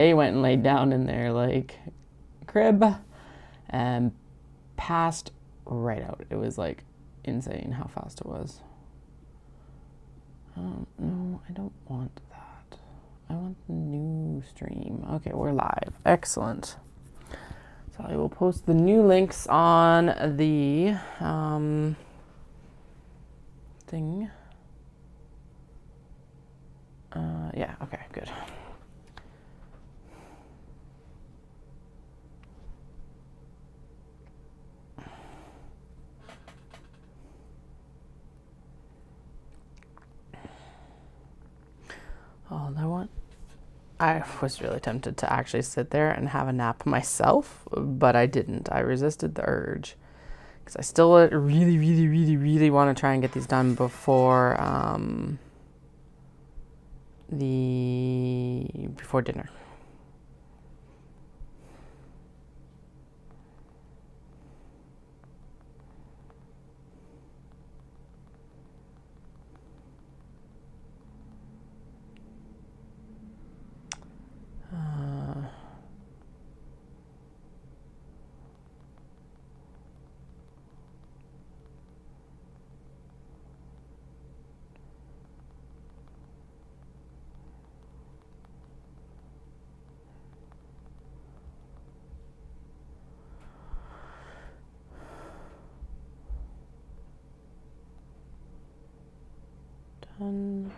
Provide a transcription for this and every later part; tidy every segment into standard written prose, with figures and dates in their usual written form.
They went and laid down in their like crib and passed right out. It was like insane how fast it was. No, I don't want that. I want the new stream. Okay, we're live. Excellent. So I will post the new links on the thing. Yeah, okay, good. Oh, I was really tempted to actually sit there and have a nap myself, but I didn't. I resisted the urge because I still really want to try and get these done before before dinner. Done.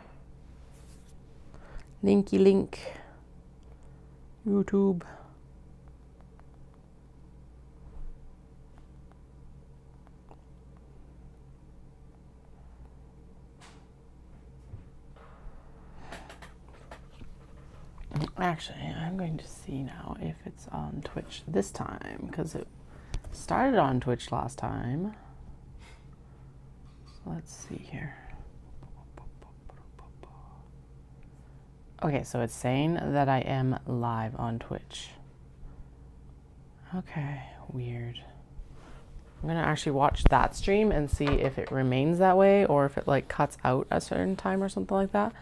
Linky link. YouTube. Actually, I'm going to see now if it's on Twitch this time, because it started on Twitch last time. So let's see here. Okay, so it's saying that I am live on Twitch. Okay, weird. I'm gonna actually watch that stream and see if it remains that way or if it like cuts out a certain time or something like that.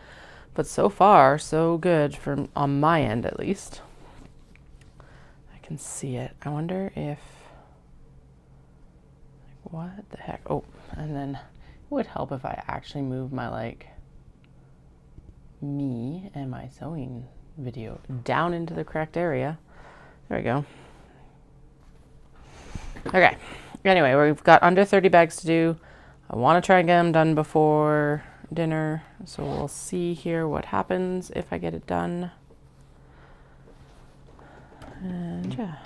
But so far, so good on my end at least. I can see it. I wonder if, like, what the heck? Oh, and then it would help if I actually move my like me and my sewing video down into the correct area. There we go. Okay. Anyway, we've got under 30 bags to do. I want to try and get them done before dinner, so we'll see here what happens if I get it done. And yeah.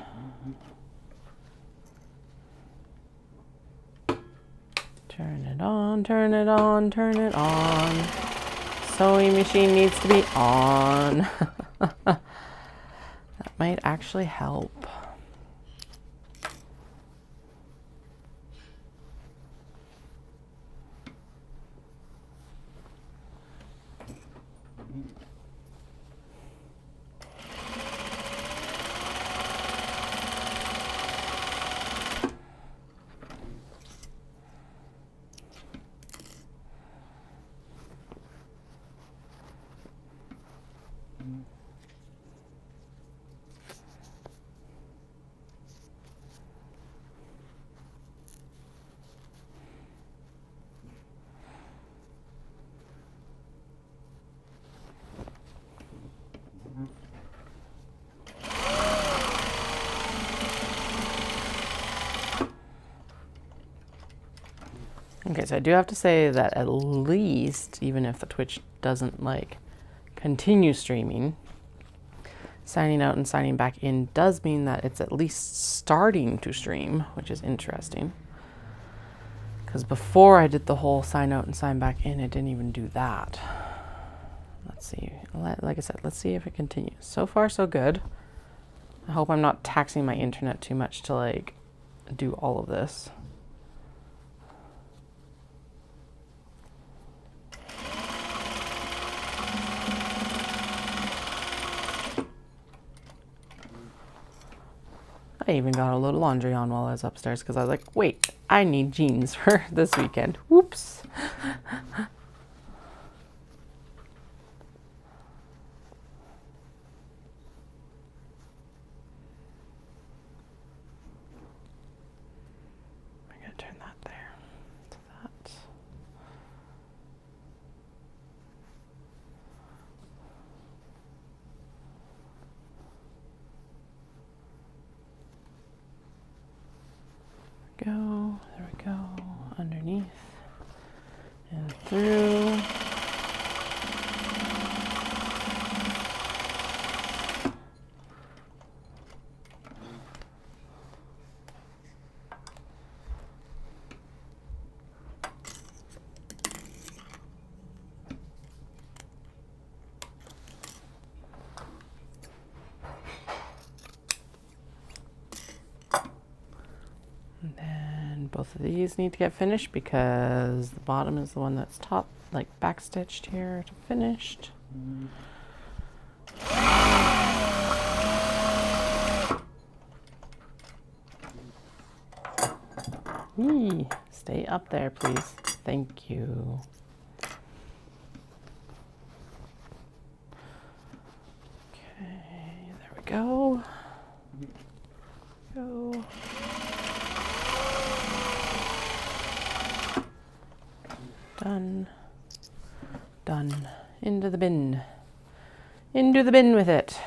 Turn it on, turn it on, turn it on. Sewing machine needs to be on. That might actually help. Okay, so I do have to say that at least, even if the Twitch doesn't like continue streaming, signing out and signing back in does mean that it's at least starting to stream, which is interesting. Because before I did the whole sign out and sign back in, it didn't even do that. Let's see. Like I said, let's see if it continues. So far, so good. I hope I'm not taxing my internet too much to like do all of this. I even got a load of laundry on while I was upstairs because I was like, wait, I need jeans for this weekend. Whoops. through. And then both of these need to get finished because the bottom is the one that's top, like backstitched here to finished. Eee, stay up there, please. Thank you. Okay, there we go. Go. Done. Done. Into the bin. Into the bin with it.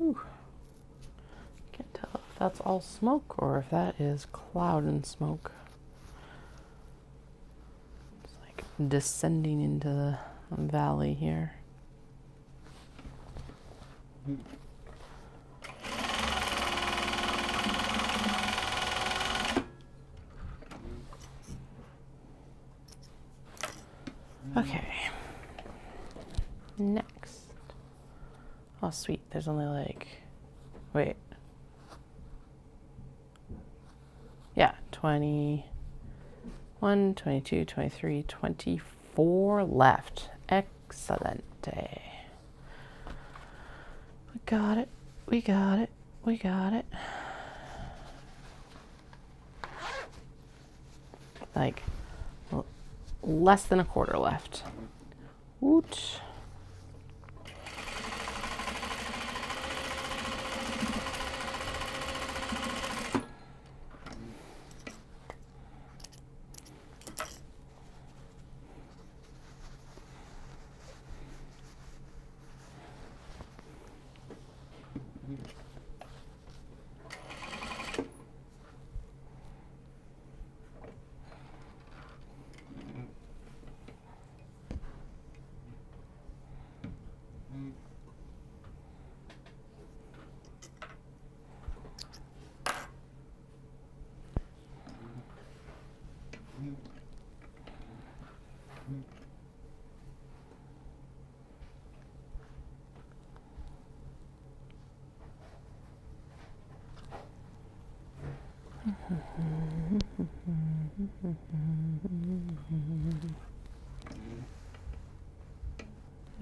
Ooh. Can't tell if that's all smoke or if that is cloud and smoke. It's like descending into the valley here. Okay. Next. Oh, sweet. There's only like, wait. Yeah, 21, 22, 23, 24 left. Excellent. We got it. We got it. We got it. like less than a quarter left. Woot.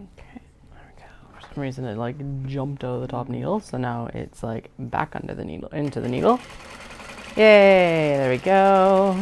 Okay, there we go. For some reason it like jumped out of the top needle, so now it's like back under the needle, into the needle. Yay, there we go.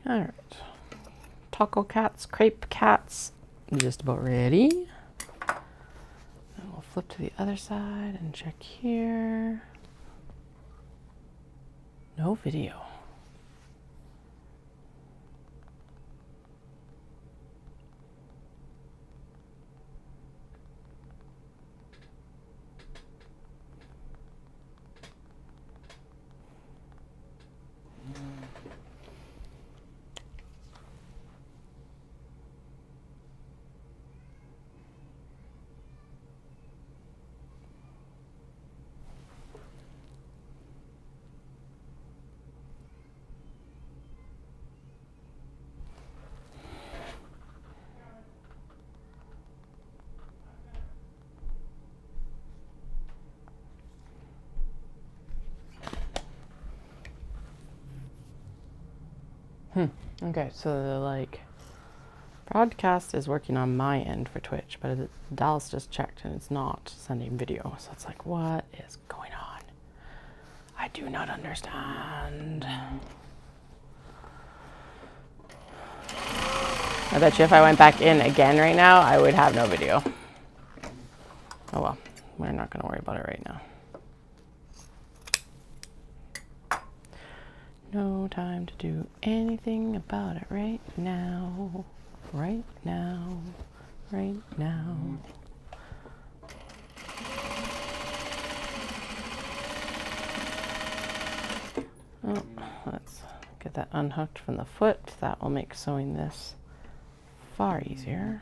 All right, taco cats, crepe cats, just about ready. And we'll flip to the other side and check here. No video. Okay, so the broadcast is working on my end for Twitch, but Dallas just checked and it's not sending video. So it's like, what is going on? I do not understand. I bet you if I went back in again right now, I would have no video. Oh well, we're not going to worry about it right now. No time to do anything about it right now. Right now. Right now. Oh, let's Get that unhooked from the foot. That will make sewing this far easier.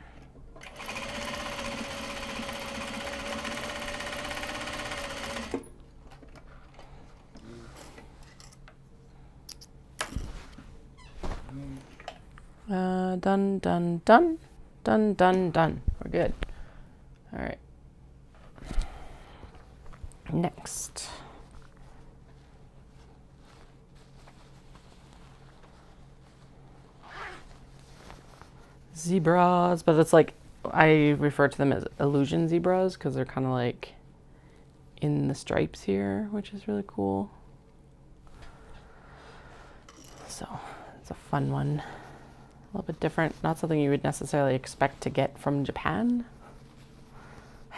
Done, done, done, done, done, done. We're good. All right. Next. Zebras, but it's like, I refer to them as illusion zebras because they're kind of like in the stripes here, which is really cool. So it's a fun one. A little bit different, not something you would necessarily expect to get from Japan.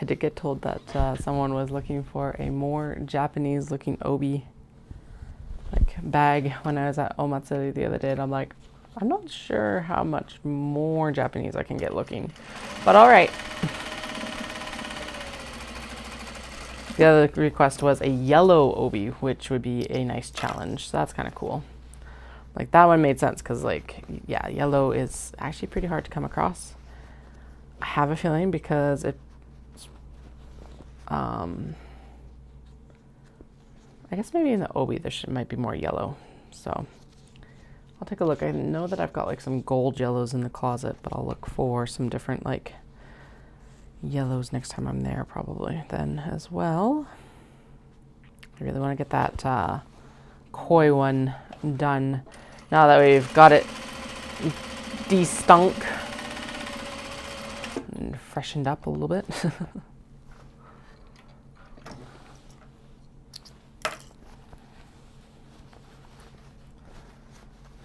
I did get told that someone was looking for a more Japanese looking obi like bag when I was at Omatsuri the other day, and I'm like, I'm not sure how much more Japanese I can get looking, but all right. The other request was a yellow obi, which would be a nice challenge. So that's kind of cool. Like that one made sense because like, yeah, yellow is actually pretty hard to come across. I have a feeling because it, I guess maybe in the obi there might be more yellow. So I'll take a look. I know that I've got like some gold yellows in the closet, but I'll look for some different like yellows next time I'm there probably then as well. I really want to get that koi one done now that we've got it de-stunk and freshened up a little bit.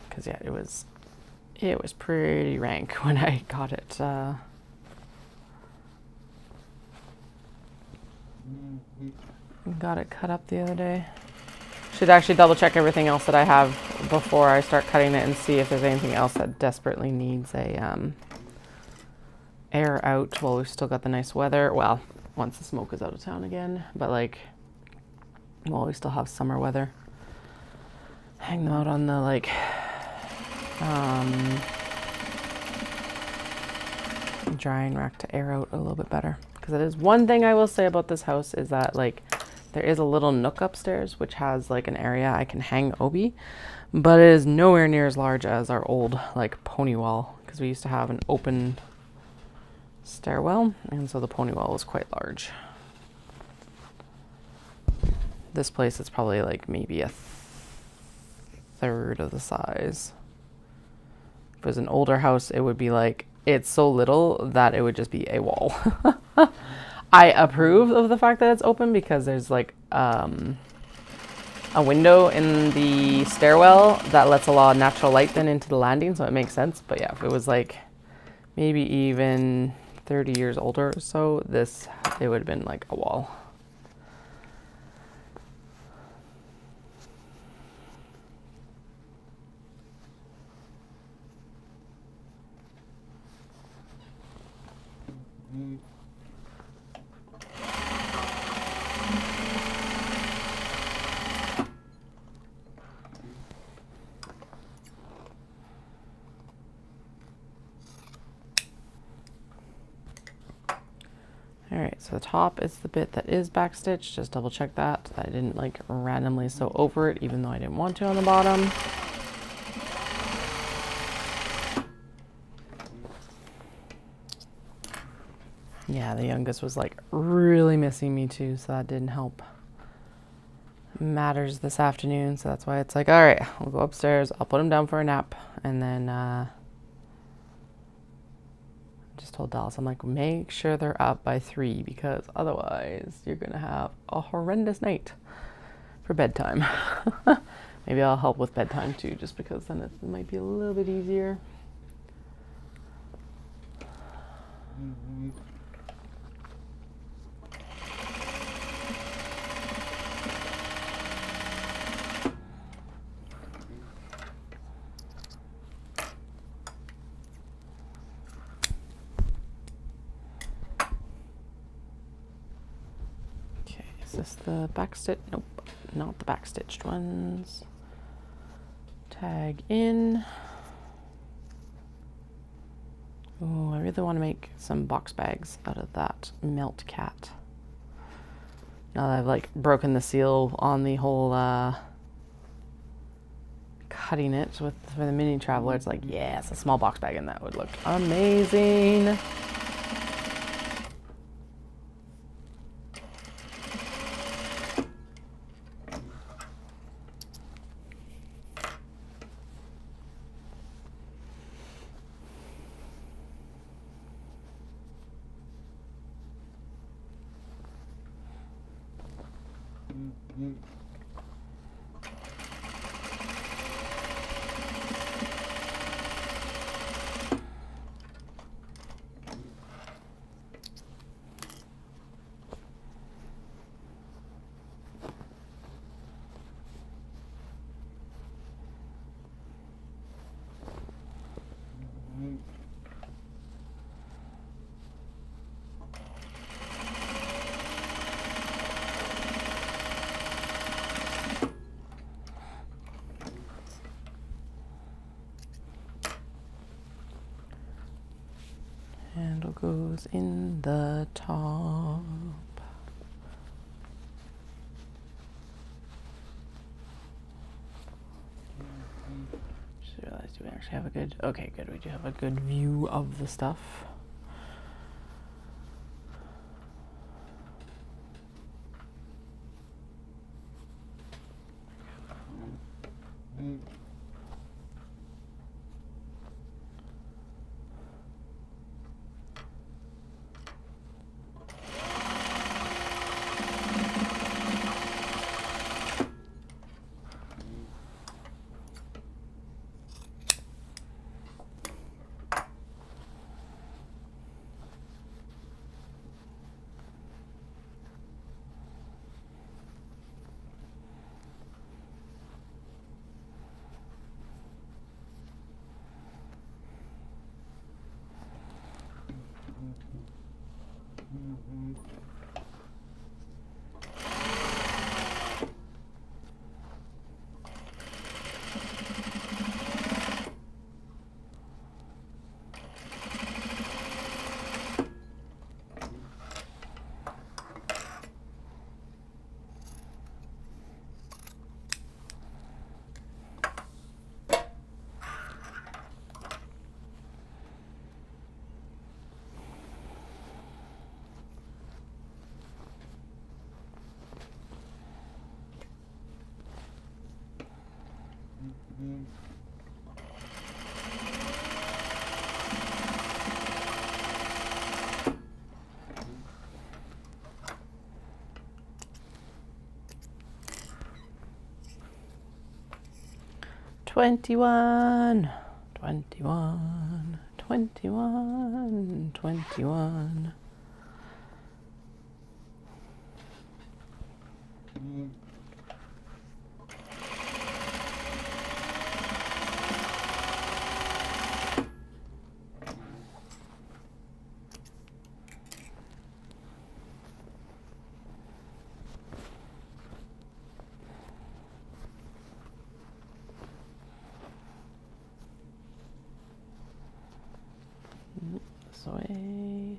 Because yeah, it was pretty rank when I got it. Got it cut up the other day. Should actually double check everything else that I have before I start cutting it and see if there's anything else that desperately needs a air out while we've still got the nice weather. Well, once the smoke is out of town again, but like while we still have summer weather. Hang them out on the like drying rack to air out a little bit better, because it is one thing I will say about this house is that like there is a little nook upstairs which has like an area I can hang obi, but it is nowhere near as large as our old like pony wall, because we used to have an open stairwell and so the pony wall was quite large. This place is probably like maybe a third of the size. If it was an older house, it would be like, it's so little that it would just be a wall. I approve of the fact that it's open because there's like a window in the stairwell that lets a lot of natural light then into the landing, so it makes sense. But yeah, if it was like maybe even 30 years older or so, it would have been like a wall. Alright, so the top is the bit that is backstitched. Just double check that I didn't like randomly sew over it even though I didn't want to on the bottom. Yeah, the youngest was like really missing me too, so that didn't help matters this afternoon. So that's why it's like, all right, we'll go upstairs, I'll put him down for a nap, and then I just told Dallas, I'm like, make sure they're up by 3 because otherwise you're gonna have a horrendous night for bedtime. Maybe I'll help with bedtime too, just because then it might be a little bit easier. Is this the back stitch? Nope, not the back stitched ones. tag in. Oh, I really want to make some box bags out of that melt cat. Now that I've like broken the seal on the whole cutting it for the mini traveler, it's like, yes, a small box bag in that would look amazing. Handle goes in the top. Just realized we actually have a good, okay, good, we do have a good view of the stuff. Twenty-one, 21, 21, 21. This way.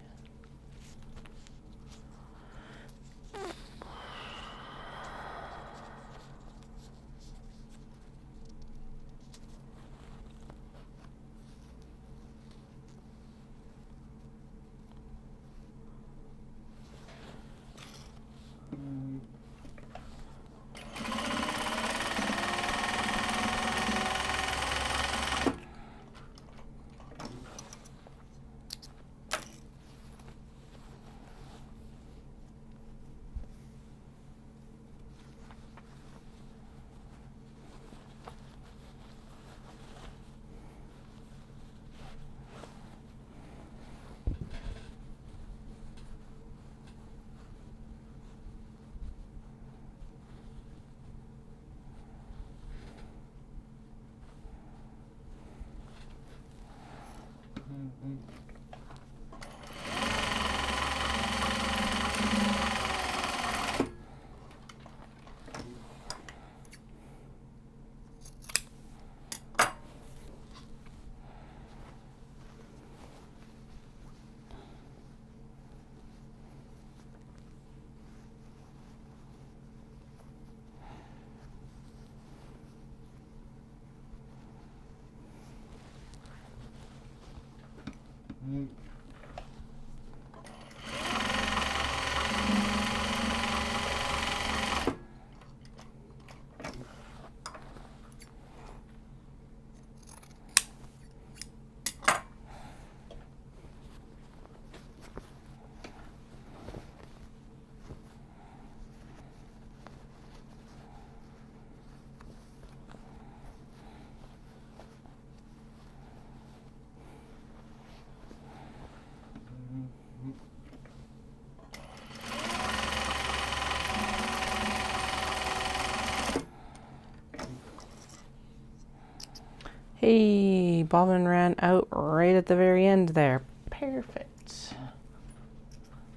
Hey, bobbin ran out right at the very end there. Perfect.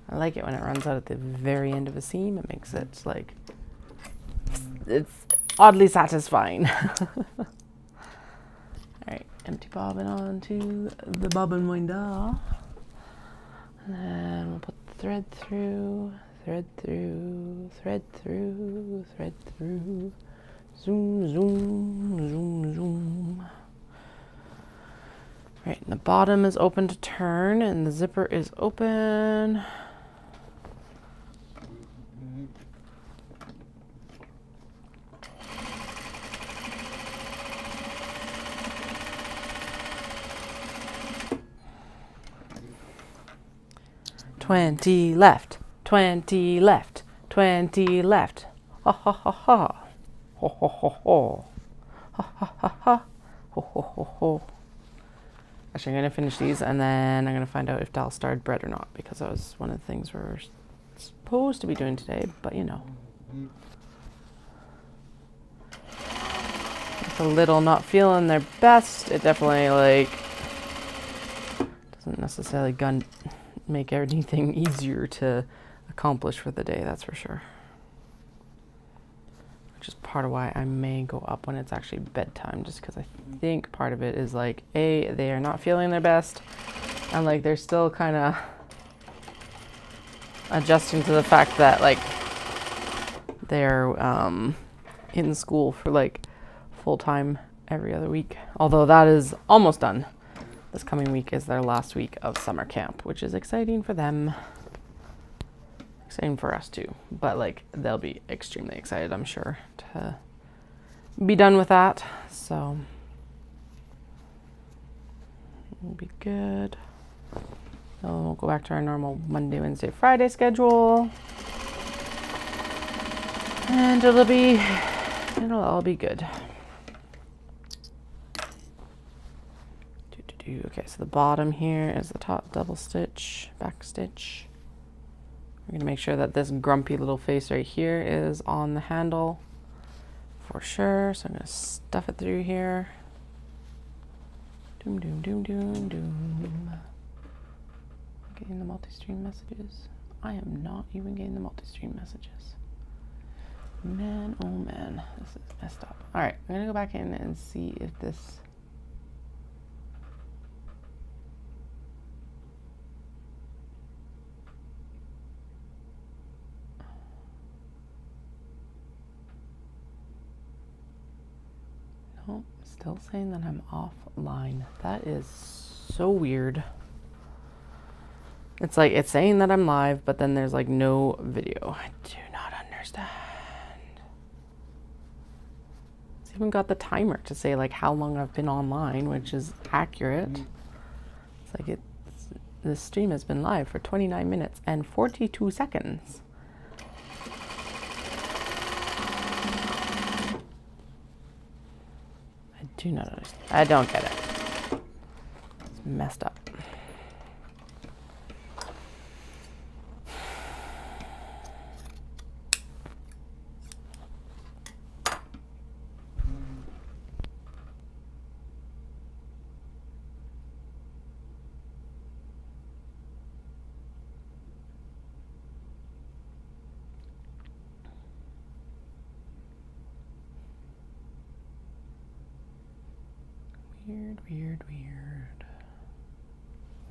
I like it when it runs out at the very end of a seam. It makes it like, it's oddly satisfying. All right, empty bobbin onto the bobbin winder. And then we'll put the thread through, thread through, thread through, thread through. Zoom, zoom, zoom, zoom. Right, and the bottom is open to turn and the zipper is open. "20 left, 20 left, 20 left. Ha ha ha ha. Ho ho ho ho. Ha ha ha ha. Ho ho ho ho." Actually, I'm going to finish these and then I'm going to find out if Dal starred bread or not, because that was one of the things we're supposed to be doing today, but you know. It's a little not feeling their best. It definitely like doesn't necessarily make anything easier to accomplish for the day, that's for sure. Which is part of why I may go up when it's actually bedtime, just because I think part of it is like, A, they are not feeling their best, and like they're still kind of adjusting to the fact that like they're in school for like full time every other week. Although that is almost done. This coming week is their last week of summer camp, which is exciting for them. Exciting for us too, but like they'll be extremely excited, I'm sure, to be done with that. So it'll be good. So we'll go back to our normal Monday, Wednesday, Friday schedule, and it'll all be good. Okay, so the bottom here is the top double stitch, back stitch. We're gonna make sure that this grumpy little face right here is on the handle for sure. So I'm gonna stuff it through here. Doom, doom, doom, doom, doom. Getting the multi-stream messages. I am not even getting the multi-stream messages. Man, oh man, this is messed up. All right, I'm gonna go back in and see if this. Oh, still saying that I'm offline. That is so weird. It's like it's saying that I'm live, but then there's like no video. I do not understand. It's even got the timer to say like how long I've been online, which is accurate. It's like this stream has been live for 29 minutes and 42 seconds. I do not understand. I don't get it. It's messed up. Weird, weird, weird.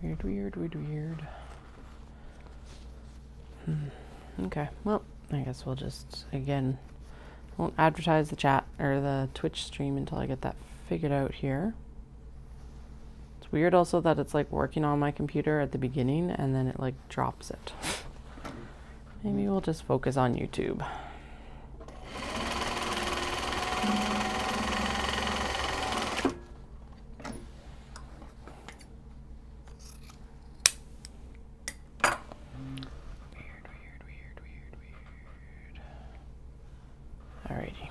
Weird, weird, weird, weird. Okay, well, I guess we'll just, again, won't advertise the chat or the Twitch stream until I get that figured out here. It's weird also that it's like working on my computer at the beginning and then it like drops it. Maybe we'll just focus on YouTube. Alrighty.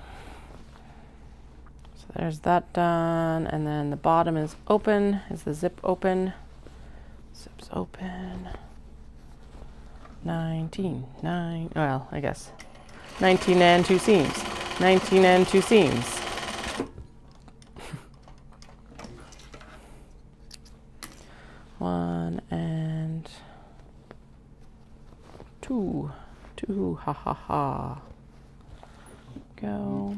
So there's that done, and then the bottom is open. Is the zip open? Zip's open. 19, well, I guess 19 and 2 seams. 19 and 2 seams. One and two. Two, ha ha ha. Go.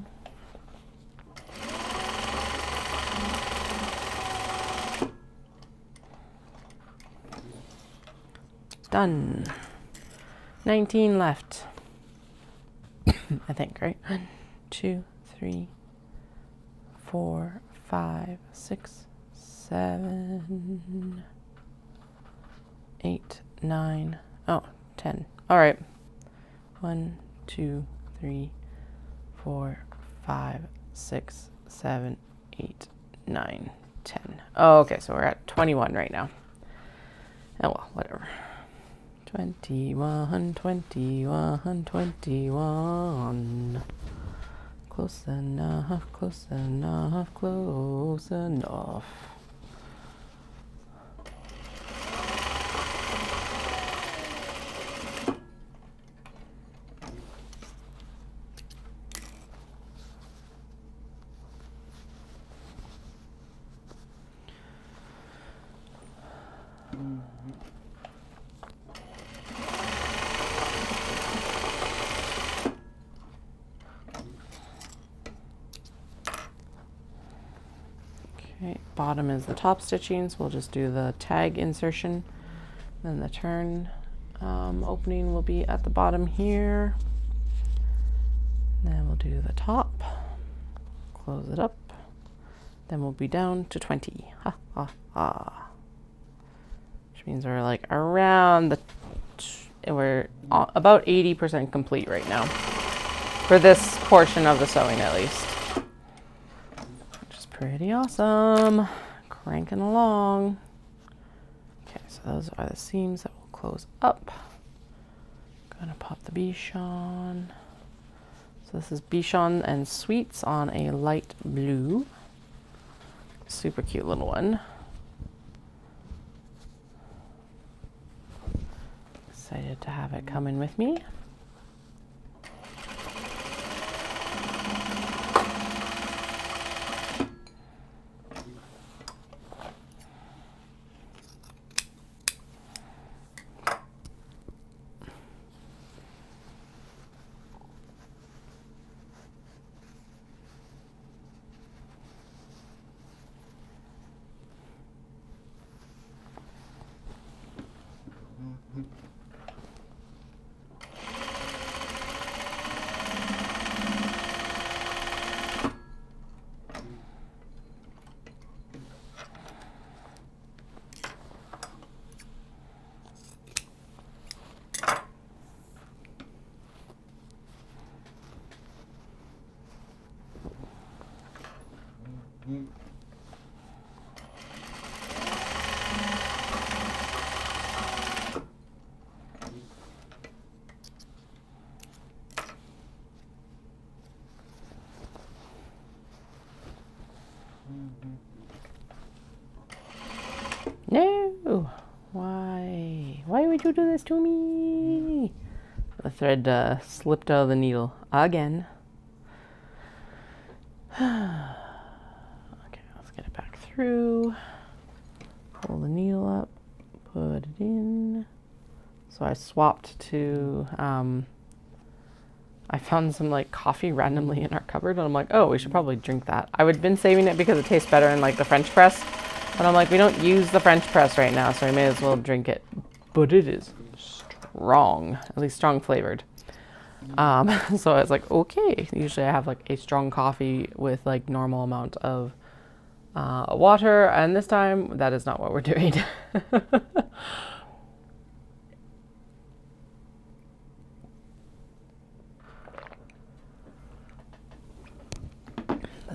Done. 19 left. I think, right? 1, 2, 3, 4, 5, 6, 7, 8, 9. Oh, 10. All right. 1, 2, 3, 4, 5, 6, 7, 8, 9, 10. Oh, okay, so we're at 21 right now. Oh, well, whatever. 21, 21, 21. Close enough, close enough, close enough. Okay, bottom is the top stitching, so we'll just do the tag insertion. Then the turn opening will be at the bottom here. Then we'll do the top, close it up. Then we'll be down to 20. Ha ha ha. Which means we're like around the, we're about 80% complete right now. For this portion of the sewing at least. Pretty awesome. Cranking along. Okay, so those are the seams that will close up. Gonna pop the Bichon. So this is Bichon and Sweets on a light blue. Super cute little one. Excited to have it come in with me. No! Why? Why would you do this to me? The thread slipped out of the needle again. Okay, let's get it back through. Pull the needle up, put it in. So I swapped to, I found some like coffee randomly in our cupboard and I'm like, oh, we should probably drink that. I would have been saving it because it tastes better in like the French press. But I'm like, we don't use the French press right now, so we may as well drink it. But it is strong, at least strong flavored. So I was like, okay. Usually I have like a strong coffee with like normal amount of water, and this time that is not what we're doing. But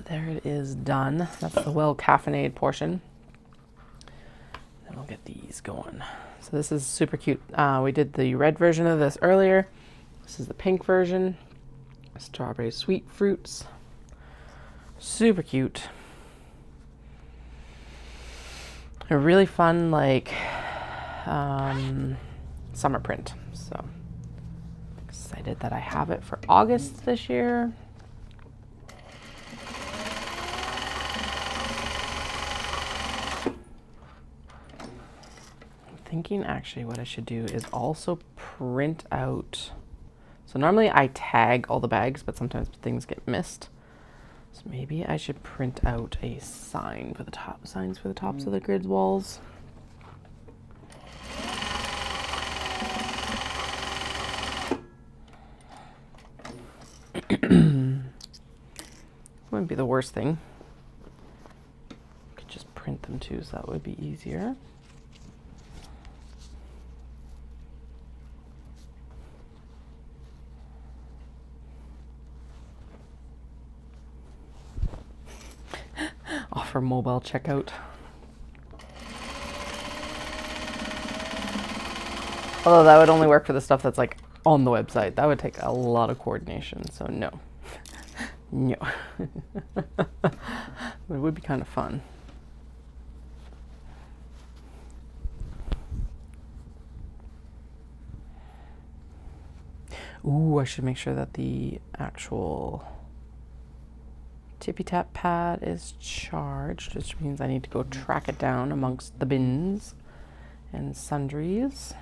there it is done. That's the well-caffeinated portion. Then we'll get these going. So this is super cute. We did the red version of this earlier. This is the pink version. Strawberry sweet fruits. Super cute. A really fun, like, summer print. So excited that I have it for August this year. I'm thinking actually what I should do is also print out. So normally I tag all the bags, but sometimes things get missed. So maybe I should print out a sign for the top, signs for the tops of the grid walls. Wouldn't be the worst thing. Could just print them too, so that would be easier. Offer mobile checkout. Although that would only work for the stuff that's like on the website. That would take a lot of coordination, so no. No. It would be kind of fun. Ooh, I should make sure that the actual tippy tap pad is charged, which means I need to go track it down amongst the bins and sundries.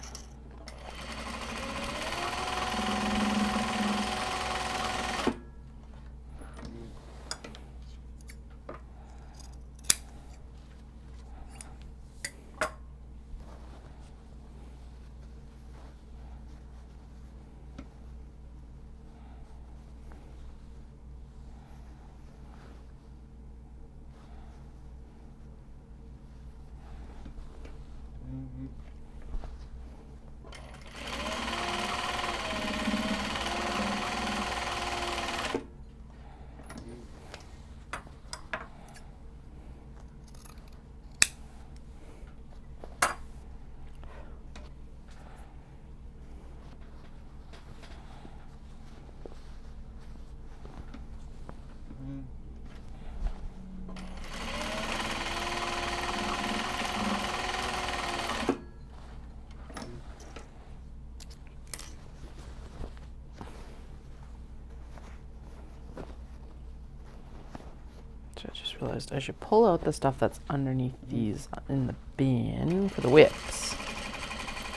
So I just realized I should pull out the stuff that's underneath these in the bin for the whips.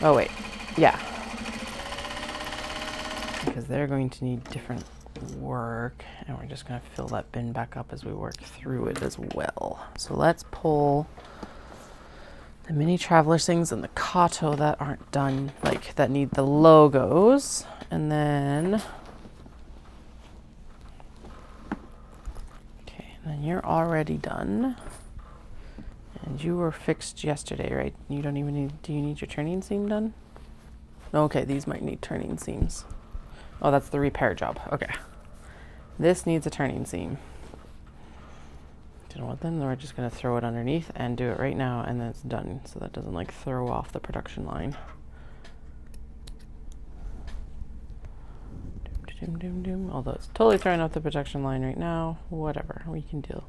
Oh wait, yeah. Because they're going to need different work, and we're just going to fill that bin back up as we work through it as well. So let's pull the mini traveler's things and the Kato that aren't done, like that need the logos, and then then you're already done. And you were fixed yesterday, right? You don't even need, do you need your turning seam done? Okay, these might need turning seams. Oh, that's the repair job. Okay. This needs a turning seam. Do you know what then? We're just gonna throw it underneath and do it right now, and then it's done. So that doesn't like throw off the production line. Doom, doom, doom. Although it's totally throwing off the production line right now. Whatever, we can deal.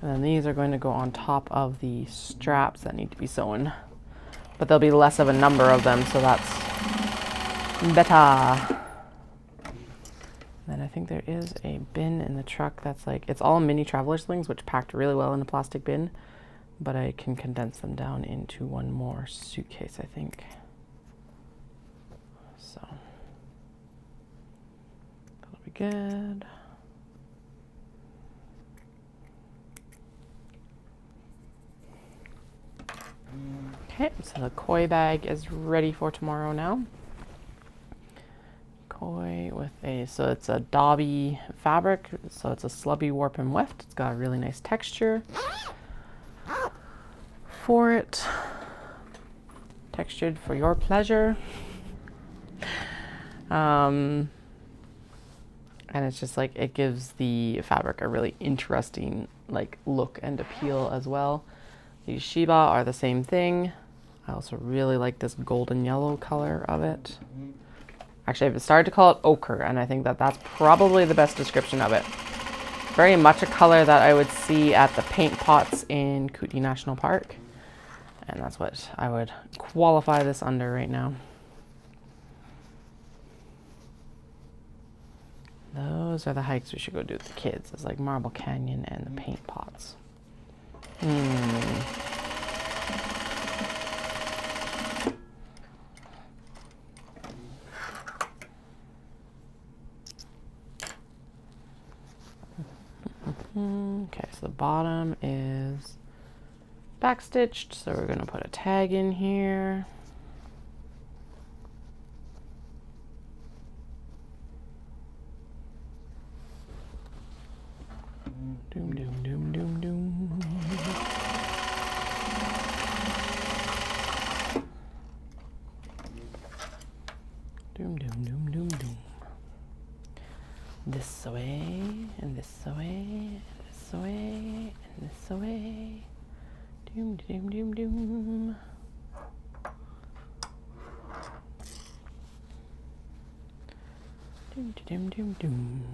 And then these are going to go on top of the straps that need to be sewn. But there'll be less of a number of them, so that's better. Then I think there is a bin in the truck that's like, it's all mini traveler slings, which packed really well in a plastic bin. But I can condense them down into one more suitcase, I think. So that'll be good. Okay, so the koi bag is ready for tomorrow now. Koi with a, so it's a Dobby fabric, so it's a slubby warp and weft. It's got a really nice texture for it. Textured for your pleasure. And it's just like, it gives the fabric a really interesting like look and appeal as well. These Shiba are the same thing. I also really like this golden yellow color of it. Actually, I've started to call it ochre, and I think that that's probably the best description of it. Very much a color that I would see at the paint pots in Kootenay National Park. And that's what I would qualify this under right now. Those are the hikes we should go do with the kids. It's like Marble Canyon and the paint pots. Okay, so the bottom is backstitched, so we're going to put a tag in here. Doom, doom, doom, doom, doom. Doom, doom, doom, doom, doom. This away, and this away, and this away, and this away. Doom, doom, doom, doom. Doom, doom, doom, doom.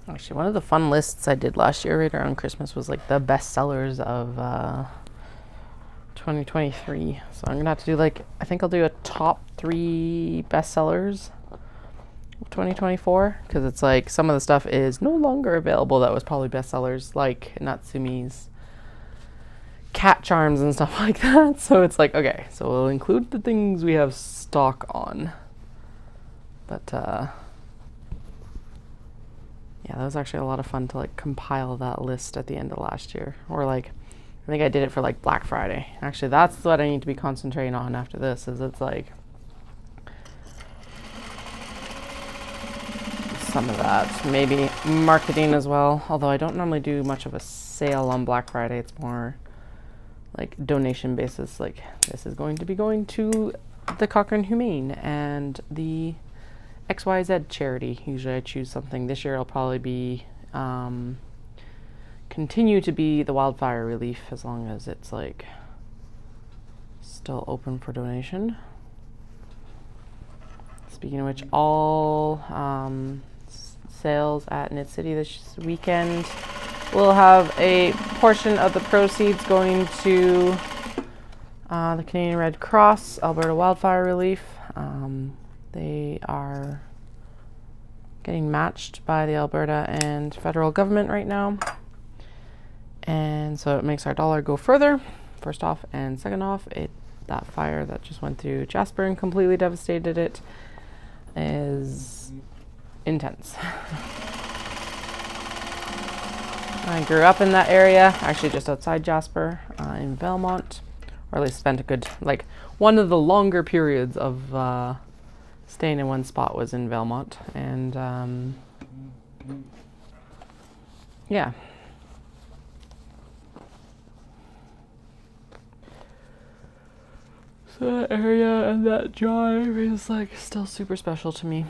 Actually, one of the fun lists I did last year right around Christmas was like the best sellers of 2023. So I'm gonna have to do like, I think I'll do a top 3 bestsellers of 2024, because it's like some of the stuff is no longer available that was probably bestsellers, like Natsumi's cat charms and stuff like that. So it's like, okay, so we'll include the things we have stock on. But yeah, that was actually a lot of fun to like compile that list at the end of last year. Or like, I think I did it for like Black Friday. Actually, that's what I need to be concentrating on after this, is it's like some of that. Maybe marketing as well. Although I don't normally do much of a sale on Black Friday. It's more like donation basis. Like, this is going to be going to the Cochrane Humane and the XYZ charity. Usually I choose something. This year it'll probably be continue to be the wildfire relief, as long as it's like still open for donation. Speaking of which, all sales at Knit City this weekend will have a portion of the proceeds going to the Canadian Red Cross, Alberta Wildfire Relief. They are getting matched by the Alberta and federal government right now. And so it makes our dollar go further first off, and second off, that fire that just went through Jasper and completely devastated it is intense. I grew up in that area, actually just outside Jasper, in Belmont, or at least spent a good, like, one of the longer periods of staying in one spot was in Belmont, and yeah. So that area and that drive is like still super special to me.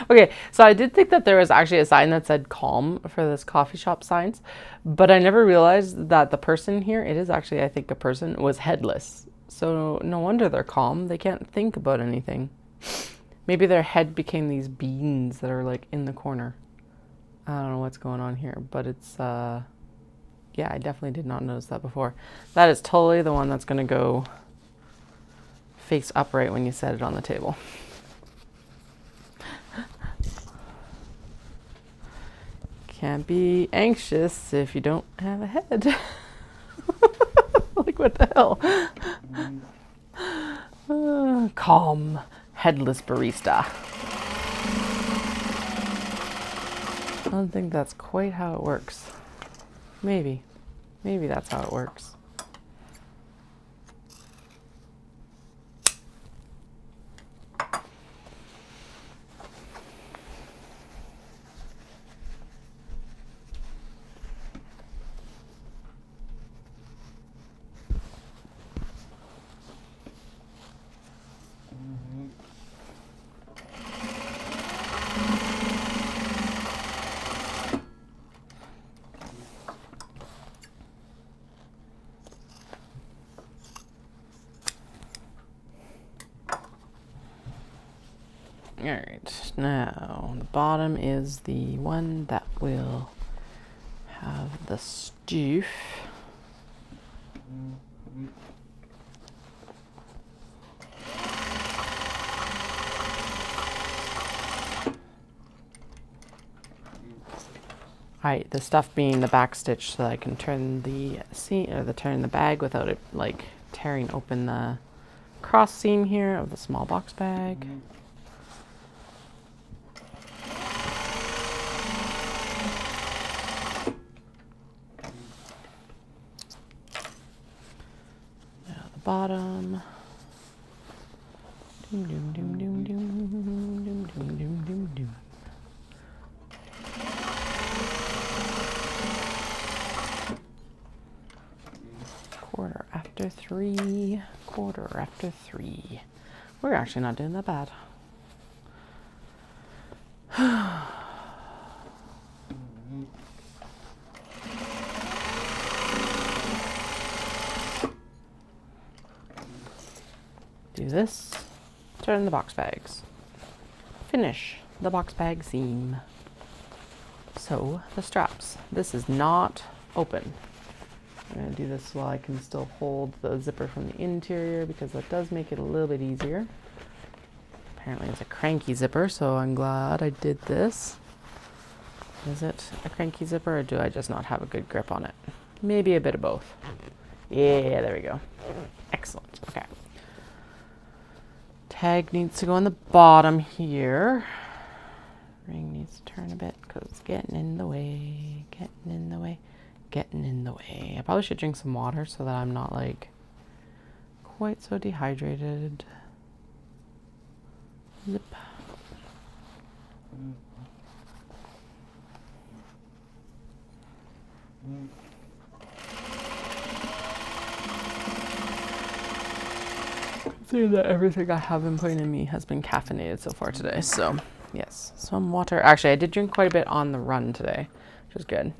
Okay, so I did think that there was actually a sign that said calm for this coffee shop signs, but I never realized that the person here, it is actually, I think, a person, was headless. So no wonder they're calm. They can't think about anything. Maybe their head became these beans that are like in the corner. I don't know what's going on here, but it's, yeah, I definitely did not notice that before. That is totally the one that's going to go face upright when you set it on the table. Can't be anxious if you don't have a head. Like, what the hell? Calm, headless barista. I don't think that's quite how it works. Maybe that's how it works. Alright, now the bottom is the one that will have the stuff. Alright, the stuff being the back stitch so that I can turn the seam, or turn the bag without it like tearing open the cross seam here of the small box bag. Bottom. Doom, doom, doom, doom, doom, doom, doom, doom, doom, doom. Quarter after three. Quarter after three. We're actually not doing that bad. this, turn the box bags, finish the box bag seam. Sew the straps. This is not open. I'm going to do this while I can still hold the zipper from the interior because that does make it a little bit easier. Apparently it's a cranky zipper, so I'm glad I did this. Is it a cranky zipper or do I just not have a good grip on it? Maybe a bit of both. Yeah, there we go. Excellent. Okay. Tag needs to go on the bottom here. Ring needs to turn a bit because it's getting in the way, getting in the way, getting in the way. I probably should drink some water so that I'm not like quite so dehydrated. Zip. Considering that everything I have been putting in me has been caffeinated so far today, so yes, some water. Actually, I did drink quite a bit on the run today, which is good.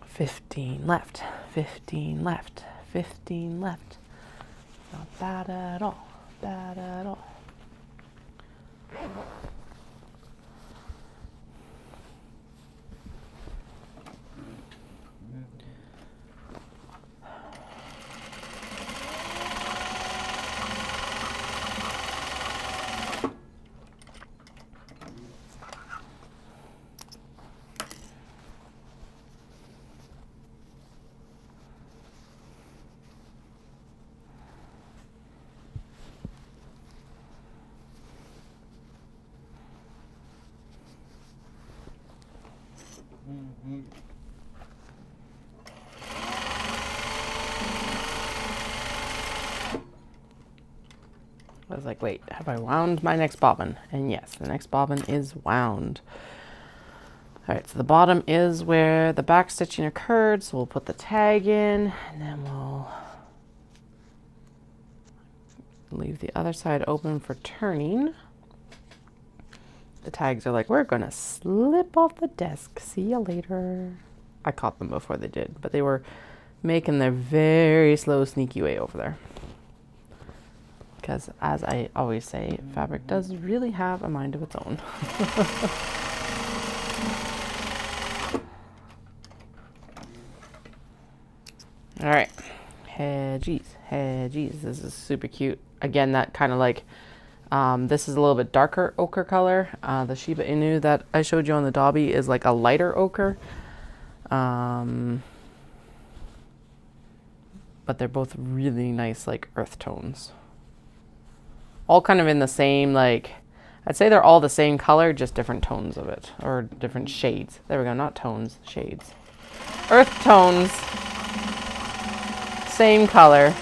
"15 left, 15 left, 15 left." Not bad at all, bad at all. I was like, wait, have I wound my next bobbin? And yes, the next bobbin is wound. All right, so the bottom is where the back stitching occurred, so we'll put the tag in, and then we'll leave the other side open for turning. The tags are like, we're gonna slip off the desk. See you later. I caught them before they did, but they were making their very slow, sneaky way over there. Because as I always say, fabric does really have a mind of its own. All right, hedgies, this is super cute. Again, that kind of like, this is a little bit darker ochre color. The Shiba Inu that I showed you on the Dobby is like a lighter ochre. But they're both really nice, like earth tones. All kind of in the same, like, I'd say they're all the same color, just different tones of it, or different shades. There we go, not tones, shades. Earth tones, same color,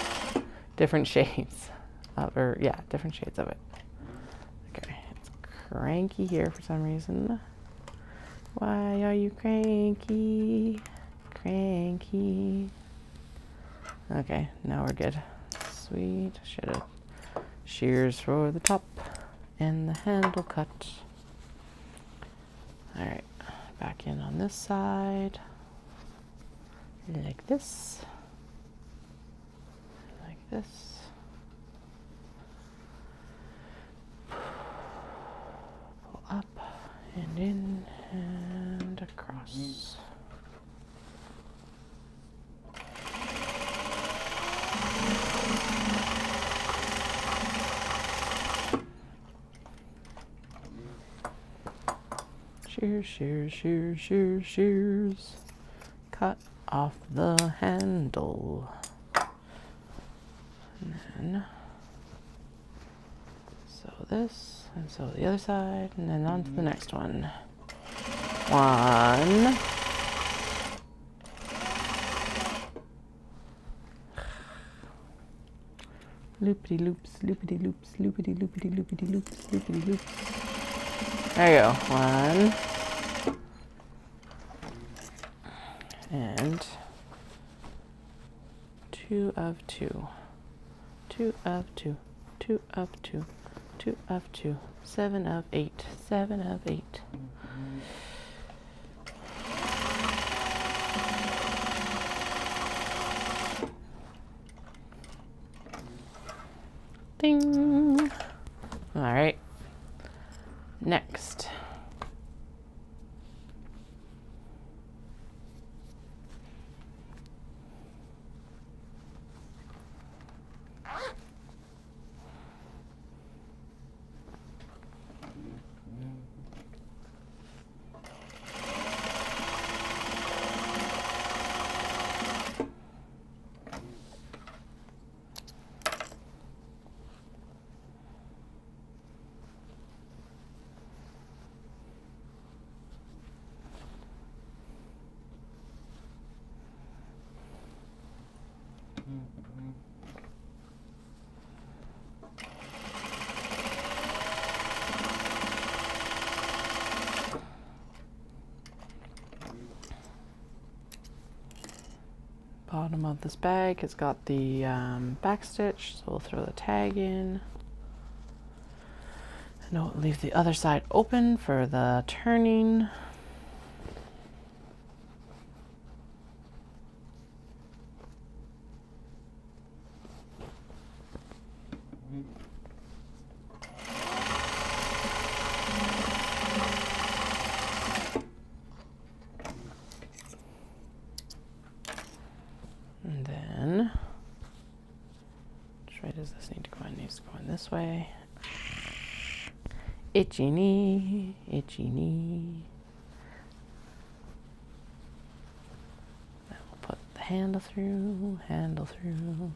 different shades. Or, yeah, different shades of it. Okay, it's cranky here for some reason. Why are you cranky? Cranky. Okay, now we're good. Sweet, should have. Shears for the top and the handle cut. All right, back in on this side, like this, like this. Pull up and in and across. Shears, shears, shears, shears, shears. Cut off the handle. And then sew this, and sew the other side, and then on to the next one. One. Loopity loops, loopity loops, loopity loopity loopity loops, loopity loops. There you go. One. And 2 of 2. 2 of 2. 2 of 2, 2 of 2, 7 of 8, 7 of 8. Ding. All right. Next. Bottom of this bag has got the back stitch, so we'll throw the tag in. And we'll leave the other side open for the turning. And then, which way does this need to go in? It needs to go in this way. Itchy knee, itchy knee. Then we'll put the handle through, handle through.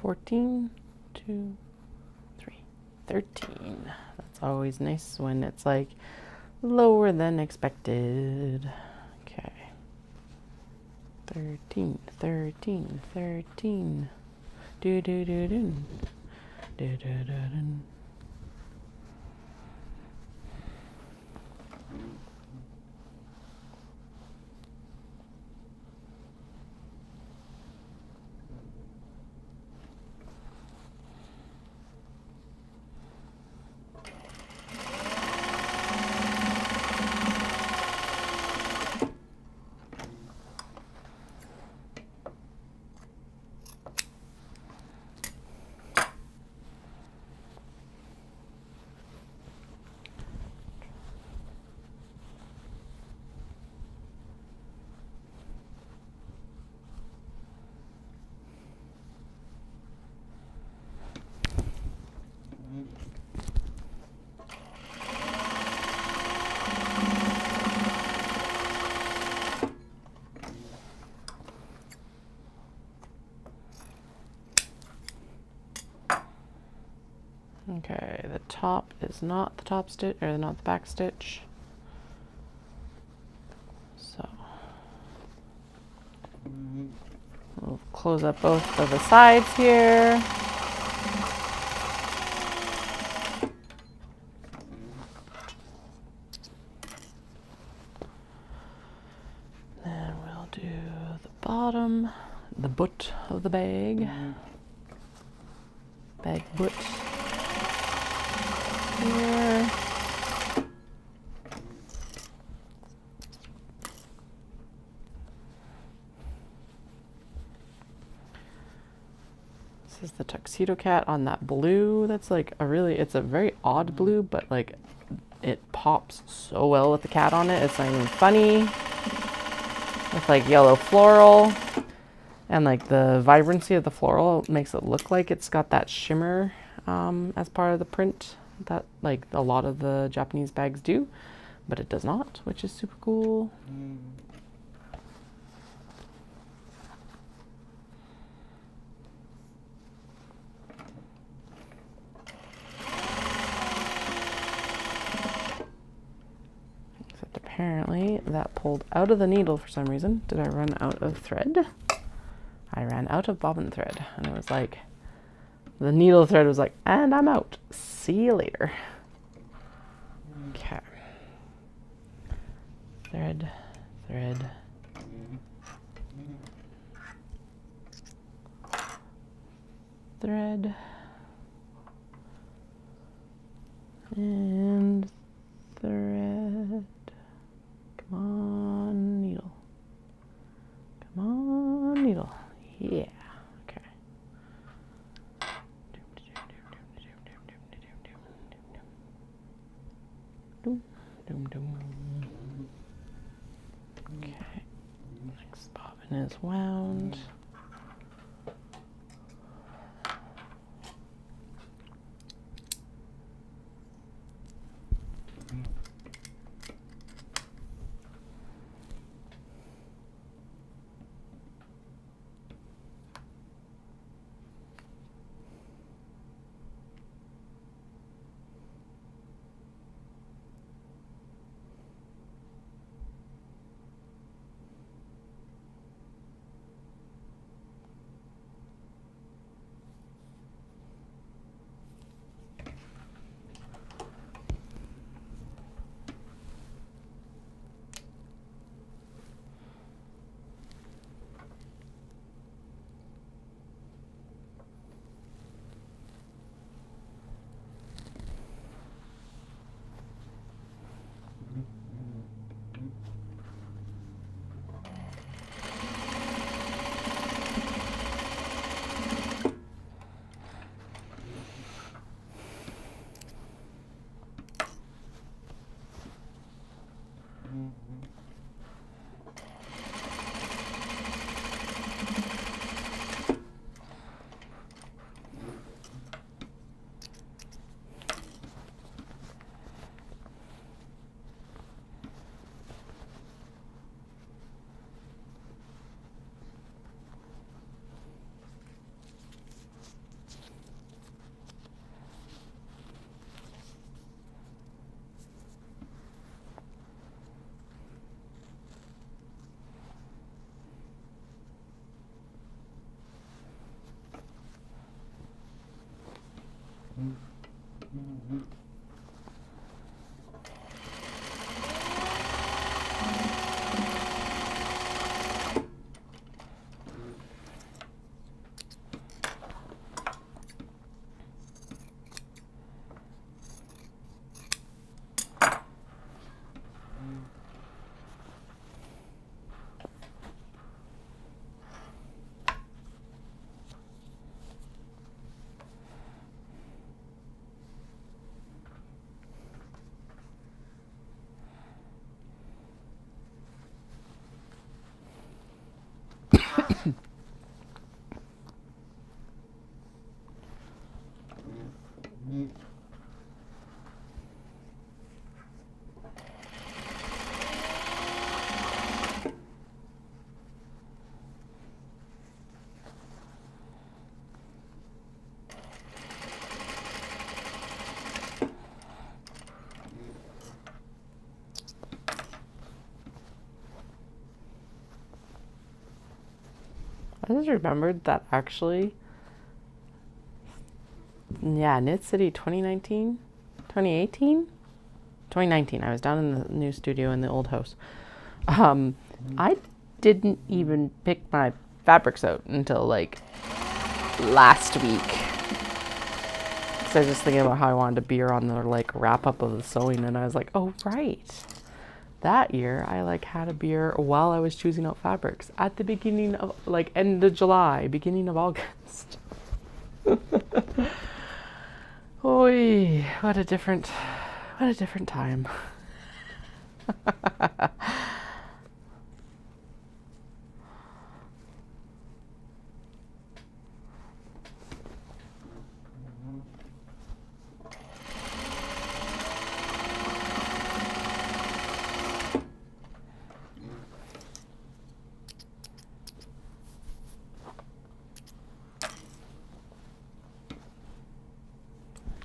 $14, $2, $3, $13. That's always nice when it's like lower than expected. Okay. 13, 13, 13. Do do do do. Do do do do. top is not the top stitch, or not the back stitch. So we'll close up both of the sides here. Then we'll do the bottom, the butt of the bag. Bag butt. Here. This is the tuxedo cat on that blue. That's like it's a very odd blue, but like it pops so well with the cat on it. It's not even funny. With like yellow floral, and like the vibrancy of the floral makes it look like it's got that shimmer as part of the print that like a lot of the Japanese bags do, but it does not, which is super cool. Except apparently that pulled out of the needle for some reason. Did I run out of thread? I ran out of bobbin thread, and it was like, the needle thread was like, and I'm out. See you later. Okay. Thread, thread. Thread. And thread. Come on, needle. Come on, needle. Yeah. Okay. Okay. Next bobbin is wound. I just remembered that actually, yeah, Knit City 2019, 2018, 2019. I was down in the new studio in the old house. I didn't even pick my fabrics out until like last week. So I was just thinking about how I wanted to beer on the like wrap up of the sewing, and I was like, oh right. That year, I like had a beer while I was choosing out fabrics at the beginning of like end of July, beginning of August. Oy, what a different time.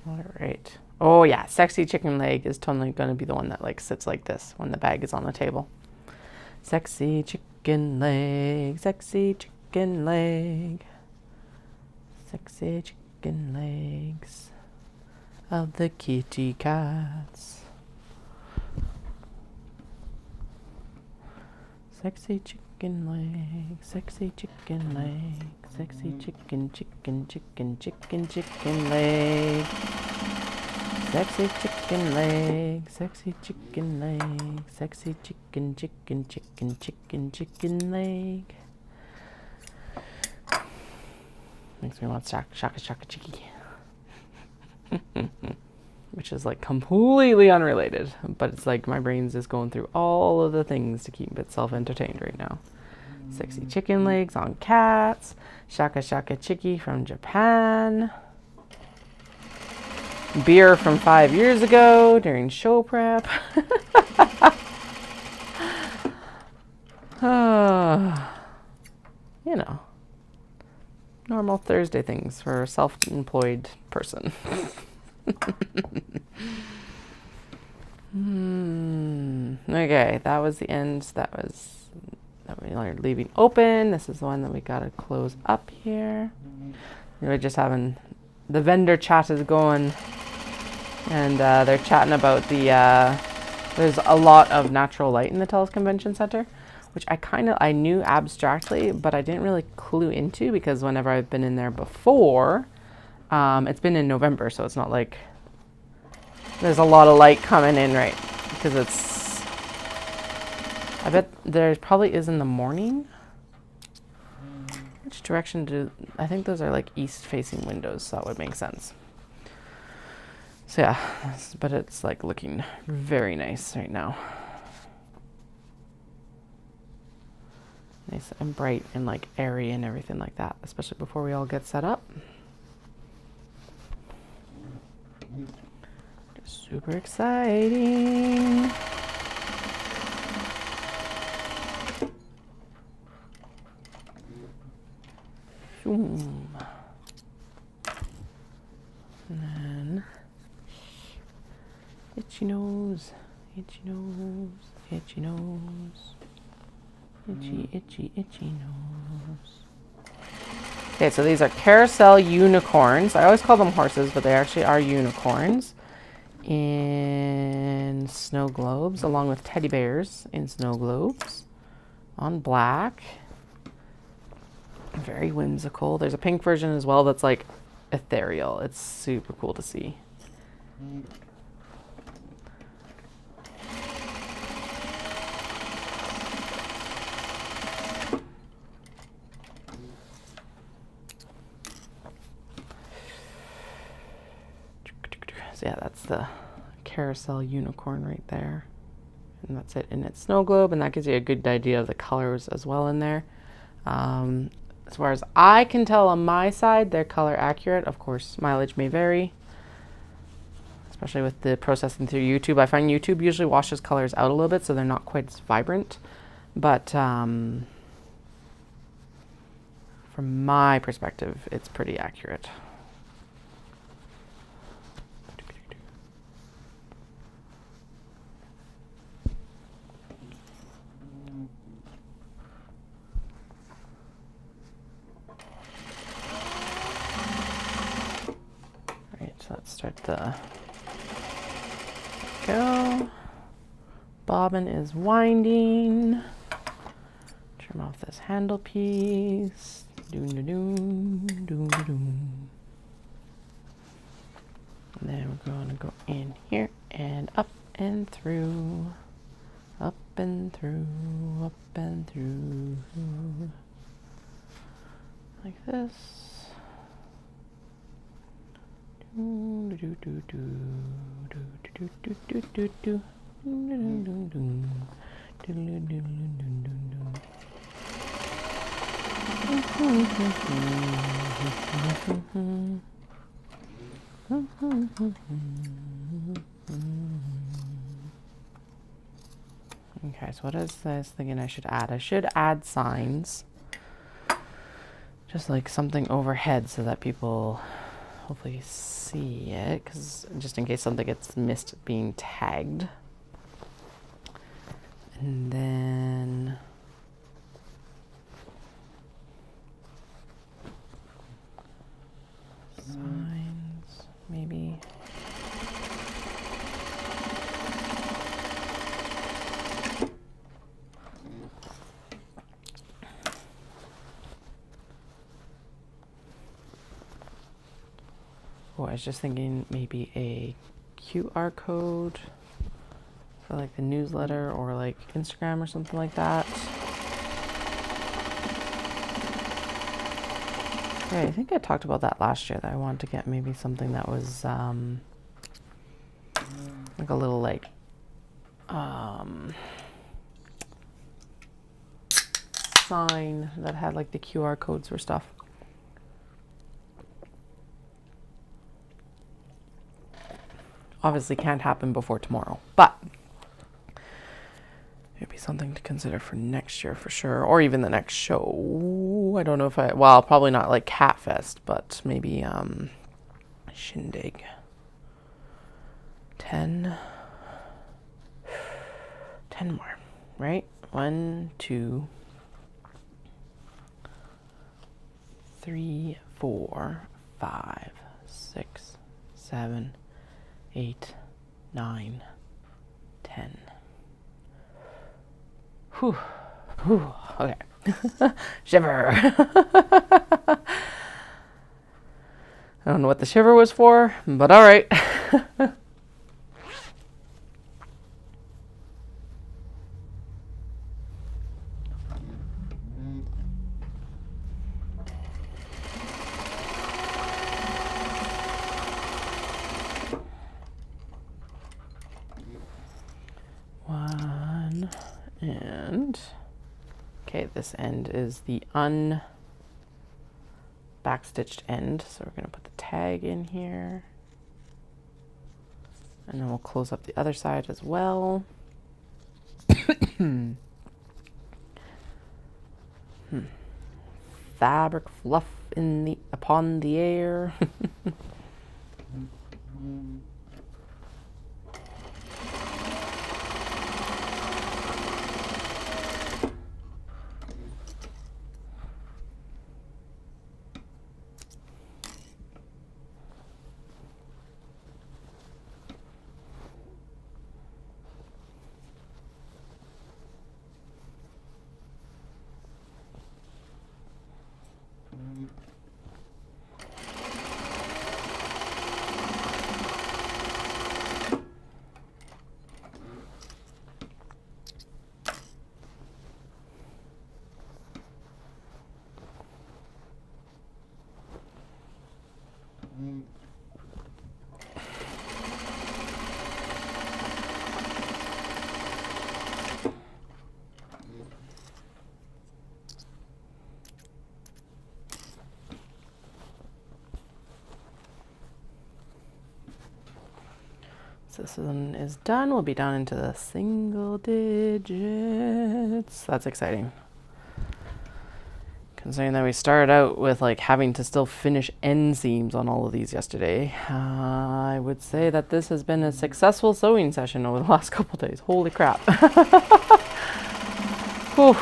All right. Oh yeah, sexy chicken leg is totally going to be the one that like sits like this when the bag is on the table. Sexy chicken leg, sexy chicken leg, sexy chicken legs of the kitty cats. Sexy chicken leg, sexy chicken leg, sexy chicken leg. Sexy chicken leg, sexy chicken leg, sexy chicken leg. Makes me want shaka chicky. Which is like completely unrelated, but it's like my brain's just going through all of the things to keep itself entertained right now. Sexy chicken legs on cats, shaka chicky from Japan. Beer from 5 years ago during show prep. You know, normal Thursday things for a self-employed person. Okay, that was the end. That we are leaving open. This is the one that we gotta close up here. We're just having the vendor chat is going, and they're chatting about there's a lot of natural light in the TELUS Convention Center, which I knew abstractly, but I didn't really clue into because whenever I've been in there before, it's been in November, so it's not like there's a lot of light coming in, right? Because I bet there probably is in the morning. Which direction I think those are like east-facing windows, so that would make sense. So yeah, but it's like looking very nice right now. Nice and bright and like airy and everything like that, especially before we all get set up. Just super exciting. Zoom. And then itchy nose, itchy nose, itchy nose, itchy nose. Okay, so these are carousel unicorns. I always call them horses, but they actually are unicorns in snow globes, along with teddy bears in snow globes on black. Very whimsical. There's a pink version as well that's like ethereal. It's super cool to see. So yeah, that's the carousel unicorn right there. And that's it in its snow globe, and that gives you a good idea of the colors as well in there. As far as I can tell on my side, they're color accurate. Of course, mileage may vary, especially with the processing through YouTube. I find YouTube usually washes colors out a little bit, so they're not quite as vibrant. But from my perspective, it's pretty accurate. start the go. Bobbin is winding. Trim off this handle piece. Doom, doom, doom, doom, doom. And then we're going to go in here and up and through. Up and through, up and through. Like this. Do do do do do do do do do do. Okay, so what is this thinking I should add? I should add signs. Just like something overhead so that people hopefully see it, because just in case something gets missed being tagged. And then signs, maybe. Oh, I was just thinking maybe a QR code for like the newsletter or like Instagram or something like that. Yeah, I think I talked about that last year, that I wanted to get maybe something that was like a little like sign that had like the QR codes for stuff. Obviously can't happen before tomorrow, but it'd be something to consider for next year for sure, or even the next show. I don't know if well, probably not like Catfest, but maybe Shindig. 10 more, right? 1, 2, 3, 4, 5, 6, 7, 8, 9, 10. Whew. Whew. Okay. Shiver. I don't know what the shiver was for, but all right. One and okay, this end is the backstitched end, so we're going to put the tag in here, and then we'll close up the other side as well. Fabric fluff upon the air. This one is done. We'll be down into the single digits. That's exciting. Considering that we started out with like having to still finish end seams on all of these yesterday, I would say that this has been a successful sewing session over the last couple days. Holy crap. Whew.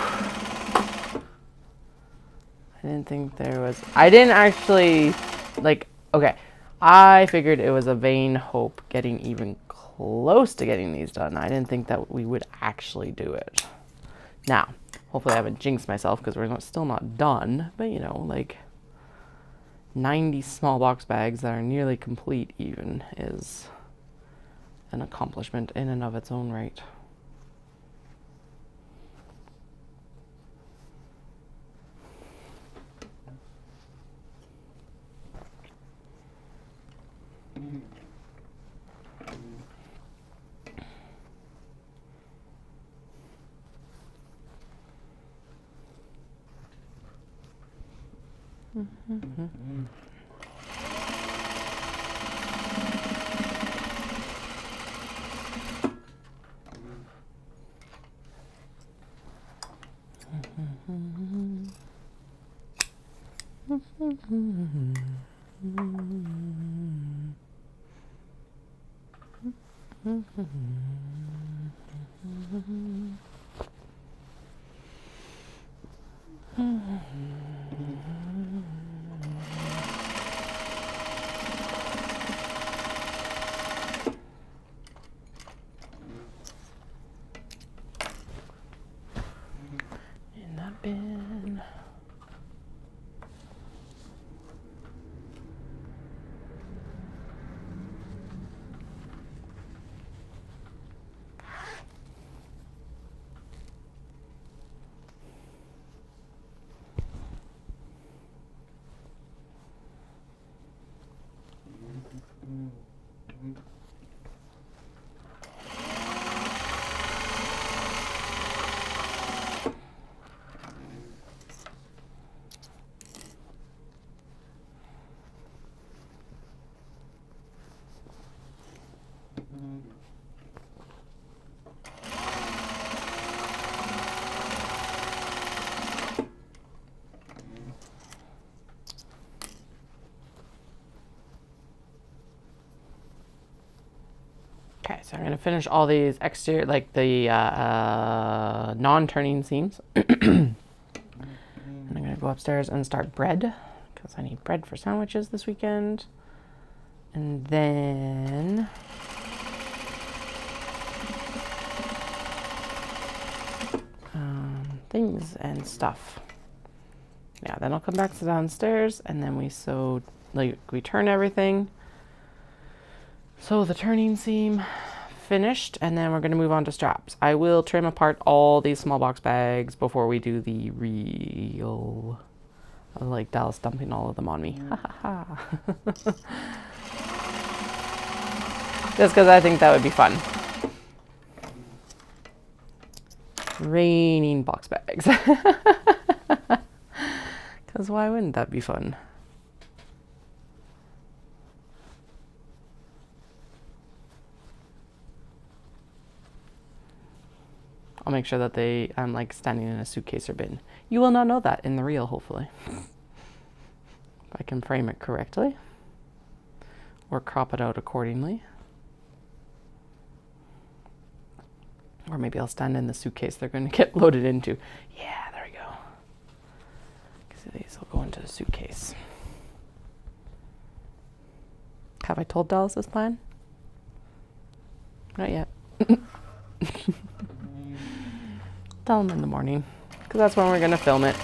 I didn't think there was, I didn't actually, like, okay, I figured it was a vain hope getting even close to getting these done. I didn't think that we would actually do it. Now, hopefully I haven't jinxed myself because we're still not done, but you know, like 90 small box bags that are nearly complete even is an accomplishment in and of its own right. In that bin. Okay, so I'm going to finish all these exterior, like the non-turning seams. And I'm going to go upstairs and start bread, because I need bread for sandwiches this weekend. And then things and stuff. Yeah, then I'll come back to downstairs, and then we sew, like we turn everything. So the turning seam finished, and then we're going to move on to straps. I will trim apart all these small box bags before we do the real, like Dallas dumping all of them on me. Ha ha ha. Just because I think that would be fun. Raining box bags. Because why wouldn't that be fun? I'll make sure that I'm like standing in a suitcase or bin. You will not know that in the reel, hopefully. If I can frame it correctly. Or crop it out accordingly. Or maybe I'll stand in the suitcase they're going to get loaded into. Yeah, there we go. So these will go into the suitcase. Have I told Dallas this plan? Not yet. Tell him in the morning, because that's when we're going to film it.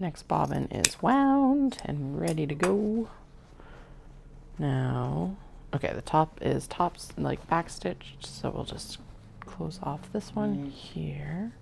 Next bobbin is wound and ready to go. Now, okay, the top is like back stitched, so we'll just close off this one here.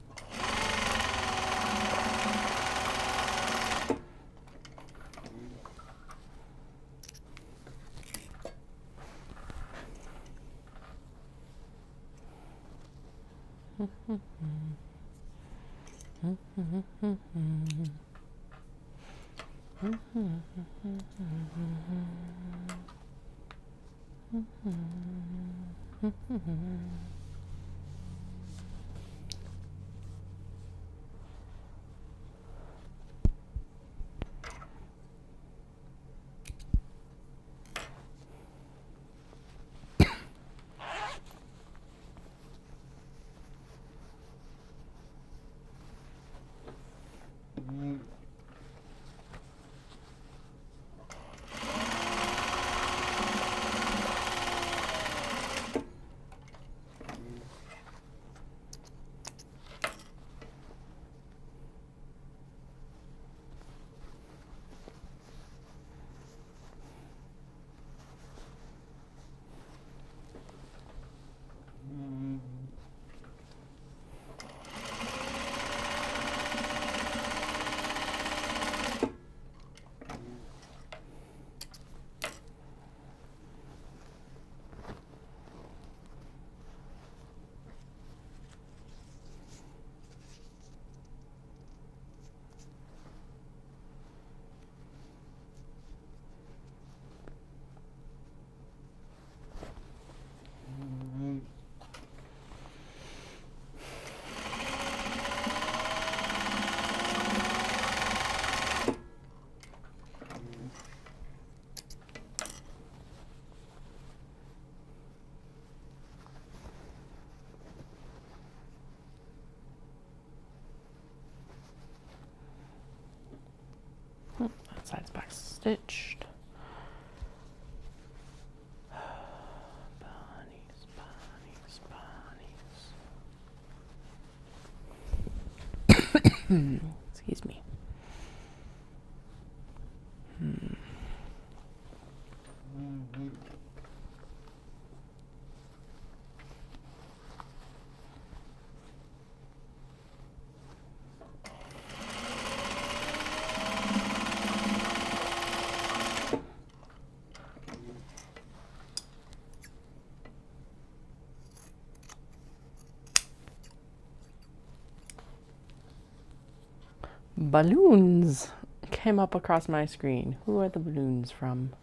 That side's back stitched. Bunnies, bunnies, bunnies. Excuse me. Balloons came up across my screen. Who are the balloons from?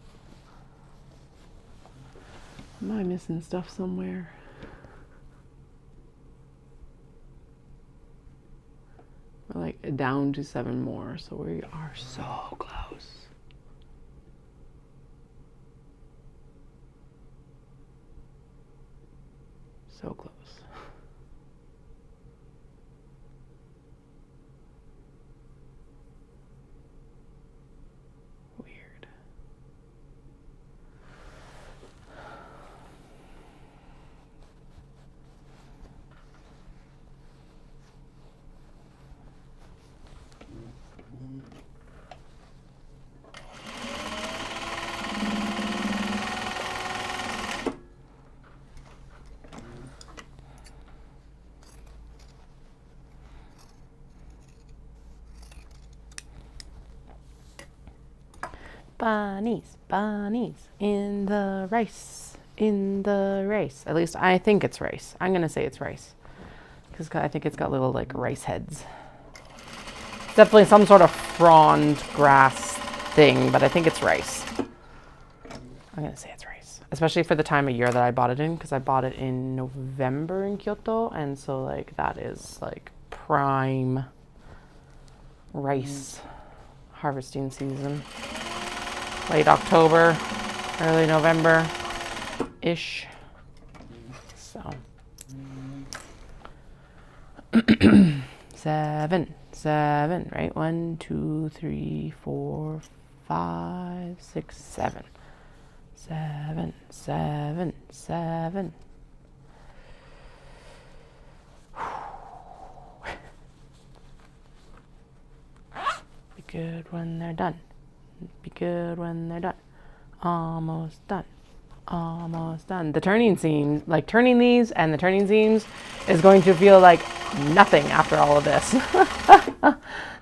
Am I missing stuff somewhere? We're like down to 7 more, so we are so close. So close. Weird. Bunnies, bunnies, in the rice, in the rice. At least I think it's rice. I'm going to say it's rice. Because I think it's got little like rice heads. Definitely some sort of frond grass thing, but I think it's rice. I'm going to say it's rice. Especially for the time of year that I bought it in, because I bought it in November in Kyoto. And so like that is like prime rice harvesting season. Late October, early November-ish. So. 7, 7, right? 1, 2, 3, 4, 5, 6, 7. 7, 7, 7. Big good when they're done. Be good when they're done. Almost done. Almost done. The turning seams, like turning these and the turning seams is going to feel like nothing after all of this.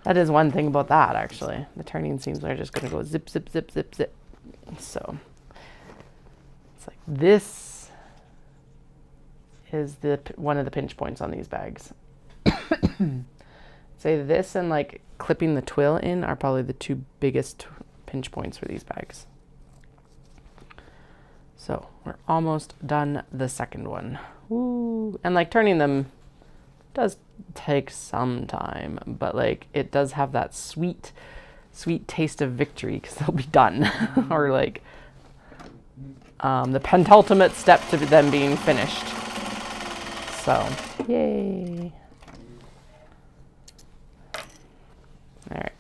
That is one thing about that, actually. The turning seams are just going to go zip, zip, zip, zip, zip. So it's like this is the one of the pinch points on these bags. Say this and like clipping the twill in are probably the two biggest pinch points for these bags. So we're almost done the second one. Woo. And like turning them does take some time, but like it does have that sweet taste of victory because they'll be done. Or like the penultimate step to them being finished. So yay. All right,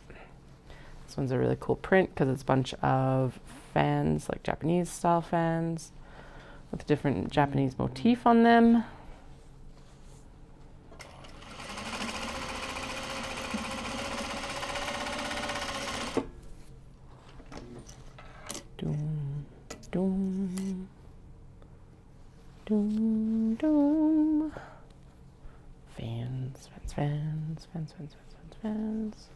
this one's a really cool print because it's a bunch of fans, like Japanese style fans with a different Japanese motif on them. Doom, doom, doom, doom. Fans, fans, fans, fans, fans, fans, fans.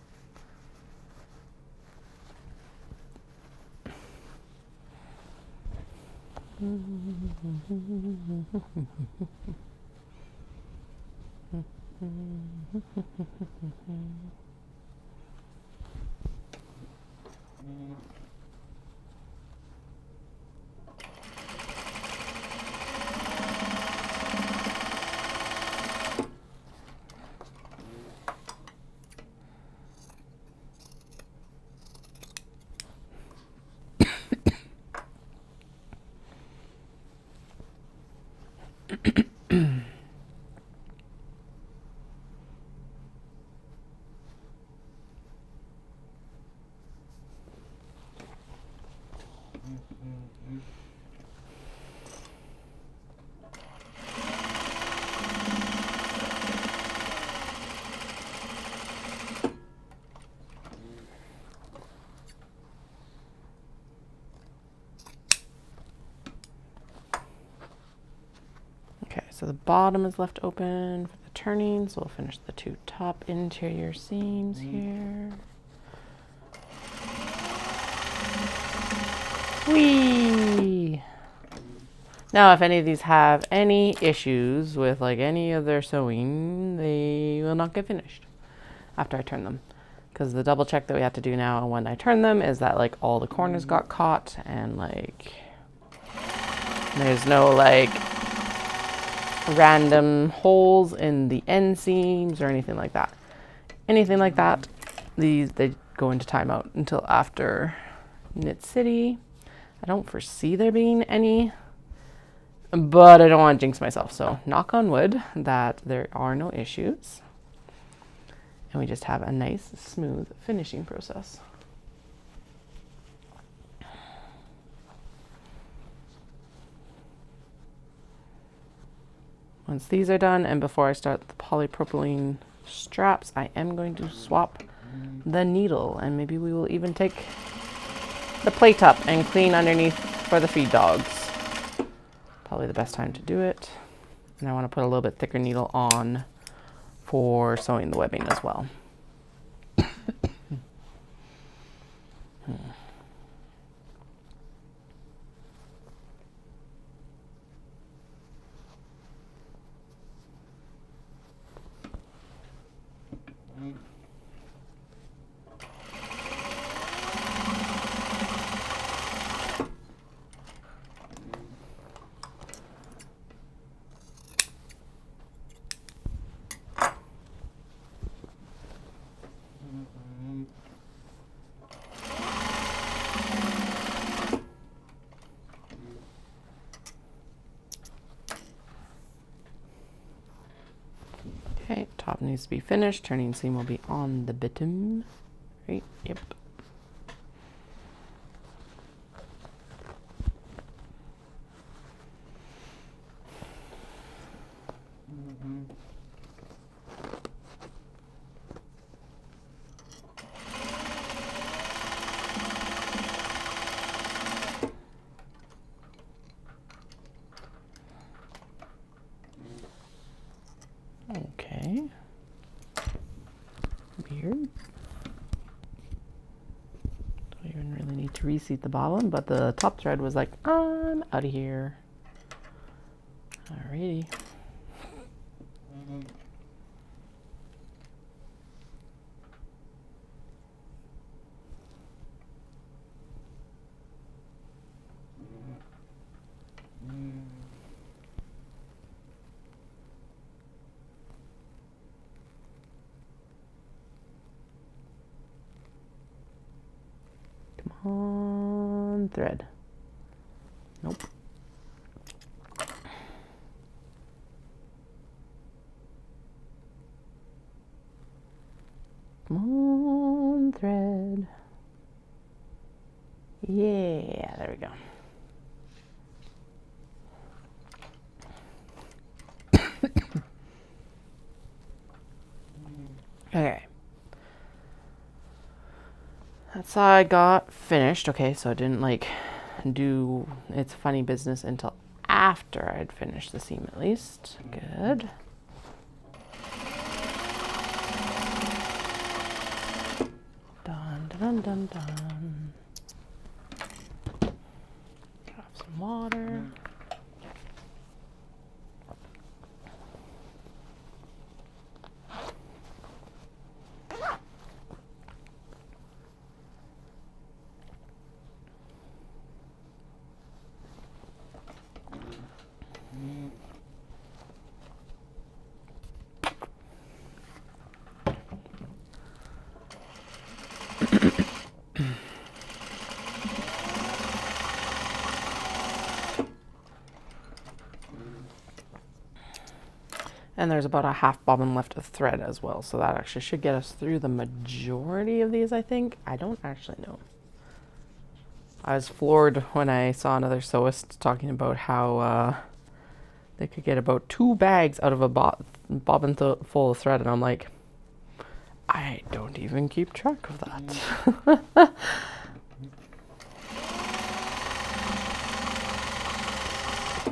Okay, so the bottom is left open for the turning, so we'll finish the two top interior seams here. Whee! Now, if any of these have any issues with like any of their sewing, they will not get finished after I turn them. Because the double check that we have to do now when I turn them is that like all the corners got caught and like there's no like random holes in the end seams or anything like that. Anything like that, they go into timeout until after Knit City. I don't foresee there being any, but I don't want to jinx myself. So knock on wood that there are no issues. And we just have a nice, smooth finishing process. Once these are done, and before I start the polypropylene straps, I am going to swap the needle, and maybe we will even take the plate up and clean underneath for the feed dogs. Probably the best time to do it. And I want to put a little bit thicker needle on for sewing the webbing as well. Okay, top needs to be finished. Turning seam will be on the bottom. Right, yep. reseat the bottom, but the top thread was like, I'm out of here. Alrighty. Come on, thread. Nope. Come on, thread. Yeah, there we go. Okay. That side got finished. Okay, so I didn't like do its funny business until after I'd finished the seam at least. Good. Dun dun dun dun. Drop some water. And there's about a half bobbin left of thread as well, so that actually should get us through the majority of these, I think. I don't actually know. I was floored when I saw another sewist talking about how they could get about 2 bags out of a bobbin full of thread, and I'm like, I don't even keep track of that.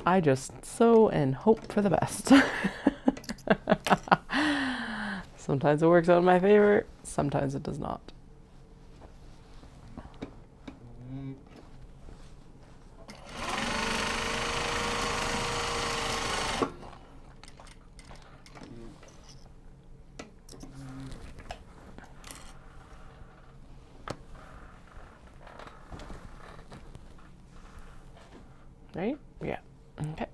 I just sew and hope for the best. Sometimes it works out in my favor, sometimes it does not. Right? Yeah. Okay.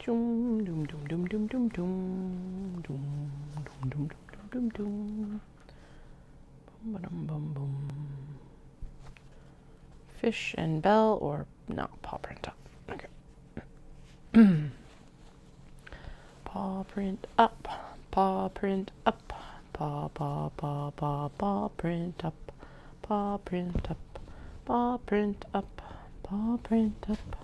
Doom doom doom doom doom doom doom doom doom doom doom doom. Boom boom boom. Fish and bell, or no, paw print up. Okay. Paw print up. Paw print up. Paw paw paw paw paw print up. Paw print up. Paw print up. Paw print up.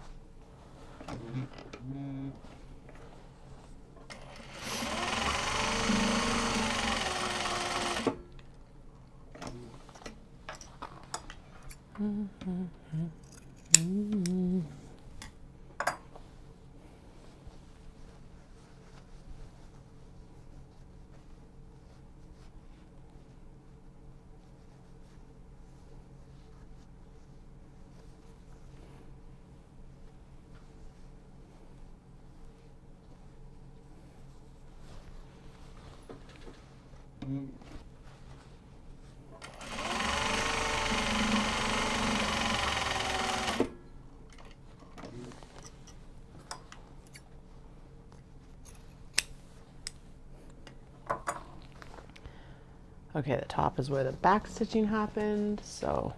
Okay, the top is where the back stitching happened, so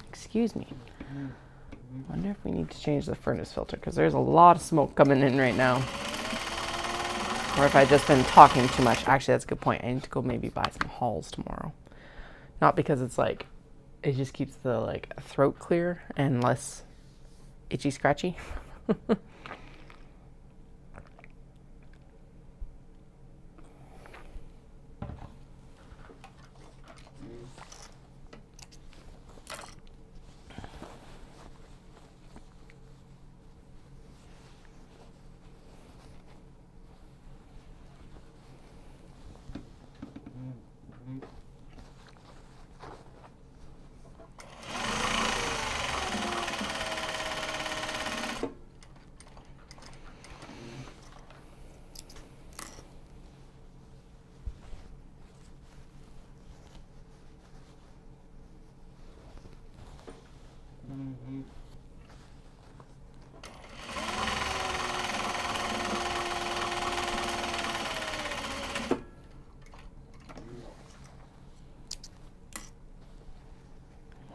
excuse me. Wonder if we need to change the furnace filter, because there's a lot of smoke coming in right now. Or if I've just been talking too much. Actually, that's a good point. I need to go maybe buy some Halls tomorrow. Not because it's like, it just keeps the like throat clear and less itchy scratchy.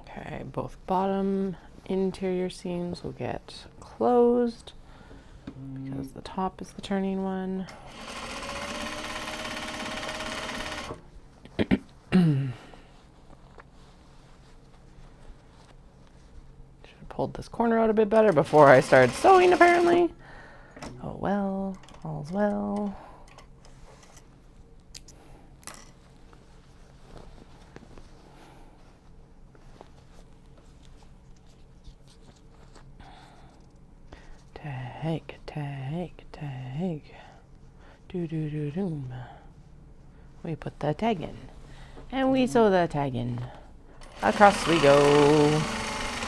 Okay, both bottom interior seams will get closed because the top is the turning one. Should have pulled this corner out a bit better before I started sewing, apparently. Oh well, all's well. Tag. Do. We put the tag in. And we sew the tag in. Across we go.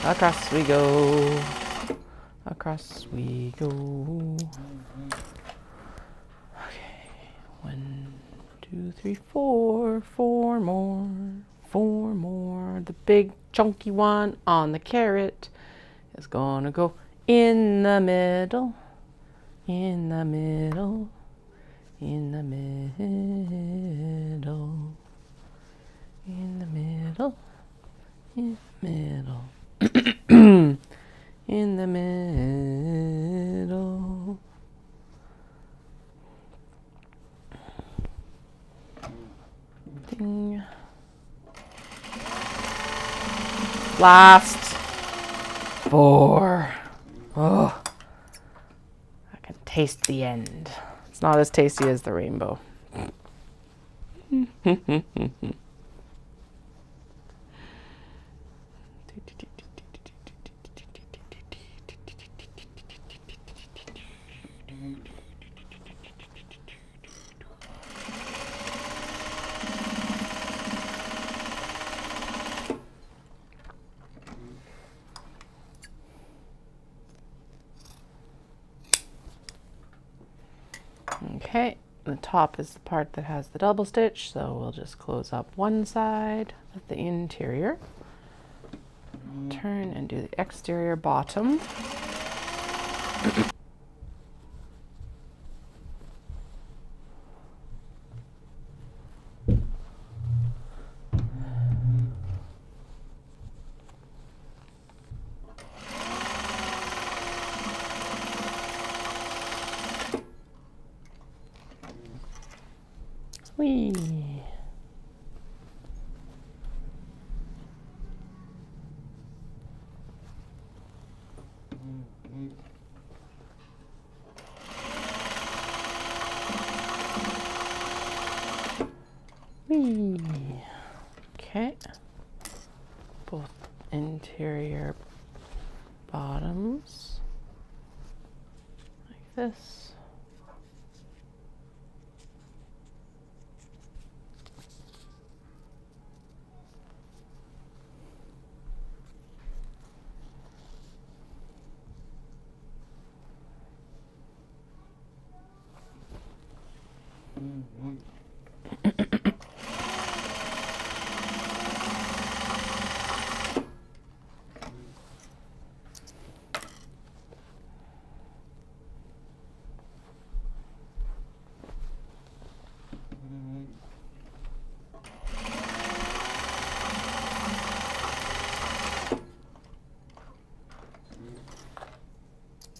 Across we go. Across we go. Okay. 1, 2, 3, 4. 4 more. 4 more. The big chunky one on the carrot is gonna go in the middle. In the middle. In the middle. In the middle. In the middle. In the middle. Ding. Last 4. Oh, I can taste the end. It's not as tasty as the rainbow. Okay, the top is the part that has the double stitch, so we'll just close up one side of the interior. Turn and do the exterior bottom. Whee! Whee! Okay. Both interior bottoms like this.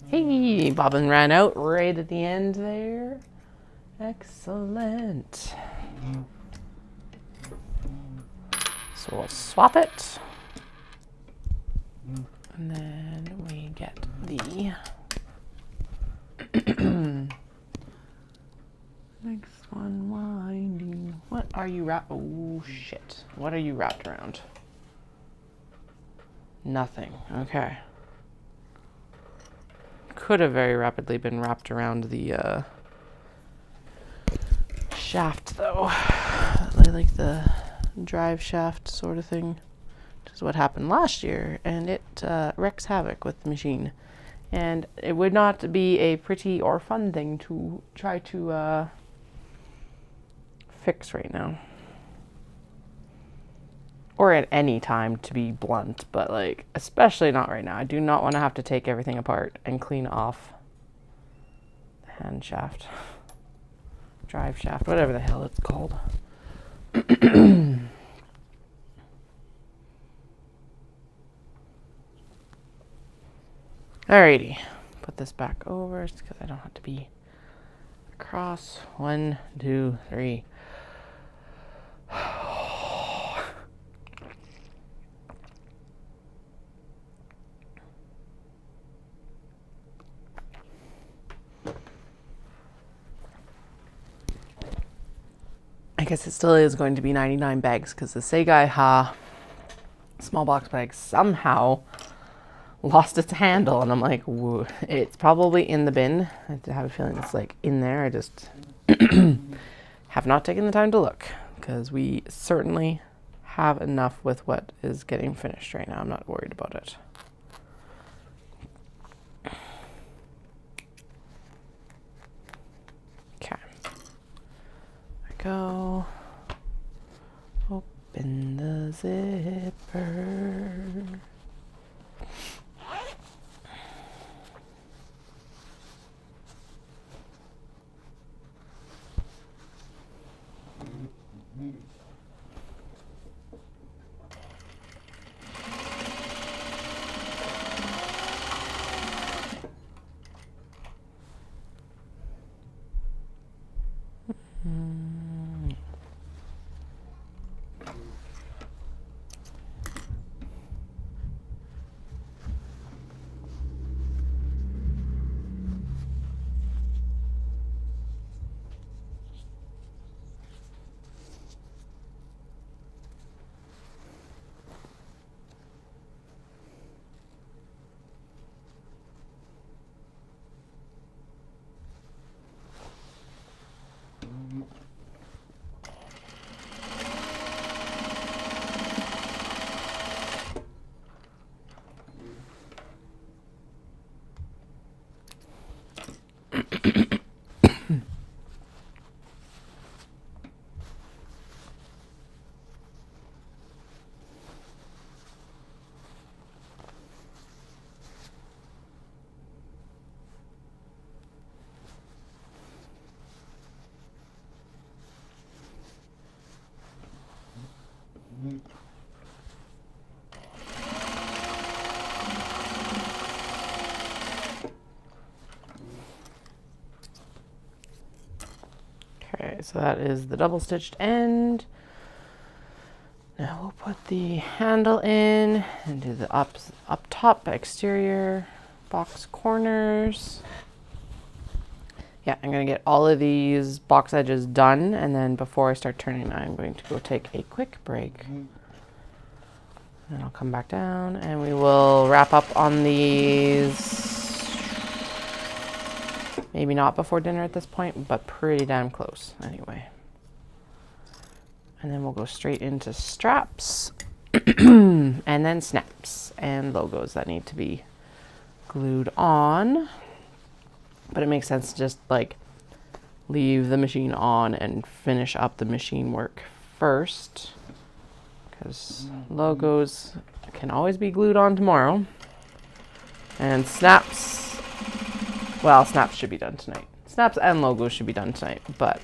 Hey, bobbin ran out right at the end there. Excellent. So we'll swap it. And then we get the next one winding. What are you wrapped? Oh shit. What are you wrapped around? Nothing. Okay. Could have very rapidly been wrapped around the shaft though. Like the drive shaft sort of thing, which is what happened last year, and it wreaks havoc with the machine. And it would not be a pretty or fun thing to try to fix right now. or at any time, to be blunt, but like especially not right now. I do not want to have to take everything apart and clean off the hand shaft, drive shaft, whatever the hell it's called. Alrighty, put this back over just because I don't have to be across. 1, 2, 3. I guess it still is going to be 99 bags because the Segai small box bag somehow lost its handle, and I'm like, whoa, it's probably in the bin. I have a feeling it's like in there. I just have not taken the time to look because we certainly have enough with what is getting finished right now. I'm not worried about it. Okay. There we go. Open the zipper. Okay, so that is the double stitched end. Now we'll put the handle in and do the up top exterior box corners. Yeah, I'm going to get all of these box edges done, and then before I start turning, I'm going to go take a quick break. And I'll come back down and we will wrap up on these. Maybe not before dinner at this point, but pretty damn close anyway. And then we'll go straight into straps and then snaps and logos that need to be glued on. But it makes sense to just like leave the machine on and finish up the machine work first, because logos can always be glued on tomorrow. And snaps, well, snaps should be done tonight. Snaps and logos should be done tonight, but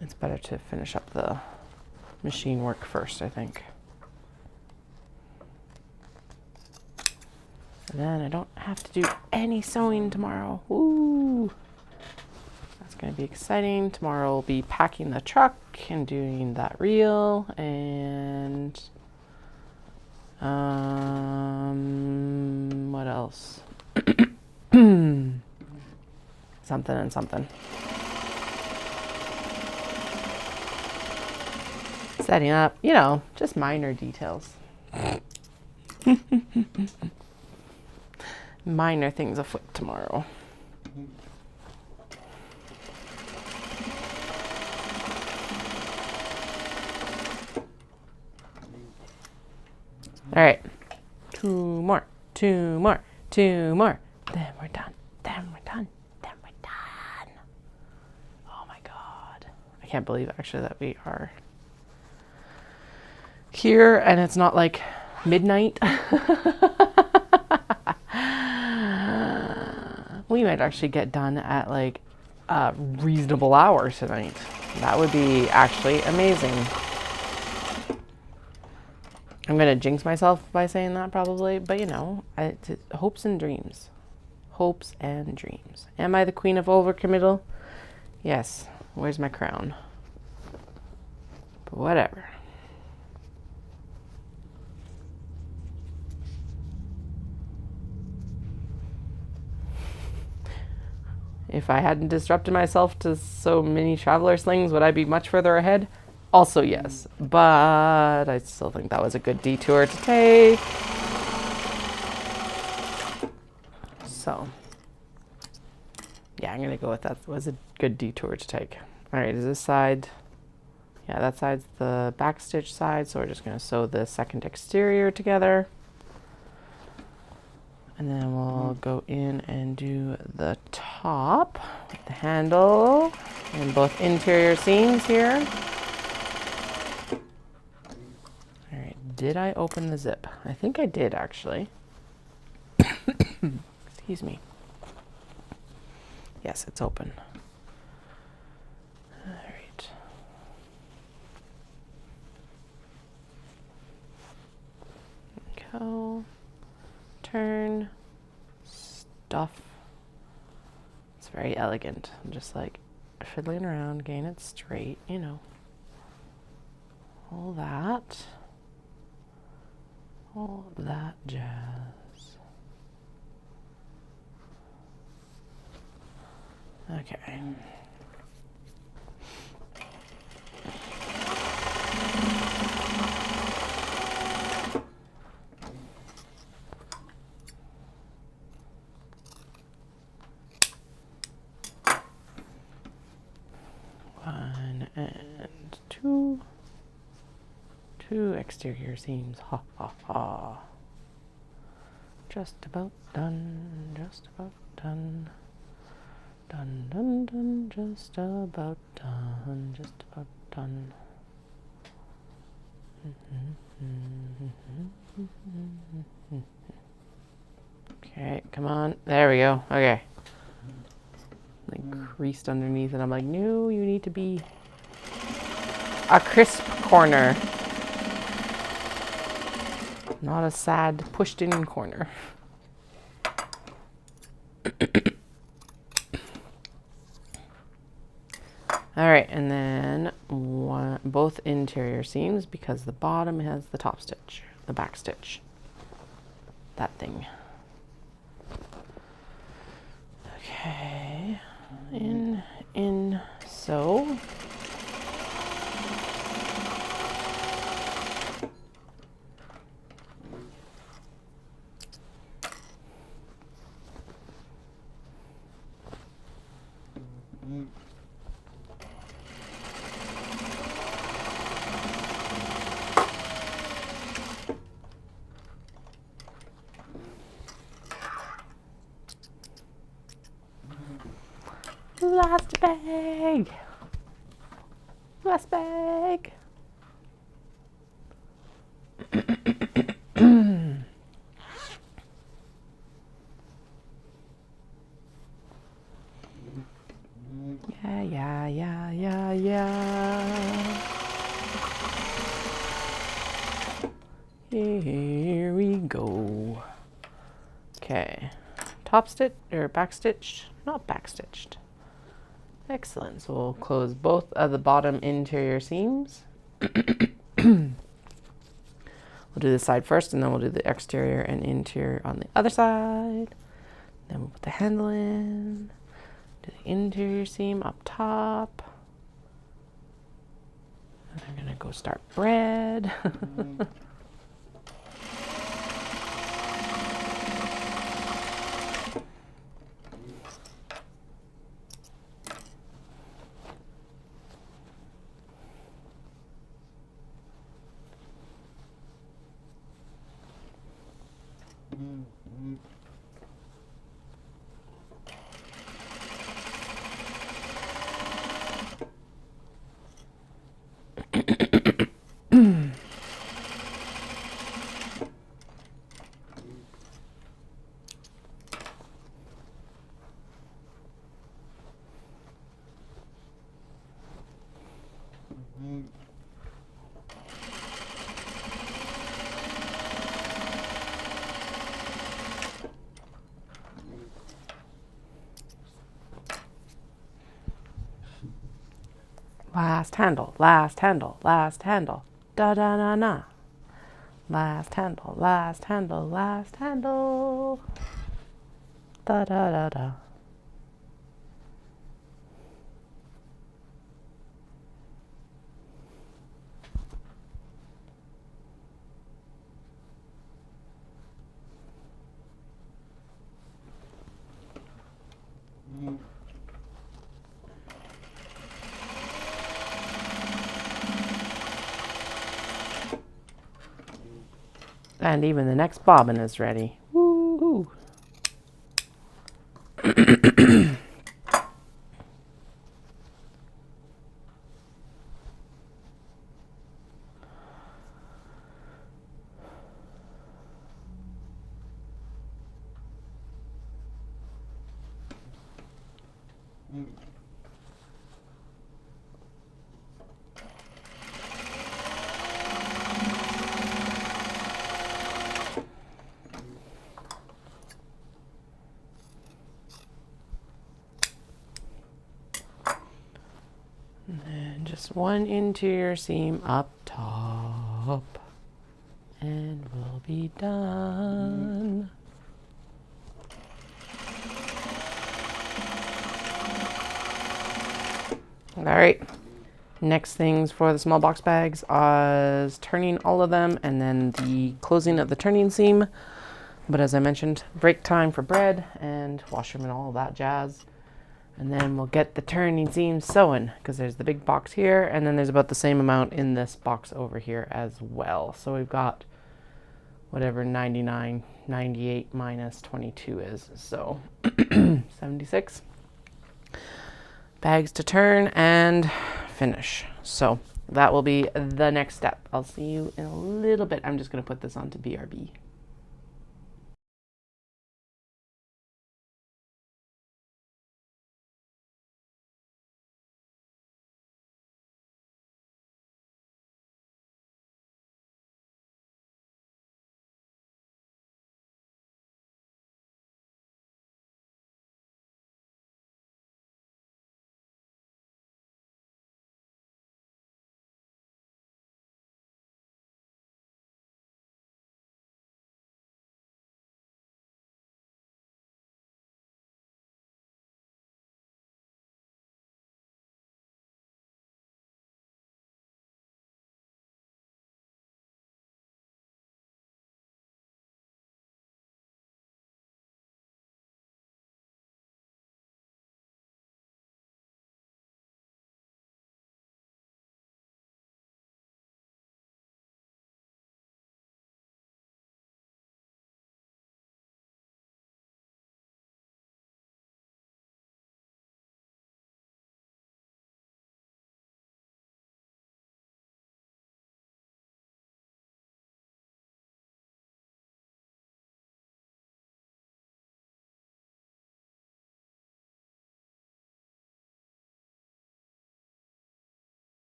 it's better to finish up the machine work first, I think. And then I don't have to do any sewing tomorrow. Woo! That's going to be exciting. Tomorrow we'll be packing the truck and doing that reel and what else? Something and something. Setting up, you know, just minor details. Minor things afoot tomorrow. All right, two more, then we're done, then we're done. Oh my God, I can't believe actually that we are here and it's not like midnight. We might actually get done at like a reasonable hour tonight. That would be actually amazing. I'm gonna jinx myself by saying that probably, but you know, hopes and dreams. Hopes and dreams. Am I the queen of overcommittal? Yes. Where's my crown? But whatever. If I hadn't disrupted myself to so many traveler slings, would I be much further ahead? Also yes, but I still think that was a good detour to take. So, yeah, I'm gonna go with that. It was a good detour to take. All right, is this side? Yeah, that side's the back stitch side, so we're just gonna sew the second exterior together. And then we'll go in and do the top with the handle and both interior seams here. All right, did I open the zip? I think I did actually. Excuse me. Yes, it's open. All right. Go. Turn. Stuff. It's very elegant. I'm just like fiddling around, getting it straight, you know. All that. All that jazz. Okay. One and two. Two exterior seams. Ha ha ha. Just about done. Just about done. Done, done, done, just about done, just about done. Okay, come on. There we go. Okay. Like creased underneath and I'm like, no, you need to be a crisp corner. Not a sad pushed in corner. All right, and then both interior seams because the bottom has the top stitch, the back stitch, that thing. Okay, in, sew. Last bag. Last bag. Yeah. Here we go. Okay. Top stitch or back stitch? Not back stitched. Excellent. So we'll close both of the bottom interior seams. We'll do this side first and then we'll do the exterior and interior on the other side. Then we'll put the handle in. Do the interior seam up top. And I'm gonna go start bread. Last handle, last handle, last handle. Da da na na. Last handle, last handle, last handle. Da da da da. And even the next bobbin is ready. Woo-hoo. And just one interior seam up top. And we'll be done. All right. Next things for the small box bags is turning all of them and then the closing of the turning seam. But as I mentioned, break time for bread and washroom and all of that jazz. And then we'll get the turning seams sewn because there's the big box here and then there's about the same amount in this box over here as well. So we've got whatever 99, 98 minus 22 is. So 76 bags to turn and finish. So that will be the next step. I'll see you in a little bit. I'm just going to put this onto BRB.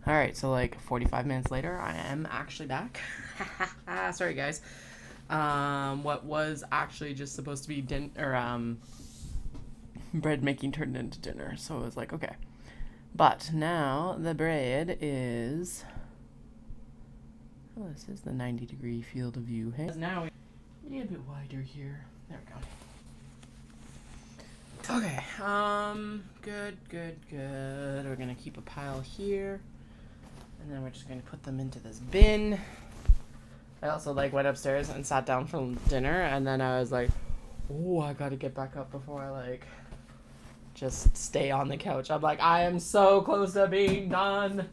All right, so like 45 minutes later, I am actually back. Sorry, guys. What was actually just supposed to be bread making turned into dinner. So it was like, okay. But now the bread is... Oh, this is the 90-degree field of view. Hey, now we need a bit wider here. There we go. Okay. Good. We're gonna keep a pile here, and then we're just gonna put them into this bin. I also went upstairs and sat down for dinner, and then I was like, oh, I gotta get back up before I just stay on the couch. I'm like, I am so close to being done.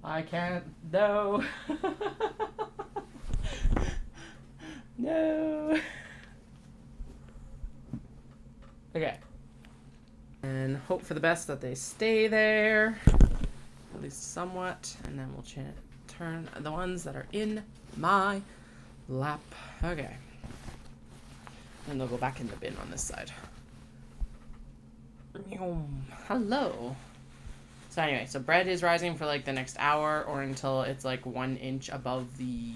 I can't. No. No. Okay. And hope for the best that they stay there, at least somewhat, and then we'll turn the ones that are in my lap. Okay. And they'll go back in the bin on this side. Hello. So anyway, so bread is rising for the next hour or until it's 1 inch above the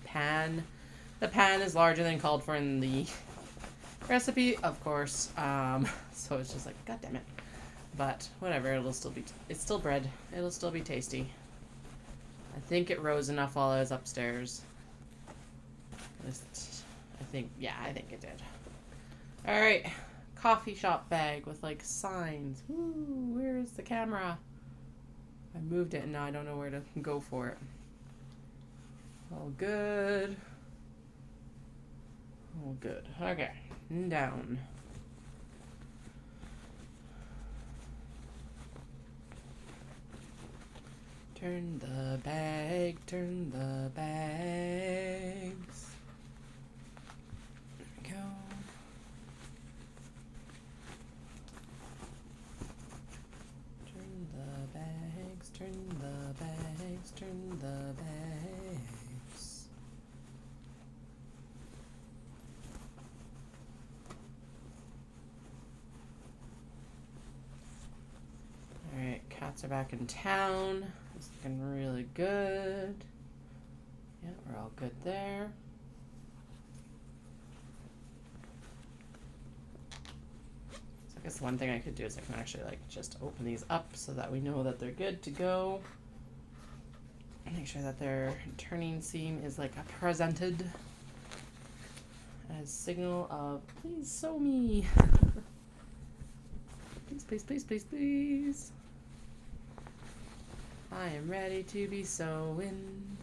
pan. The pan is larger than called for in the recipe, of course. So it's just god damn it. But whatever, it's still bread. It'll still be tasty. I think it rose enough while I was upstairs. I think it did. All right. Coffee shop bag with signs. Woo, where's the camera? I moved it and now I don't know where to go for it. All good. All good. Okay. And down. Turn the bag, turn the bags. There we go. Turn the bags, turn the bags. Alright, cats are back in town. It's looking really good. Yeah, we're all good there. I guess one thing I could do is I can actually just open these up so that we know that they're good to go. Make sure that their turning seam is presented as signal of please sew me. Please. I am ready to be sewing.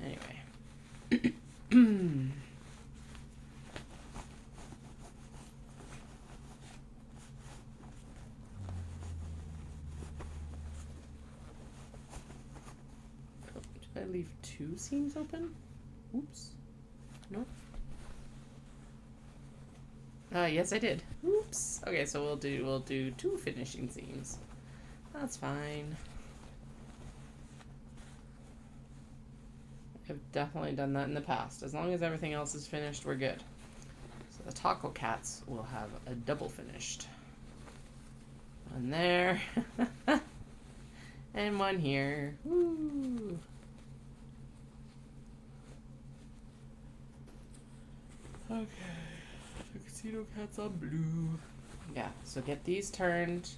Anyway. Did I leave 2 seams open? Oops. Nope. Yes I did. Oops. Okay, so we'll do 2 finishing seams. That's fine. I've definitely done that in the past. As long as everything else is finished, we're good. So the taco cats will have a double finished. One there. And one here. Woo! Okay. Tuxedo cats on blue. Yeah, so get these turned.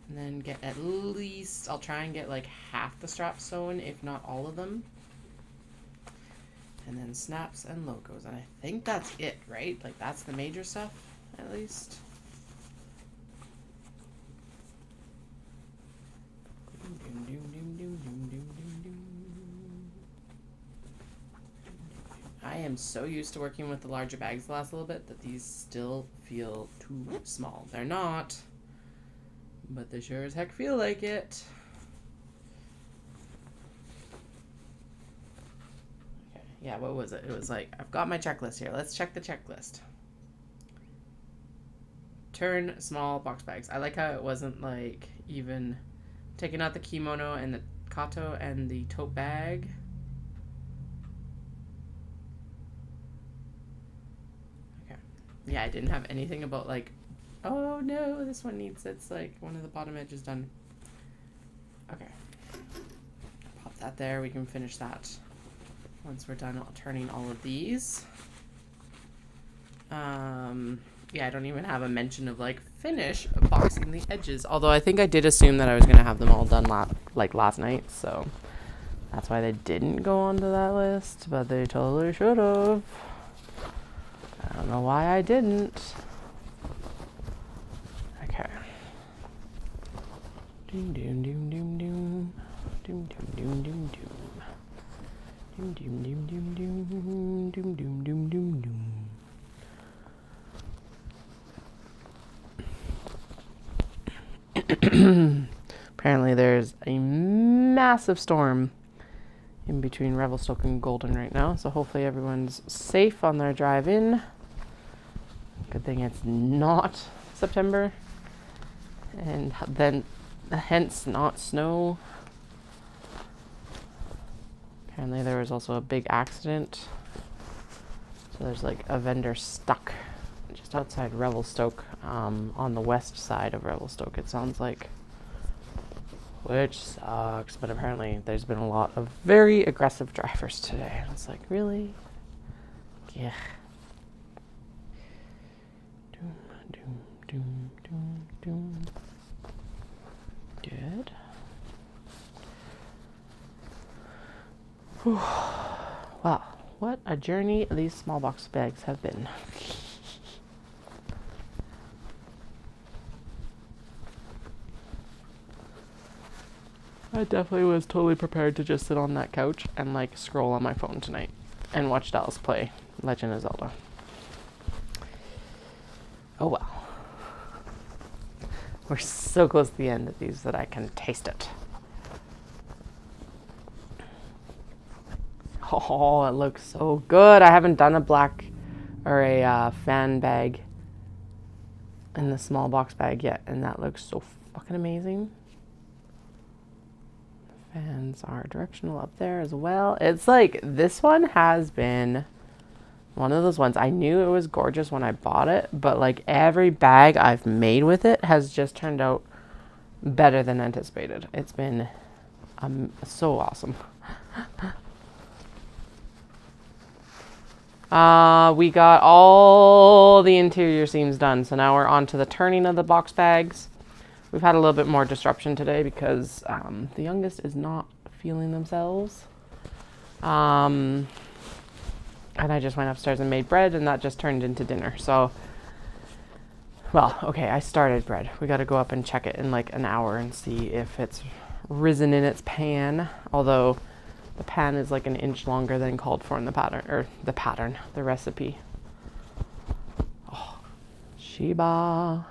And then get at least, I'll try and get half the straps sewn, if not all of them. And then snaps and logos. And I think that's it, right? That's the major stuff, at least. I am so used to working with the larger bags the last little bit that these still feel too small. They're not, but they sure as heck feel like it. Okay, yeah, what was it? It was I've got my checklist here. Let's check the checklist. Turn small box bags. I like how it wasn't even taking out the kimono and the kato and the tote bag. Yeah, I didn't have anything about Oh no, this one needs, it's like one of the bottom edges done. Okay. Pop that there. We can finish that once we're done turning all of these. Yeah, I don't even have a mention of like finish boxing the edges. Although I think I did assume that I was going to have them all done last night. So that's why they didn't go onto that list. But they totally should have. I don't know why I didn't. Okay. Doom doom doom doom doom. Doom doom doom doom doom. Doom doom doom doom doom. Doom doom doom doom doom. Apparently there's a massive storm in between Revelstoke and Golden right now, so hopefully everyone's safe on their drive in. Good thing it's not September, and then hence not snow. Apparently there was also a big accident, so there's like a vendor stuck just outside Revelstoke, on the west side of Revelstoke, it sounds like, which sucks. But apparently there's been a lot of very aggressive drivers today, and it's like, really? Yeah. Doom, doom, doom, doom, doom. Good. Whew. Wow, what a journey these small box bags have been. I definitely was totally prepared to just sit on that couch and like scroll on my phone tonight and watch Dallas play Legend of Zelda. Oh well. We're so close to the end of these that I can taste it. Oh, it looks so good. I haven't done a black or a fan bag in the small box bag yet, and that looks so fucking amazing. Fans are directional up there as well. It's like, this one has been one of those ones. I knew it was gorgeous when I bought it, but like every bag I've made with it has just turned out better than anticipated. It's been so awesome. We got all the interior seams done, so now we're on to the turning of the box bags. We've had a little bit more disruption today because the youngest is not feeling themselves. And I just went upstairs and made bread, and that just turned into dinner. So, well, okay, I started bread. We got to go up and check it in like an hour and see if it's risen in its pan. Although the pan is like an inch longer than called for in the the recipe. Oh, Sheba.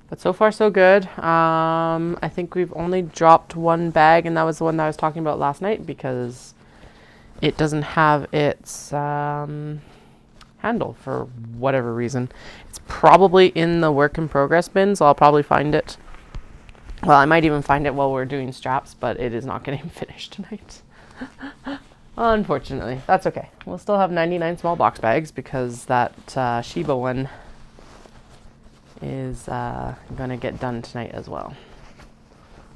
But so far so good. I think we've only dropped one bag, and that was the one that I was talking about last night because it doesn't have its handle for whatever reason. It's probably in the work in progress bin, so I'll probably find it. Well, I might even find it while we're doing straps, but it is not getting finished tonight. Unfortunately. That's okay. We'll still have 99 small box bags because that Sheba one is gonna get done tonight as well.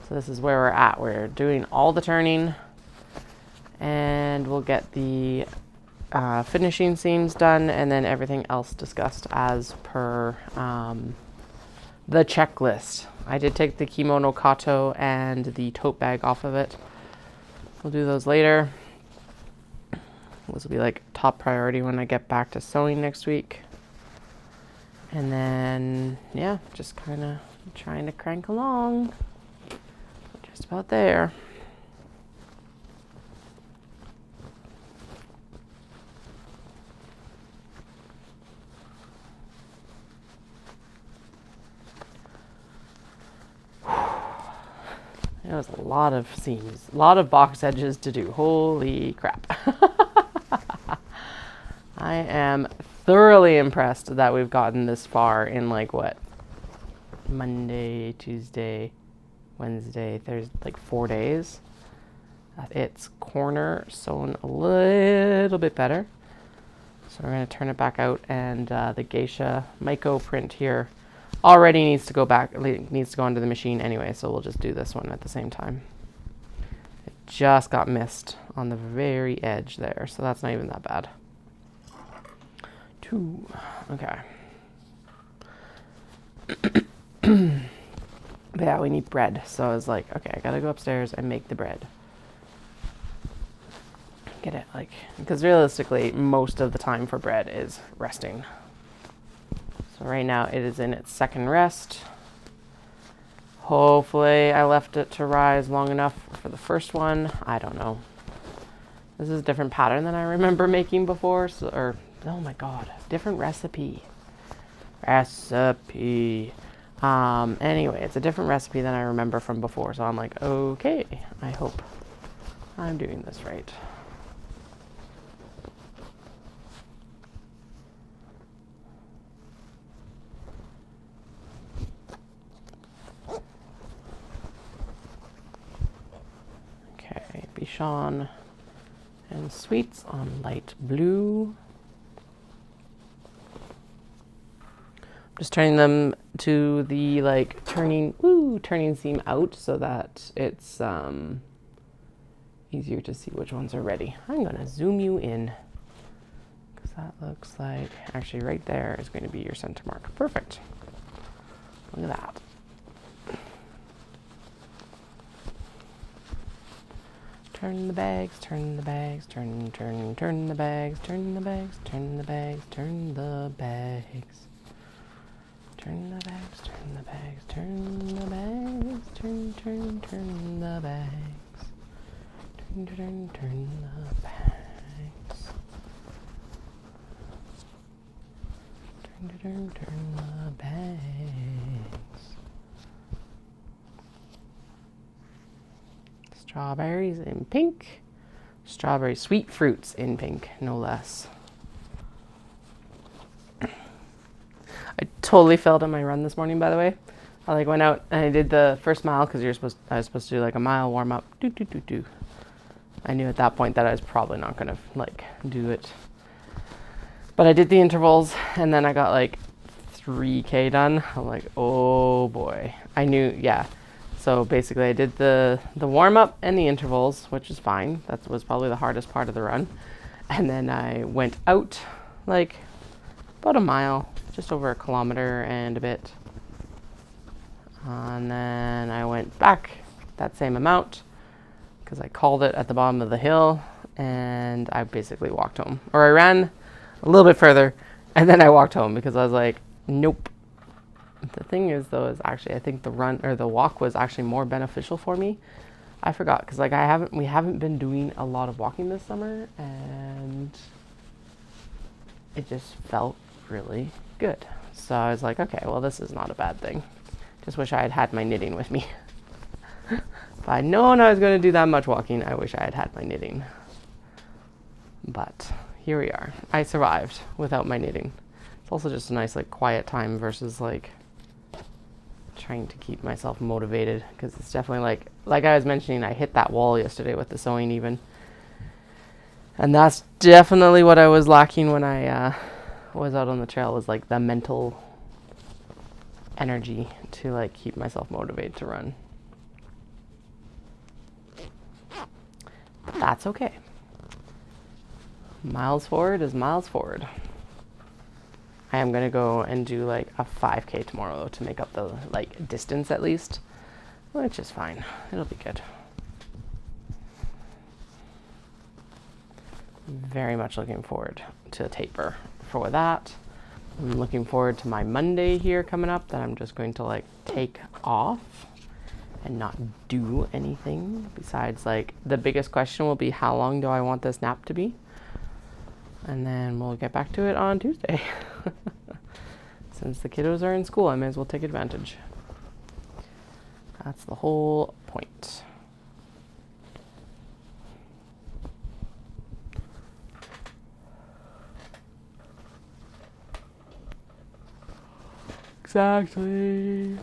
So this is where we're at. We're doing all the turning, and we'll get the finishing seams done, and then everything else discussed as per the checklist. I did take the kimono kato and the tote bag off of it. We'll do those later. This will be like top priority when I get back to sewing next week. And then, yeah, just kind of trying to crank along. Just about there. It was a lot of seams, a lot of box edges to do. Holy crap. I am thoroughly impressed that we've gotten this far in like what? Monday, Tuesday, Wednesday, Thursday, like 4 days. It's corner sewn a little bit better. So we're going to turn it back out, and the geisha Maiko print here already needs to go back, needs to go into the machine anyway, so we'll just do this one at the same time. It just got missed on the very edge there, so that's not even that bad. 2, okay. But yeah, we need bread, so I was like, okay, I gotta go upstairs and make the bread. Get it, like, because realistically, most of the time for bread is resting. So right now it is in its second rest. Hopefully I left it to rise long enough for the first one. I don't know. This is a different pattern than I remember making before. So, or, oh my God, different recipe. Anyway, it's a different recipe than I remember from before. So I'm like, okay, I hope I'm doing this right. Bichon and sweets on light blue. Just turning them to the like turning seam out so that it's easier to see which ones are ready. I'm gonna zoom you in because that looks like actually right there is going to be your center mark. Perfect. Look at that. Turn the bags, turn the bags, turn the bags, turn the bags, turn the bags, turn the bags, turn the bags, turn the bags, turn the bags, turn the bags, turn the bags, turn the bags, turn the bags. Strawberries in pink. Strawberry sweet fruits in pink, no less. I totally failed on my run this morning, by the way. I like went out and I did the first mile because I was supposed to do like a mile warm up. I knew at that point that I was probably not gonna like do it. But I did the intervals and then I got like 3K done. I'm like, oh boy. I knew, yeah. So basically I did the warm-up and the intervals, which is fine. That was probably the hardest part of the run. And then I went out like about a mile, just over a kilometer and a bit. And then I went back that same amount because I called it at the bottom of the hill and I basically walked home. Or I ran a little bit further and then I walked home because I was like, nope. The thing is though, is actually I think the run or the walk was actually more beneficial for me. I forgot because like we haven't been doing a lot of walking this summer and it just felt really good. So I was like, okay, well this is not a bad thing. Just wish I had had my knitting with me. If I'd known I was going to do that much walking, I wish I had had my knitting. But here we are. I survived without my knitting. It's also just a nice like quiet time versus like trying to keep myself motivated because it's definitely like I was mentioning, I hit that wall yesterday with the sewing even. And that's definitely what I was lacking when I was out on the trail, was like the mental energy to like keep myself motivated to run. But that's okay. Miles forward is miles forward. I am going to go and do like a 5K tomorrow though, to make up the like distance at least, which is fine. It'll be good. Very much looking forward to a taper for that. I'm looking forward to my Monday here coming up that I'm just going to like take off and not do anything besides like the biggest question will be how long do I want this nap to be? And then we'll get back to it on Tuesday. Since the kiddos are in school, I may as well take advantage. That's the whole point. Exactly.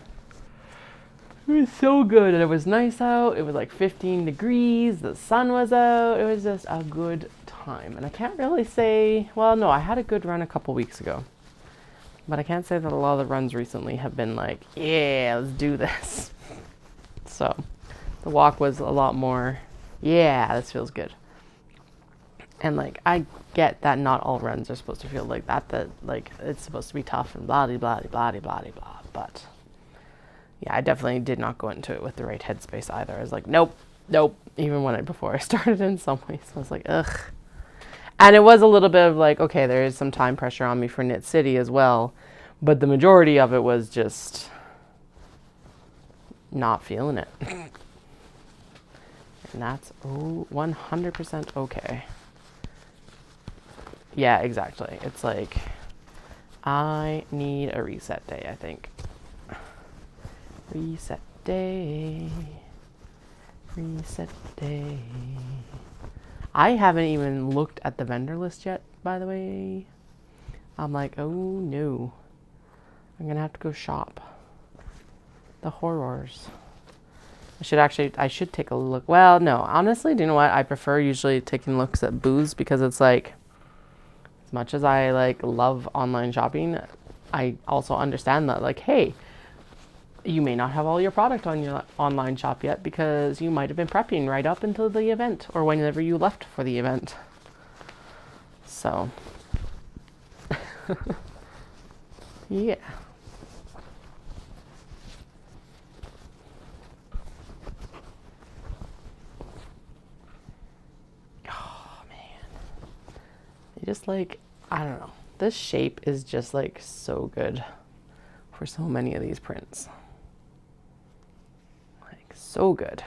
It was so good and it was nice out. It was like 15 degrees. The sun was out. It was just a good time. time. And I can't really say, well, no, I had a good run a couple weeks ago. But I can't say that a lot of the runs recently have been like, yeah, let's do this. So the walk was a lot more, yeah, this feels good. And like, I get that not all runs are supposed to feel like that like it's supposed to be tough and blah, blah, blah, blah, blah, blah. But yeah, I definitely did not go into it with the right headspace either. I was like, nope. Even before I started in some ways, I was like, ugh. And it was a little bit of like, okay, there is some time pressure on me for Knit City as well. But the majority of it was just not feeling it. And that's 100% okay. Yeah, exactly. It's like, I need a reset day, I think. Reset day. Reset day. I haven't even looked at the vendor list yet, by the way. I'm like, oh no. I'm gonna have to go shop. The horrors. I should take a look. Well, no, honestly, do you know what? I prefer usually taking looks at booths because it's like, as much as I like love online shopping, I also understand that like, hey, you may not have all your product on your online shop yet because you might have been prepping right up until the event or whenever you left for the event. So, yeah. Oh, man. Just like, I don't know. This shape is just like so good for so many of these prints. Like, so good.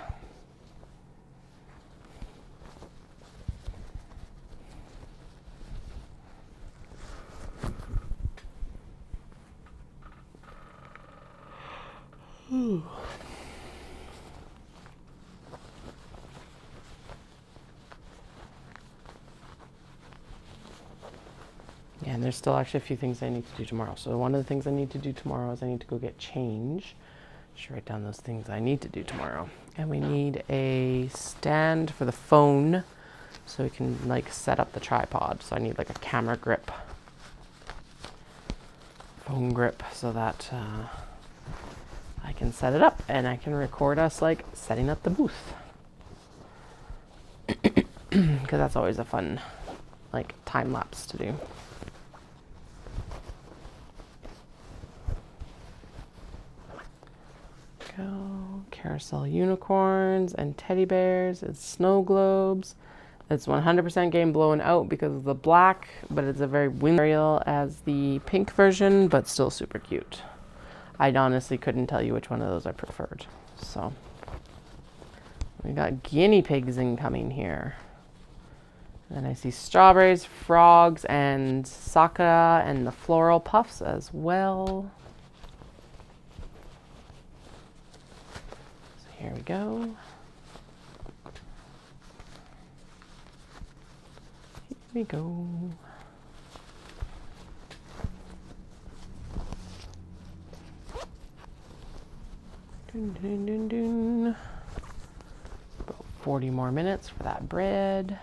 Yeah, and there's still actually a few things I need to do tomorrow. So one of the things I need to do tomorrow is I need to go get change. Should write down those things I need to do tomorrow. And we need a stand for the phone so we can like set up the tripod. So I need like a camera grip, phone grip, so that I can set it up and I can record us like setting up the booth. Because that's always a fun like time lapse to do. Go carousel unicorns and teddy bears. It's snow globes. It's 100% game blown out because of the black, but it's a very windy material as the pink version, but still super cute. I honestly couldn't tell you which one of those I preferred. So we got guinea pigs incoming here. And I see strawberries, frogs, and sakura, and the floral puffs as well. So here we go. Here we go. Dun, dun, dun, dun. About 40 more minutes for that bread.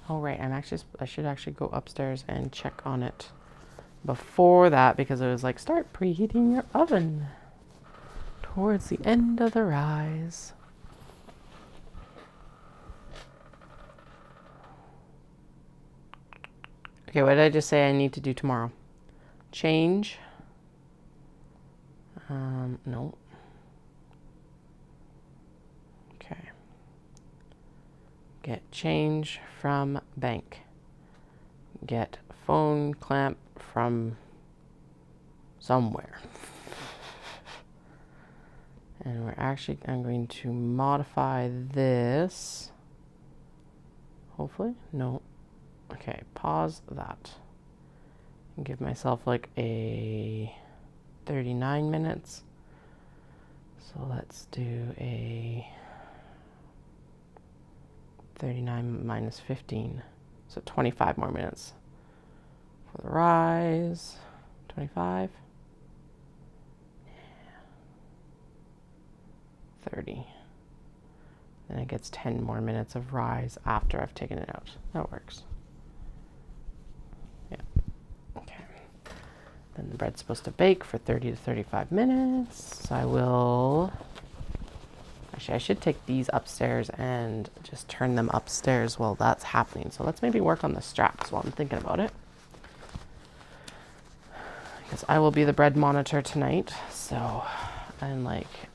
Oh, right, I should actually go upstairs and check on it before that because it was like, start preheating your oven towards the end of the rise. Okay, what did I just say I need to do tomorrow? Change. No. Okay. Get change from bank. Get phone clamp from somewhere. And I'm going to modify this. Hopefully, no. Okay, pause that. And give myself like a 39 minutes. So let's do a 39 minus 15. So 25 more minutes for the rise. 25. 30. And it gets 10 more minutes of rise after I've taken it out. That works. Yeah. Okay. Then the bread's supposed to bake for 30 to 35 minutes. So I will... Actually, I should take these upstairs and just turn them upstairs while that's happening. So let's maybe work on the straps while I'm thinking about it. Because I will be the bread monitor tonight. So, and like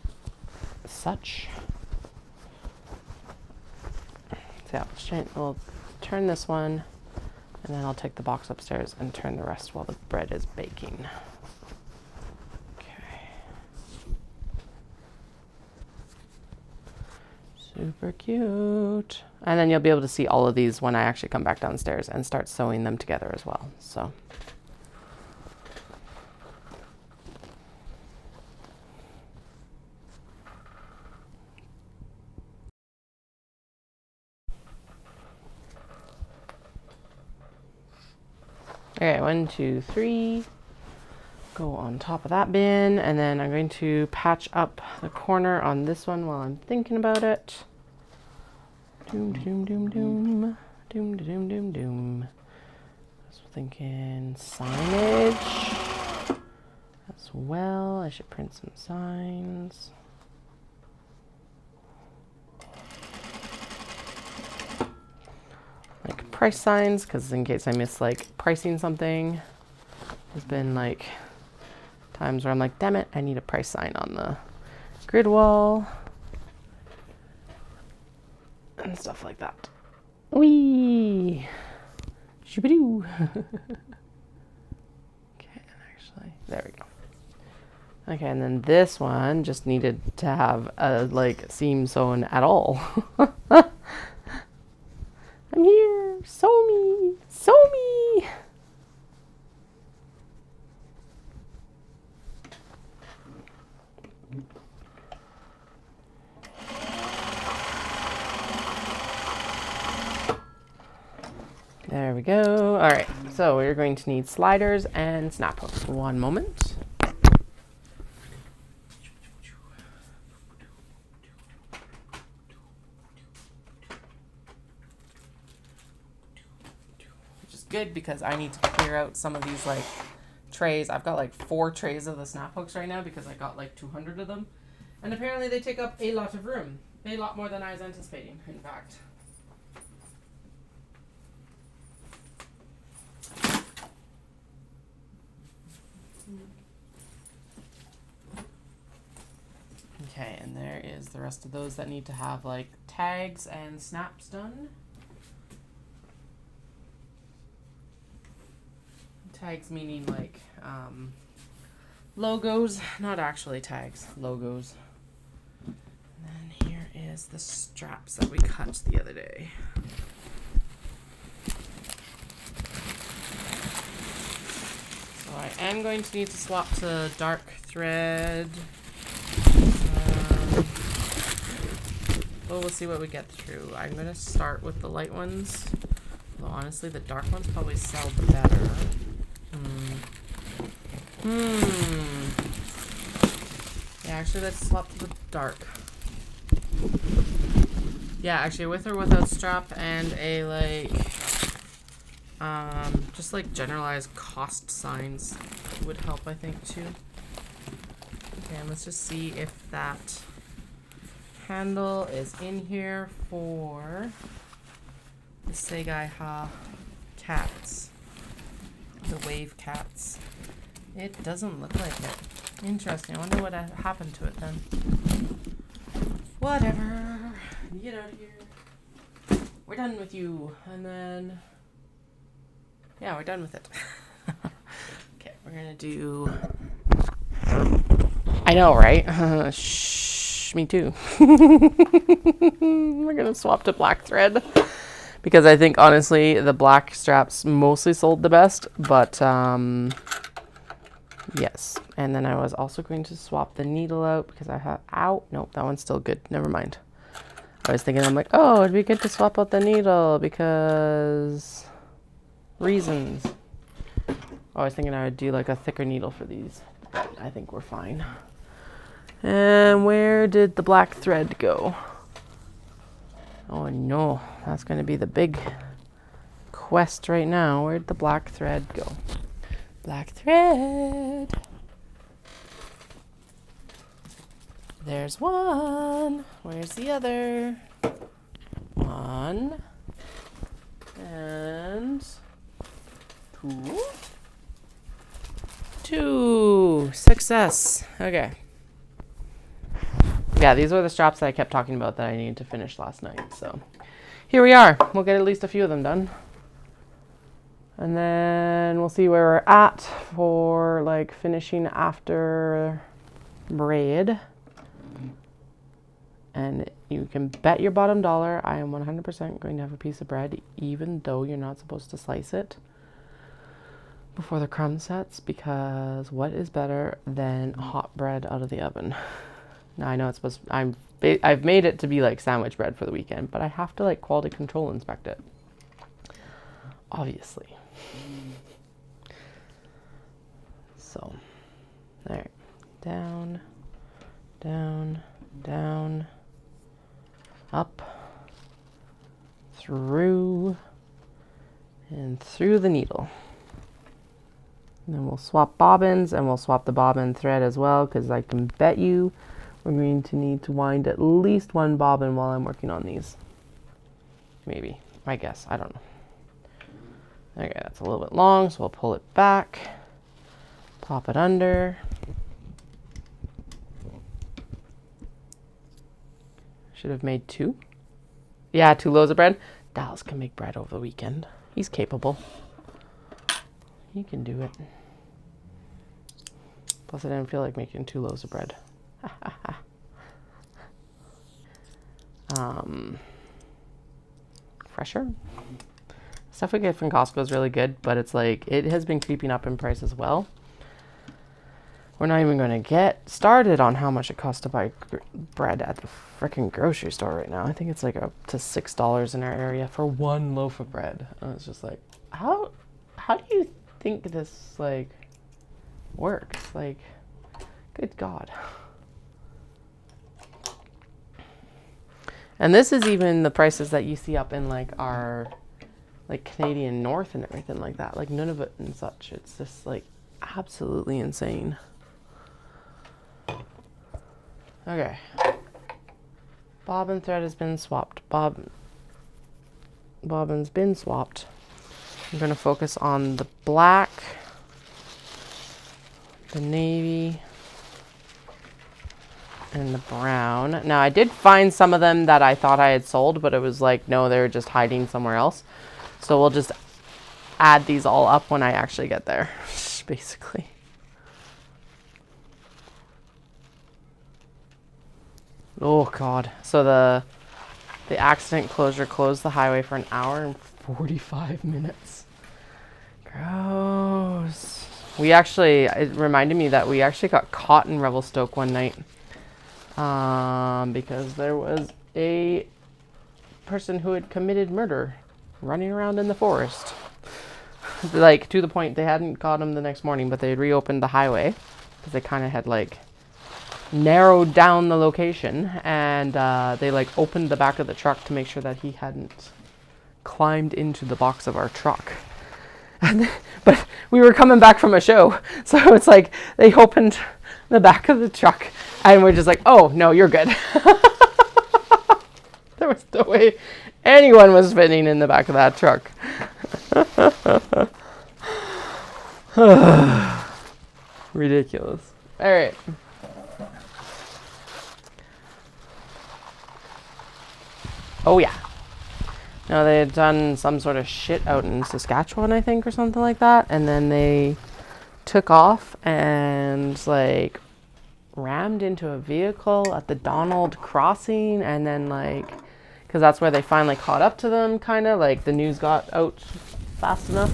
such. So yeah, we'll turn this one, and then I'll take the box upstairs and turn the rest while the bread is baking. Okay. Super cute. And then you'll be able to see all of these when I actually come back downstairs and start sewing them together as well. So. Okay, 1, 2, 3. Go on top of that bin, and then I'm going to patch up the corner on this one while I'm thinking about it. Doom, doom, doom, doom. Doom, doom, doom, doom. I was thinking signage as well. I should print some signs. Like price signs, because in case I miss like pricing something. There's been like times where I'm like, damn it, I need a price sign on the grid wall and stuff like that. Wee! Shoobadoo! Okay, actually, there we go. Okay, and then this one just needed to have a like seam sewn at all. I'm here! Sew me! Sew me! There we go. All right, so we're going to need sliders and snap hooks. One moment. Which is good because I need to clear out some of these like trays. I've got like 4 trays of the snap hooks right now because I got like 200 of them. And apparently they take up a lot of room. A lot more than I was anticipating, in fact. Okay, and there is the rest of those that need to have like tags and snaps done. Tags meaning like logos, not actually tags, logos. And then here is the straps that we cut the other day. So I am going to need to swap to dark thread. Well, we'll see what we get through. I'm going to start with the light ones. Although honestly, the dark ones probably sell better. Yeah, actually, let's swap to the dark. Yeah, actually, with or without strap and a, like, just, like, generalized cost signs would help, I think, too. Okay, and let's just see if that handle is in here for the Segai-ha cats, the wave cats. It doesn't look like it. Interesting. I wonder what happened to it then. Whatever. Get out of here. We're done with you. And then, yeah, we're done with it. Okay, we're gonna do. I know, right? Shh, me too. We're gonna swap to black thread because I think honestly the black straps mostly sold the best, but yes. And then I was also going to swap the needle out because I have nope, that one's still good. Never mind. I was thinking, I'm like, oh, it'd be good to swap out the needle because reasons. I was thinking I would do like a thicker needle for these. I think we're fine. And where did the black thread go? Oh no, that's going to be the big quest right now. Where'd the black thread go? Black thread. There's one. Where's the other? One. And two. Two. Success. Okay. Yeah, these were the straps that I kept talking about that I needed to finish last night. So here we are. We'll get at least a few of them done. And then we'll see where we're at for like finishing after braid. And you can bet your bottom dollar I am 100% going to have a piece of bread, even though you're not supposed to slice it before the crumb sets, because what is better than hot bread out of the oven? Now I know it's supposed to, I've made it to be like sandwich bread for the weekend, but I have to like quality control inspect it. Obviously. So, there. Down, down, down, up, through, and through the needle. And then we'll swap bobbins, and we'll swap the bobbin thread as well, because I can bet you we're going to need to wind at least one bobbin while I'm working on these. Maybe. I guess. I don't know. Okay, that's a little bit long, so we'll pull it back. Pop it under. Should have made two. Yeah, 2 loaves of bread. Dallas can make bread over the weekend. He's capable. He can do it. Plus, I didn't feel like making 2 loaves of bread. Fresher. Stuff we get from Costco is really good, but it's like, it has been creeping up in price as well. We're not even going to get started on how much it costs to buy bread at the freaking grocery store right now. I think it's like up to $6 in our area for 1 loaf of bread. And it's just like, how do you think this like works? Like, good God. And this is even the prices that you see up in like our like Canadian North and everything like that. Like none of it and such. It's just like absolutely insane. Okay. Bobbin thread has been swapped. Bobbin's been swapped. I'm going to focus on the black, the navy, and the brown. Now I did find some of them that I thought I had sold, but it was like, no, they were just hiding somewhere else. So we'll just add these all up when I actually get there, basically. Oh God. So the accident closure closed the highway for an hour and 45 minutes. Gross. It reminded me that we actually got caught in Revelstoke one night. Because there was a person who had committed murder running around in the forest. Like, to the point they hadn't caught him the next morning, but they had reopened the highway because they kind of had like narrowed down the location, and they like opened the back of the truck to make sure that he hadn't climbed into the box of our truck. But we were coming back from a show, so it's like they opened the back of the truck and we're just like, oh no, you're good. There was no way anyone was fitting in the back of that truck. Ridiculous. All right. Oh yeah. No, they had done some sort of shit out in Saskatchewan, I think, or something like that. And then they took off and like rammed into a vehicle at the Donald crossing. And then like, because that's where they finally caught up to them, kind of like the news got out fast enough.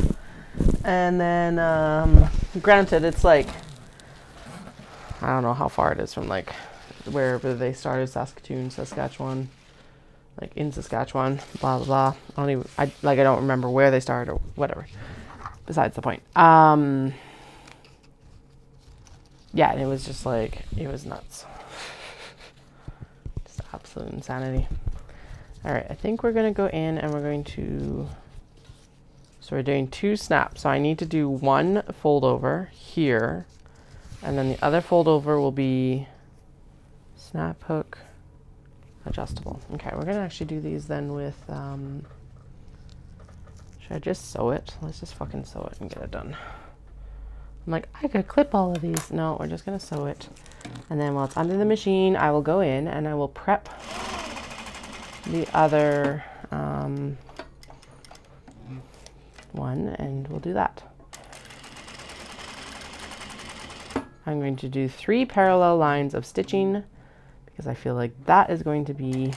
And then, granted, it's like, I don't know how far it is from like wherever they started, Saskatchewan. Like in Saskatchewan, blah blah blah. I don't remember where they started or whatever. Besides the point. Yeah, and it was just like, it was nuts. Just absolute insanity. All right, I think we're gonna go in and we're going to, so we're doing 2 snaps. So I need to do 1 fold over here, and then the other fold over will be snap hook, adjustable. Okay, we're gonna actually do these then with, should I just sew it? Let's just fucking sew it and get it done. I'm like, I could clip all of these. No, we're just gonna sew it. And then while it's under the machine, I will go in and I will prep the other one, and we'll do that. I'm going to do 3 parallel lines of stitching because I feel like that is going to be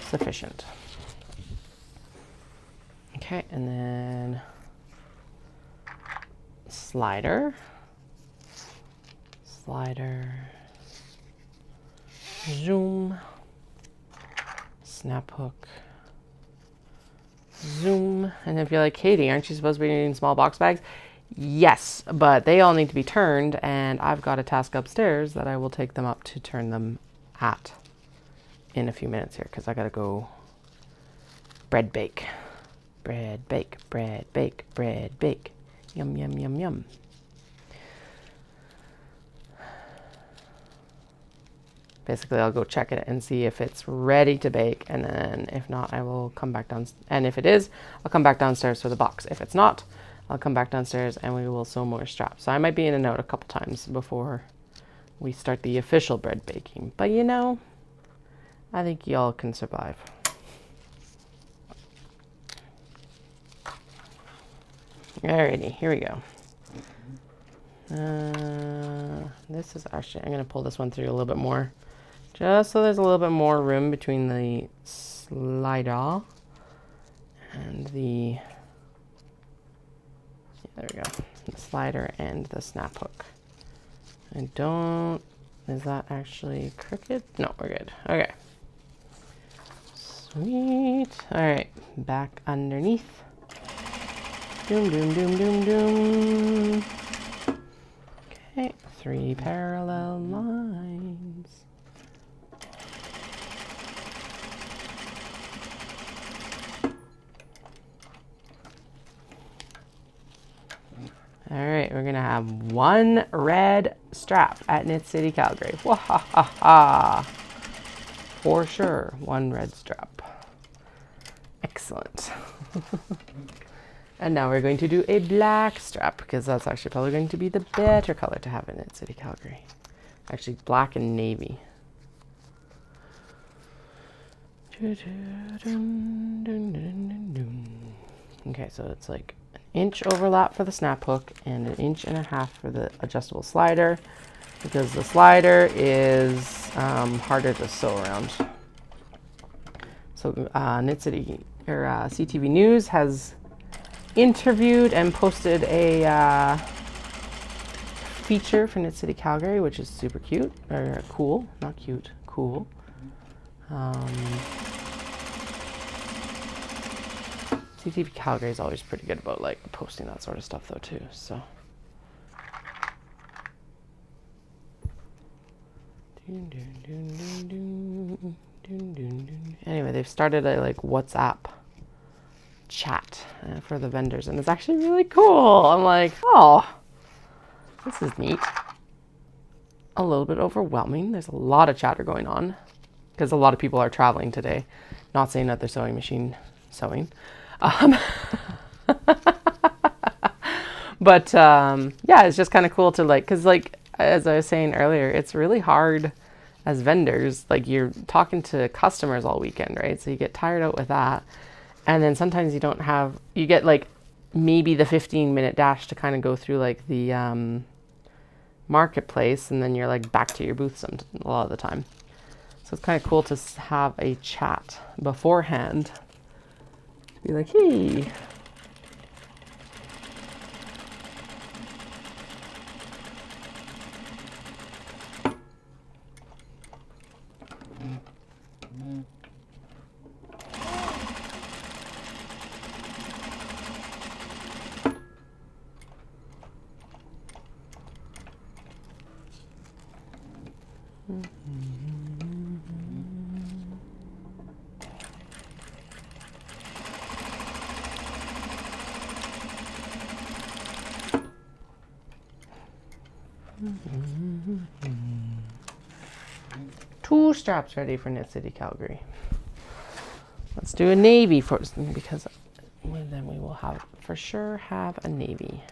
sufficient. Okay, and then slider, zoom, snap hook, zoom. And if you're like, Katie, aren't you supposed to be doing small box bags? Yes, but they all need to be turned, and I've got a task upstairs that I will take them up to turn them at in a few minutes here, because I gotta go bread bake. Bread bake, bread bake, bread bake. Yum, yum, yum, yum. Basically, I'll go check it and see if it's ready to bake, and then if not, I will come back down. And if it is, I'll come back downstairs for the box. If it's not, I'll come back downstairs and we will sew more straps. So I might be in and out a couple times before we start the official bread baking. But you know, I think y'all can survive. Alrighty, here we go. This is actually, I'm going to pull this one through a little bit more, just so there's a little bit more room between the slider and the, there we go, the slider and the snap hook. I don't, is that actually crooked? No, we're good. Okay. Sweet. All right, back underneath. Doom, doom, doom, doom, doom. Okay, 3 parallel lines. All right, we're gonna have 1 red strap at Knit City Calgary. Wahaha! For sure, 1 red strap. Excellent. And now we're going to do a black strap, because that's actually probably going to be the better color to have in Knit City Calgary. Actually, black and navy. Okay, so it's like 1 inch overlap for the snap hook and 1.5 inches for the adjustable slider, because the slider is harder to sew around. So Knit City, or CTV News has interviewed and posted a feature for Knit City Calgary, which is super cute, or cool, not cute, cool. CTV Calgary is always pretty good about like posting that sort of stuff though too, so. Anyway, they've started a like WhatsApp chat for the vendors, and it's actually really cool. I'm like, oh, this is neat. A little bit overwhelming. There's a lot of chatter going on because a lot of people are traveling today. Not saying that they're sewing machine sewing. But yeah, it's just kind of cool to like, because like as I was saying earlier, it's really hard as vendors. Like you're talking to customers all weekend, right? So you get tired out with that. And then sometimes you don't have, you get like maybe the 15-minute dash to kind of go through like the marketplace, and then you're like back to your booth a lot of the time. So it's kind of cool to have a chat beforehand. Be like, hey. Two straps ready for Knit City Calgary. Let's do a navy first, because then we will have for sure have a navy.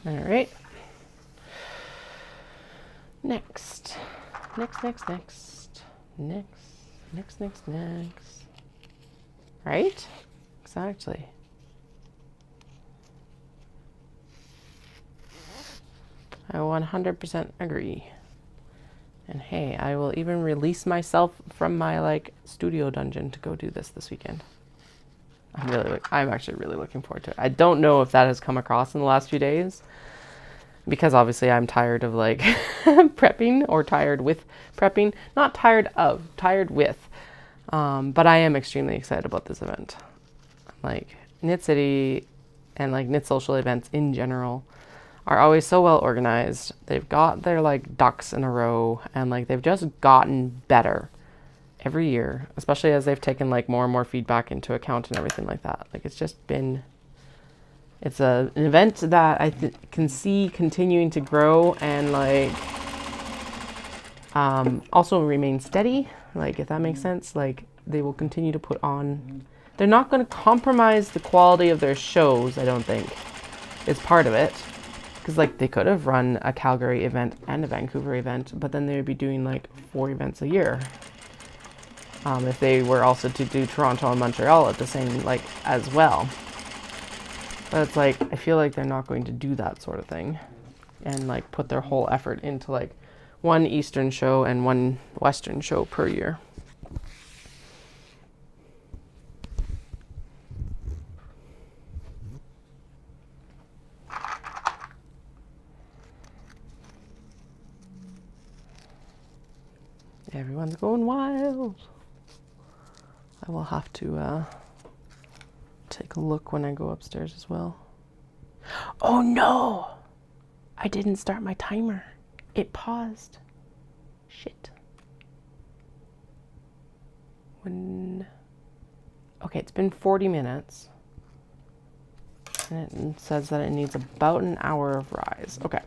All right. Next. Right? Exactly. I 100% agree. And hey, I will even release myself from my like studio dungeon to go do this weekend. I'm actually really looking forward to it. I don't know if that has come across in the last few days, because obviously I'm tired of like prepping, or tired with prepping. Not tired of, tired with. But I am extremely excited about this event. Like Knit City and like Knit Social events in general are always so well organized. They've got their like ducks in a row, and like they've just gotten better every year, especially as they've taken like more and more feedback into account and everything like that. Like it's just been, it's an event that I can see continuing to grow and like also remain steady, like if that makes sense. Like they will continue to put on, they're not going to compromise the quality of their shows, I don't think. It's part of it, because like they could have run a Calgary event and a Vancouver event, but then they would be doing like 4 events a year. If they were also to do Toronto and Montreal at the same, like, as well. But it's like, I feel like they're not going to do that sort of thing and like put their whole effort into like one Eastern show and one Western show per year. Everyone's going wild. I will have to take a look when I go upstairs as well. Oh no! I didn't start my timer. It paused. Shit. Okay, it's been 40 minutes. And it says that it needs about an hour of rise. Okay.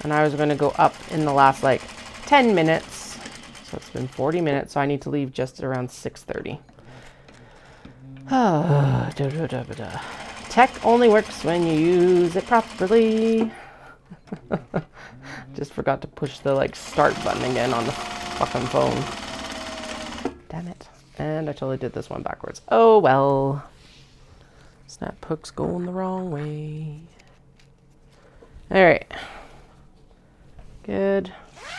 And I was going to go up in the last like 10 minutes. So it's been 40 minutes, so I need to leave just around 6:30. Tech only works when you use it properly. Just forgot to push the like start button again on the fucking phone. Damn it. And I totally did this one backwards. Oh well. Snap hook's going the wrong way. Alright. Good.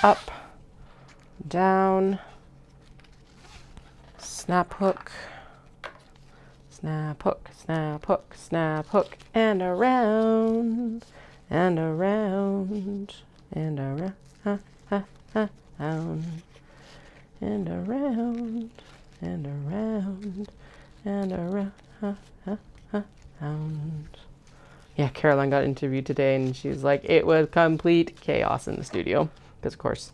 Up. Down. Snap hook. Snap hook, snap hook, snap hook, and around, and around, and around, and around, and around, and around. Yeah, Caroline got interviewed today, and she's like, it was complete chaos in the studio, because of course,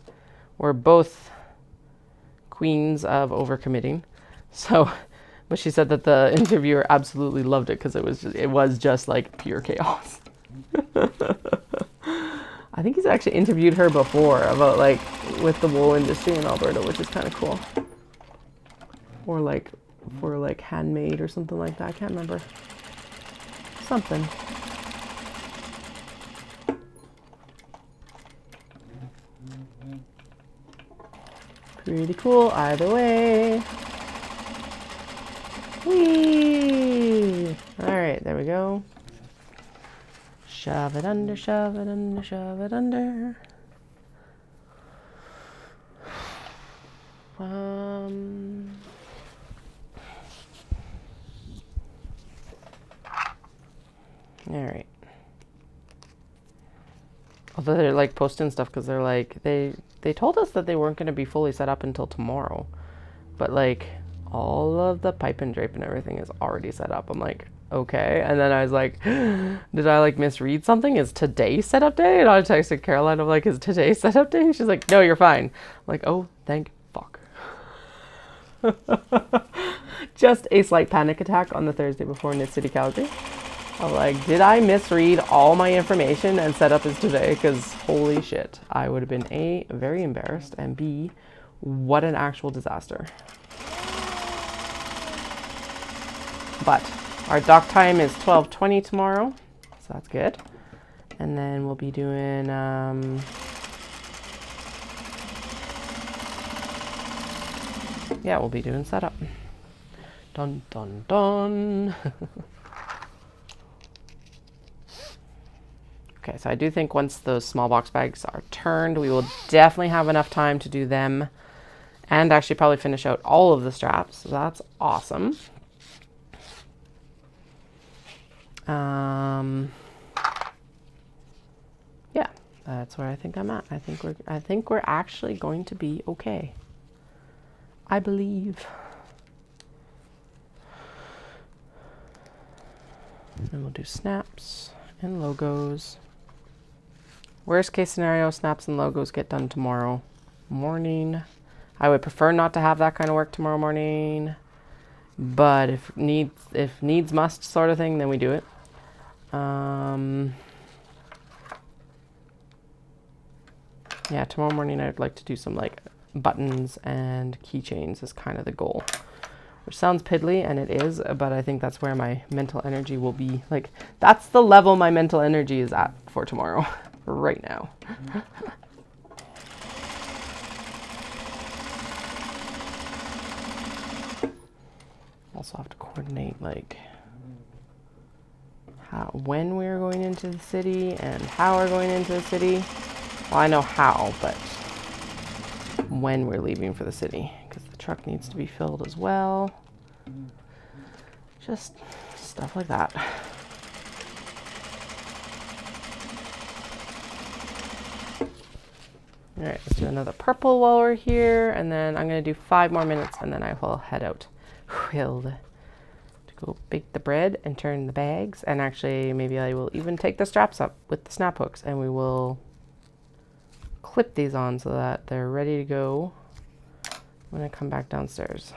we're both queens of overcommitting, so. But she said that the interviewer absolutely loved it because it was just like pure chaos. I think he's actually interviewed her before about like with the wool industry in Alberta, which is kind of cool. Or like for like handmade or something like that. I can't remember. Something. Pretty cool either way. Whee! Alright, there we go. Shove it under, shove it under, shove it under. All right. Although they're like posting stuff because they're like, they told us that they weren't going to be fully set up until tomorrow. But like all of the pipe and drape and everything is already set up. I'm like, okay. And then I was like, did I like misread something? Is today setup day? And I texted Caroline, I'm like, is today setup day? And she's like, no, you're fine. I'm like, oh, thank fuck. Just a slight panic attack on the Thursday before Knit City Calgary. I'm like, did I misread all my information and setup is today? Because holy shit, I would have been A, very embarrassed, and B, what an actual disaster. But our dock time is 12:20 tomorrow, so that's good. And then we'll be doing yeah, we'll be doing setup. Dun dun dun. Okay, so I do think once those small box bags are turned, we will definitely have enough time to do them and actually probably finish out all of the straps. So that's awesome. Yeah, that's where I think I'm at. I think we're actually going to be okay. I believe. And we'll do snaps and logos. Worst case scenario, snaps and logos get done tomorrow morning. I would prefer not to have that kind of work tomorrow morning, but if needs must sort of thing, then we do it. Yeah, tomorrow morning I'd like to do some like buttons and keychains is kind of the goal, which sounds piddly, and it is, but I think that's where my mental energy will be. Like, that's the level my mental energy is at for tomorrow, right now. Also have to coordinate, like, when we're going into the city and how we're going into the city. Well, I know how, but when we're leaving for the city, because the truck needs to be filled as well. Just stuff like that. All right, let's do another purple while we're here, and then I'm going to do 5 more minutes, and then I will head out to go bake the bread and turn the bags. And actually, maybe I will even take the straps up with the snap hooks, and we will clip these on so that they're ready to go when I come back downstairs.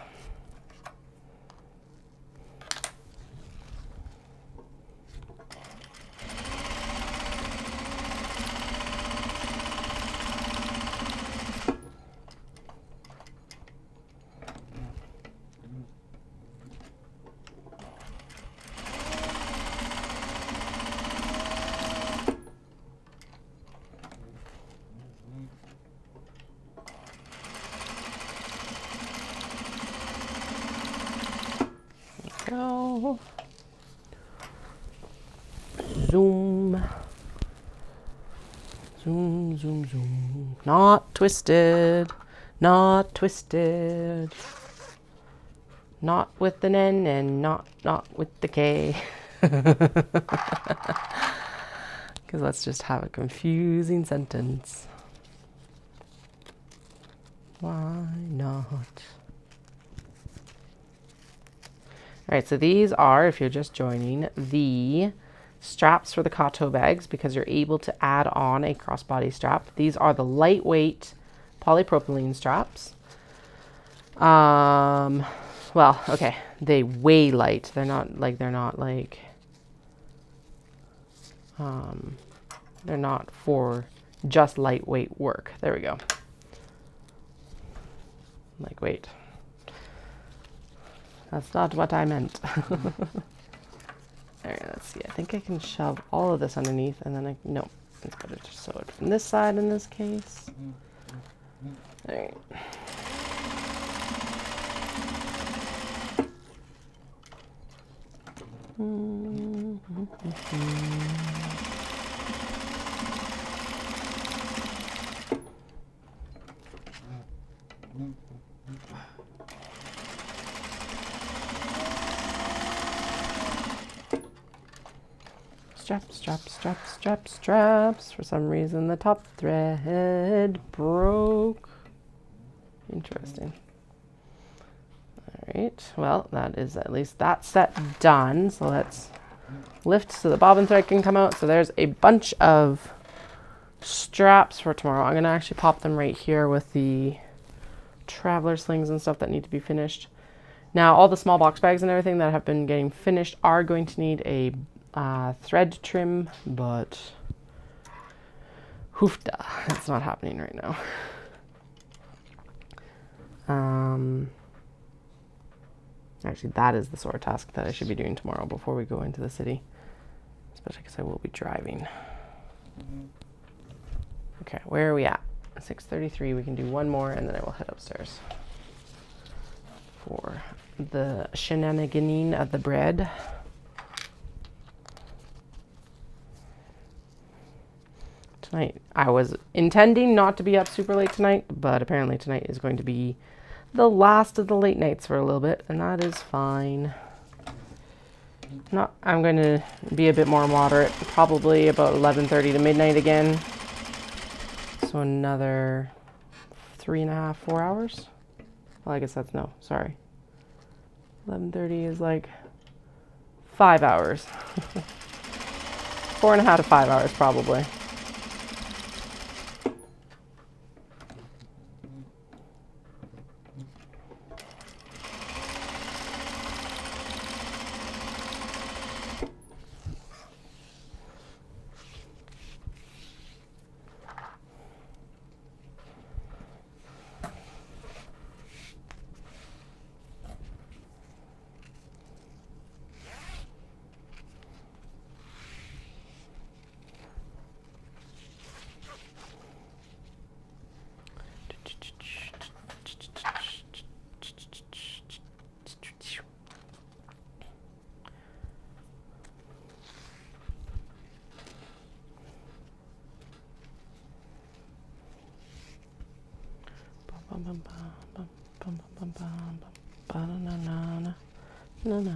Go. Zoom. Zoom, zoom, zoom. Not twisted. Not twisted. Not with an N and not with the K. Because let's just have a confusing sentence. Why not? All right, so these are, if you're just joining, the straps for the Kato bags, because you're able to add on a crossbody strap. These are the lightweight polypropylene straps. Well, okay, they weigh light. They're not for just lightweight work. There we go. Lightweight. That's not what I meant. All right, let's see. I think I can shove all of this underneath, and then no, it's better to sew it from this side in this case. All right. straps. For some reason, the top thread broke. Interesting. All right, well, that is at least that set done. So let's lift so the bobbin thread can come out. So there's a bunch of straps for tomorrow. I'm gonna actually pop them right here with the traveler slings and stuff that need to be finished. Now, all the small box bags and everything that have been getting finished are going to need a thread trim, but hoofda, it's not happening right now. Actually, that is the sort of task that I should be doing tomorrow before we go into the city, especially because I will be driving. Okay, where are we at? 6:33. We can do one more, and then I will head upstairs for the shenaniganing of the bread. Tonight, I was intending not to be up super late tonight, but apparently tonight is going to be the last of the late nights for a little bit, and that is fine. I'm going to be a bit more moderate, probably about 11:30 to midnight again. So another 3.5, 4 hours. Well, I guess that's no, sorry. 11:30 is like 5 hours. 4.5 to 5 hours probably.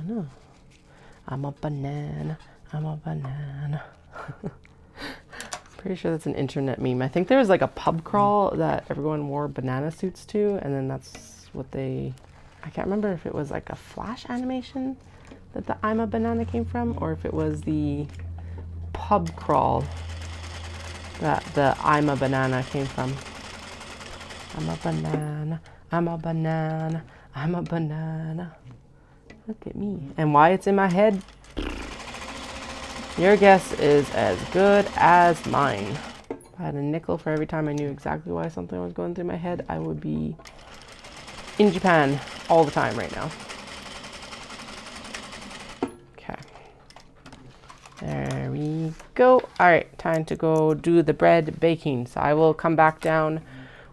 No. I'm a banana. I'm a banana. Pretty sure that's an internet meme. I think there was like a pub crawl that everyone wore banana suits to, and then that's what they... I can't remember if it was like a Flash animation that the I'm a banana came from, or if it was the pub crawl that the I'm a banana came from. I'm a banana. I'm a banana. I'm a banana. Look at me. And why it's in my head? Your guess is as good as mine. If I had a nickel for every time I knew exactly why something was going through my head, I would be in Japan all the time right now. Okay. There we go. All right, time to go do the bread baking. So I will come back down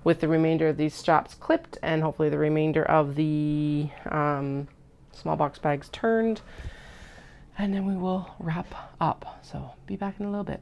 with the remainder of these straps clipped and hopefully the remainder of the small box bags turned, and then we will wrap up. So be back in a little bit.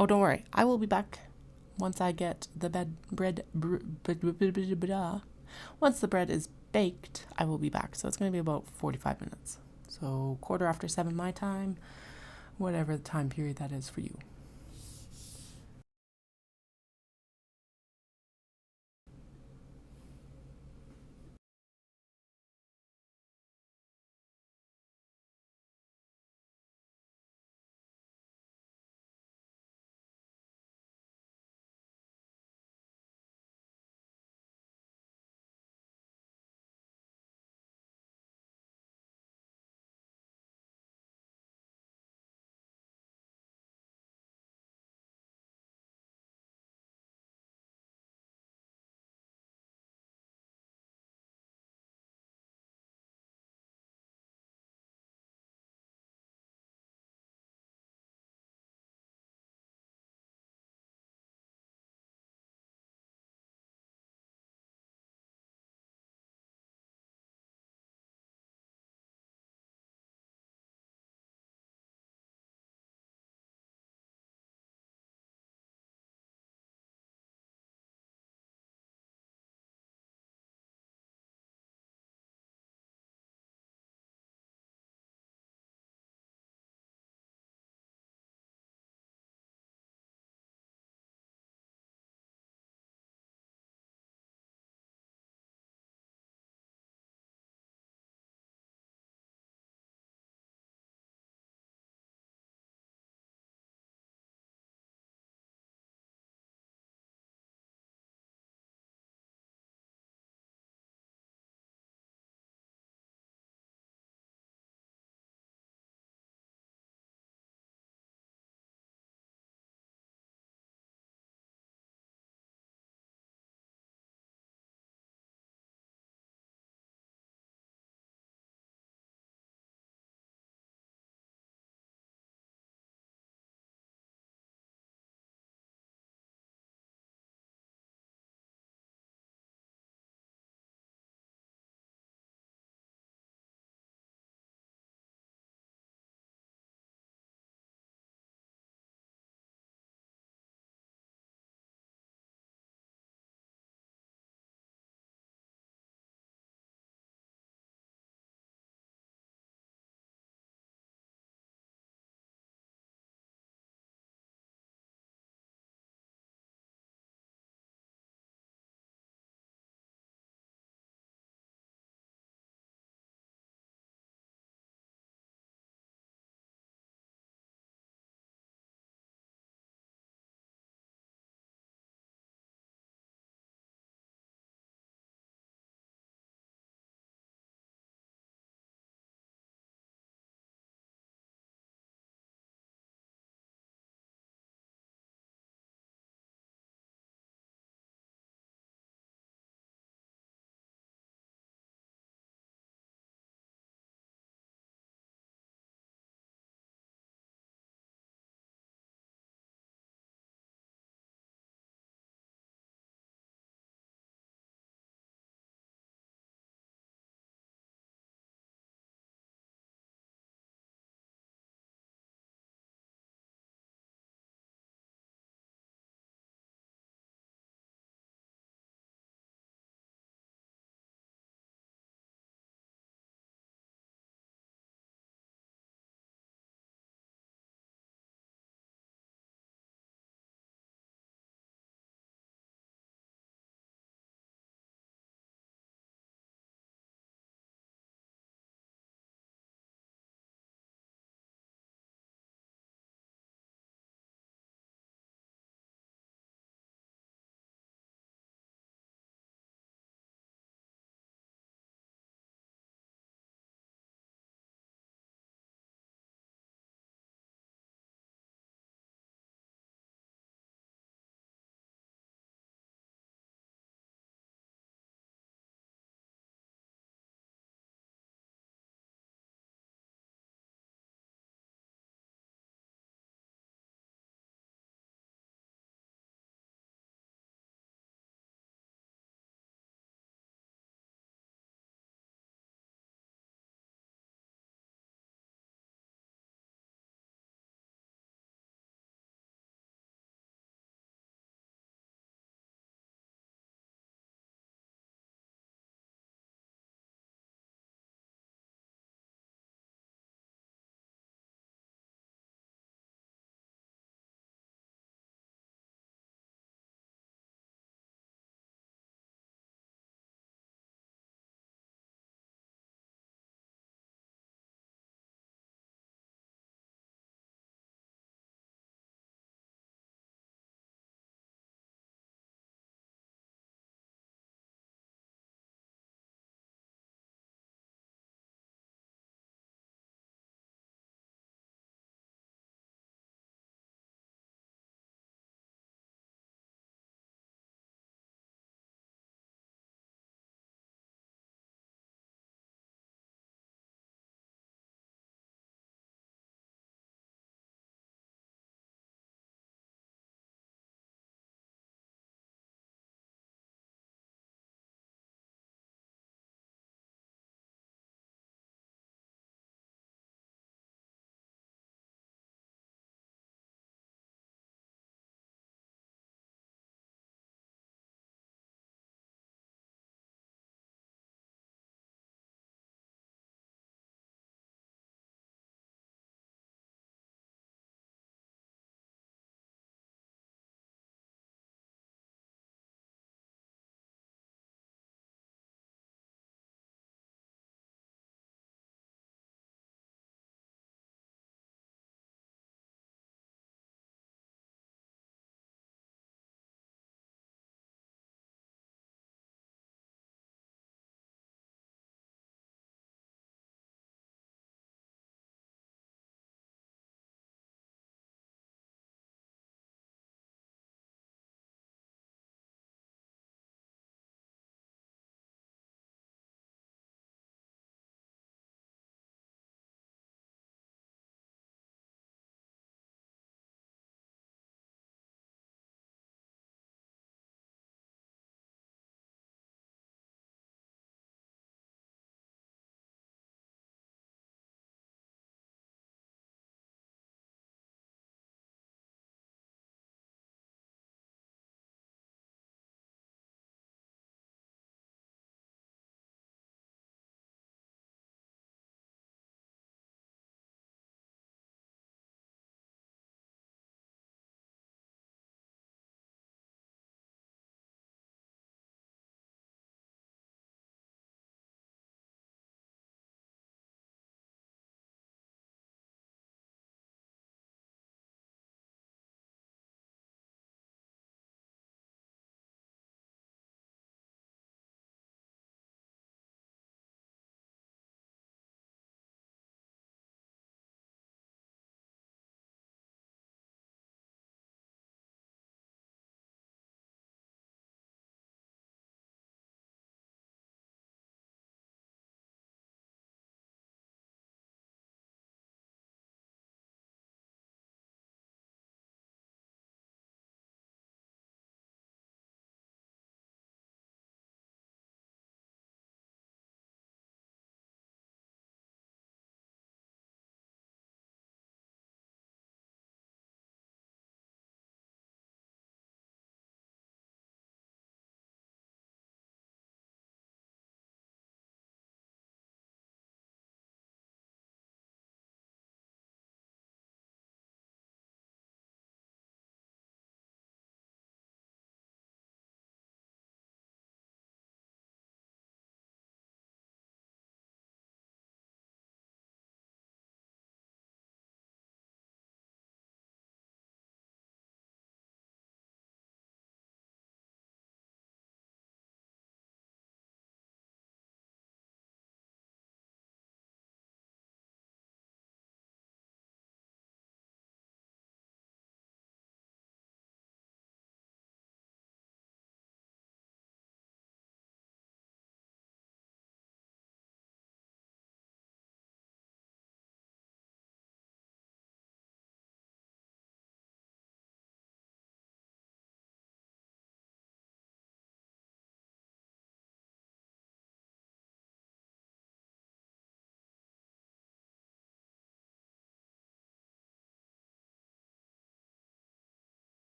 Oh, don't worry. I will be back once I get the once the bread is baked, I will be back. So it's going to be about 45 minutes. So 7:15 my time, whatever the time period that is for you.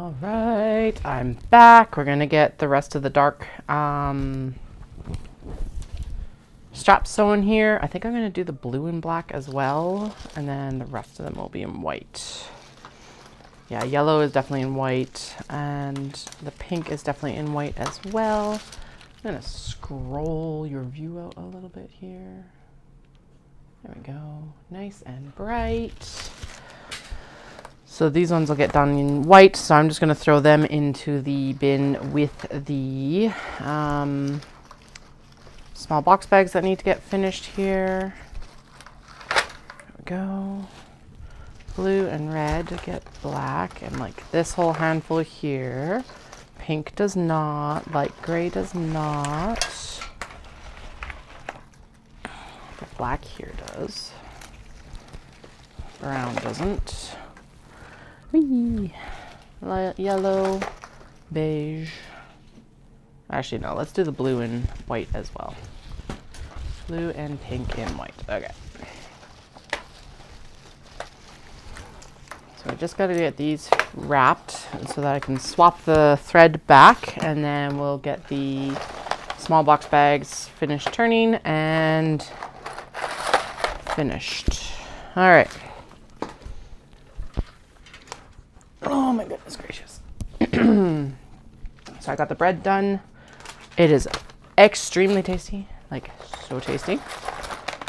All right, I'm back. We're gonna get the rest of the dark straps sewn here. I think I'm gonna do the blue and black as well, and then the rest of them will be in white. Yeah, yellow is definitely in white, and the pink is definitely in white as well. I'm gonna scroll your view out a little bit here. There we go, nice and bright. So these ones will get done in white, so I'm just gonna throw them into the bin with the small box bags that need to get finished here. There we go. Blue and red to get black, and like this whole handful here. Pink does not, light gray does not. The black here does. Brown doesn't. Whee! Yellow, beige. Actually, no, let's do the blue and white as well. Blue and pink and white. Okay. So I just got to get these wrapped so that I can swap the thread back, and then we'll get the small box bags finished turning and finished. All right. Oh my goodness gracious. So I got the bread done. It is extremely tasty, like so tasty.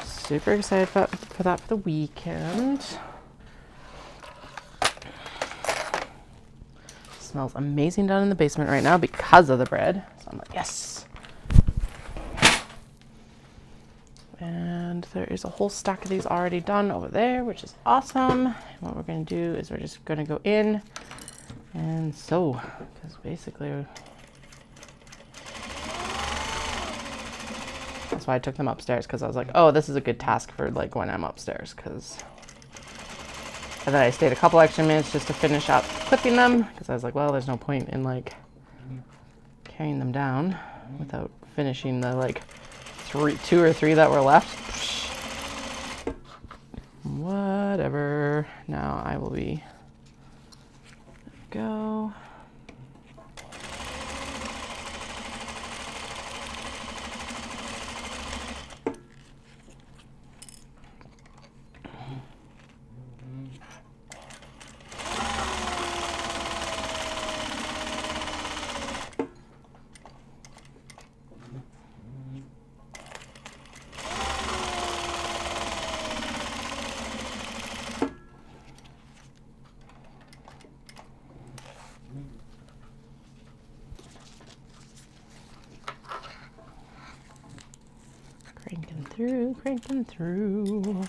Super excited for that for the weekend. Smells amazing down in the basement right now because of the bread. So I'm like, yes. And there is a whole stack of these already done over there, which is awesome. And what we're going to do is we're just going to go in and sew, because basically that's why I took them upstairs, because I was like, oh, this is a good task for like when I'm upstairs, and then I stayed a couple extra minutes just to finish up clipping them, because I was like, well, there's no point in like carrying them down without finishing the like two or three that were left. Whatever. Now I will be go. Cranking through.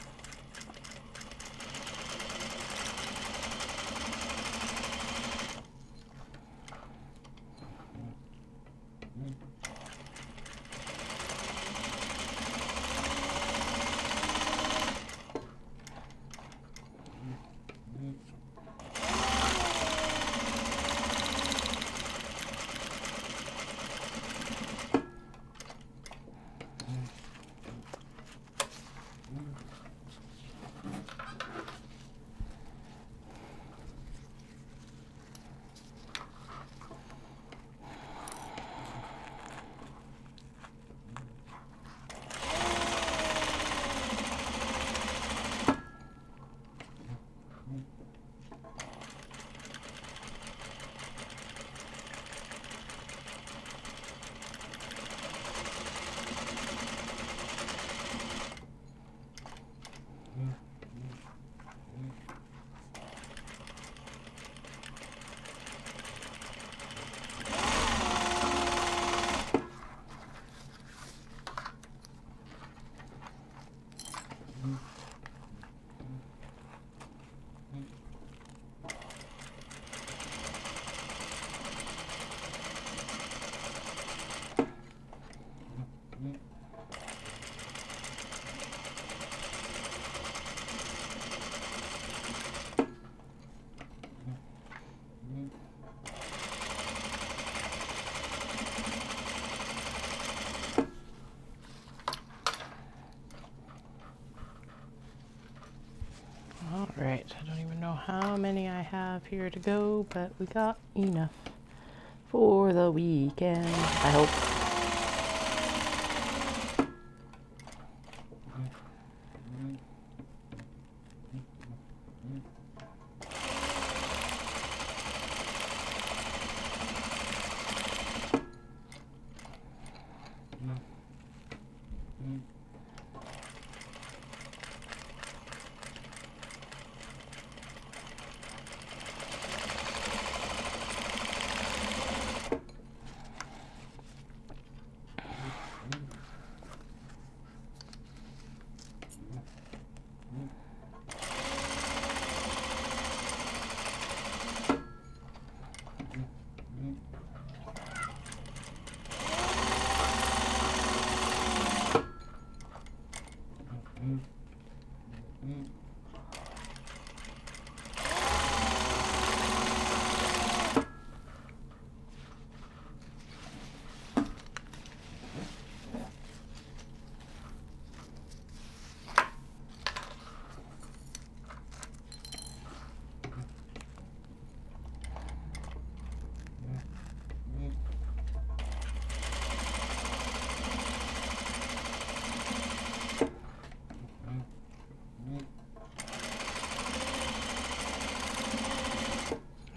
how many I have here to go, but we got enough for the weekend, I hope.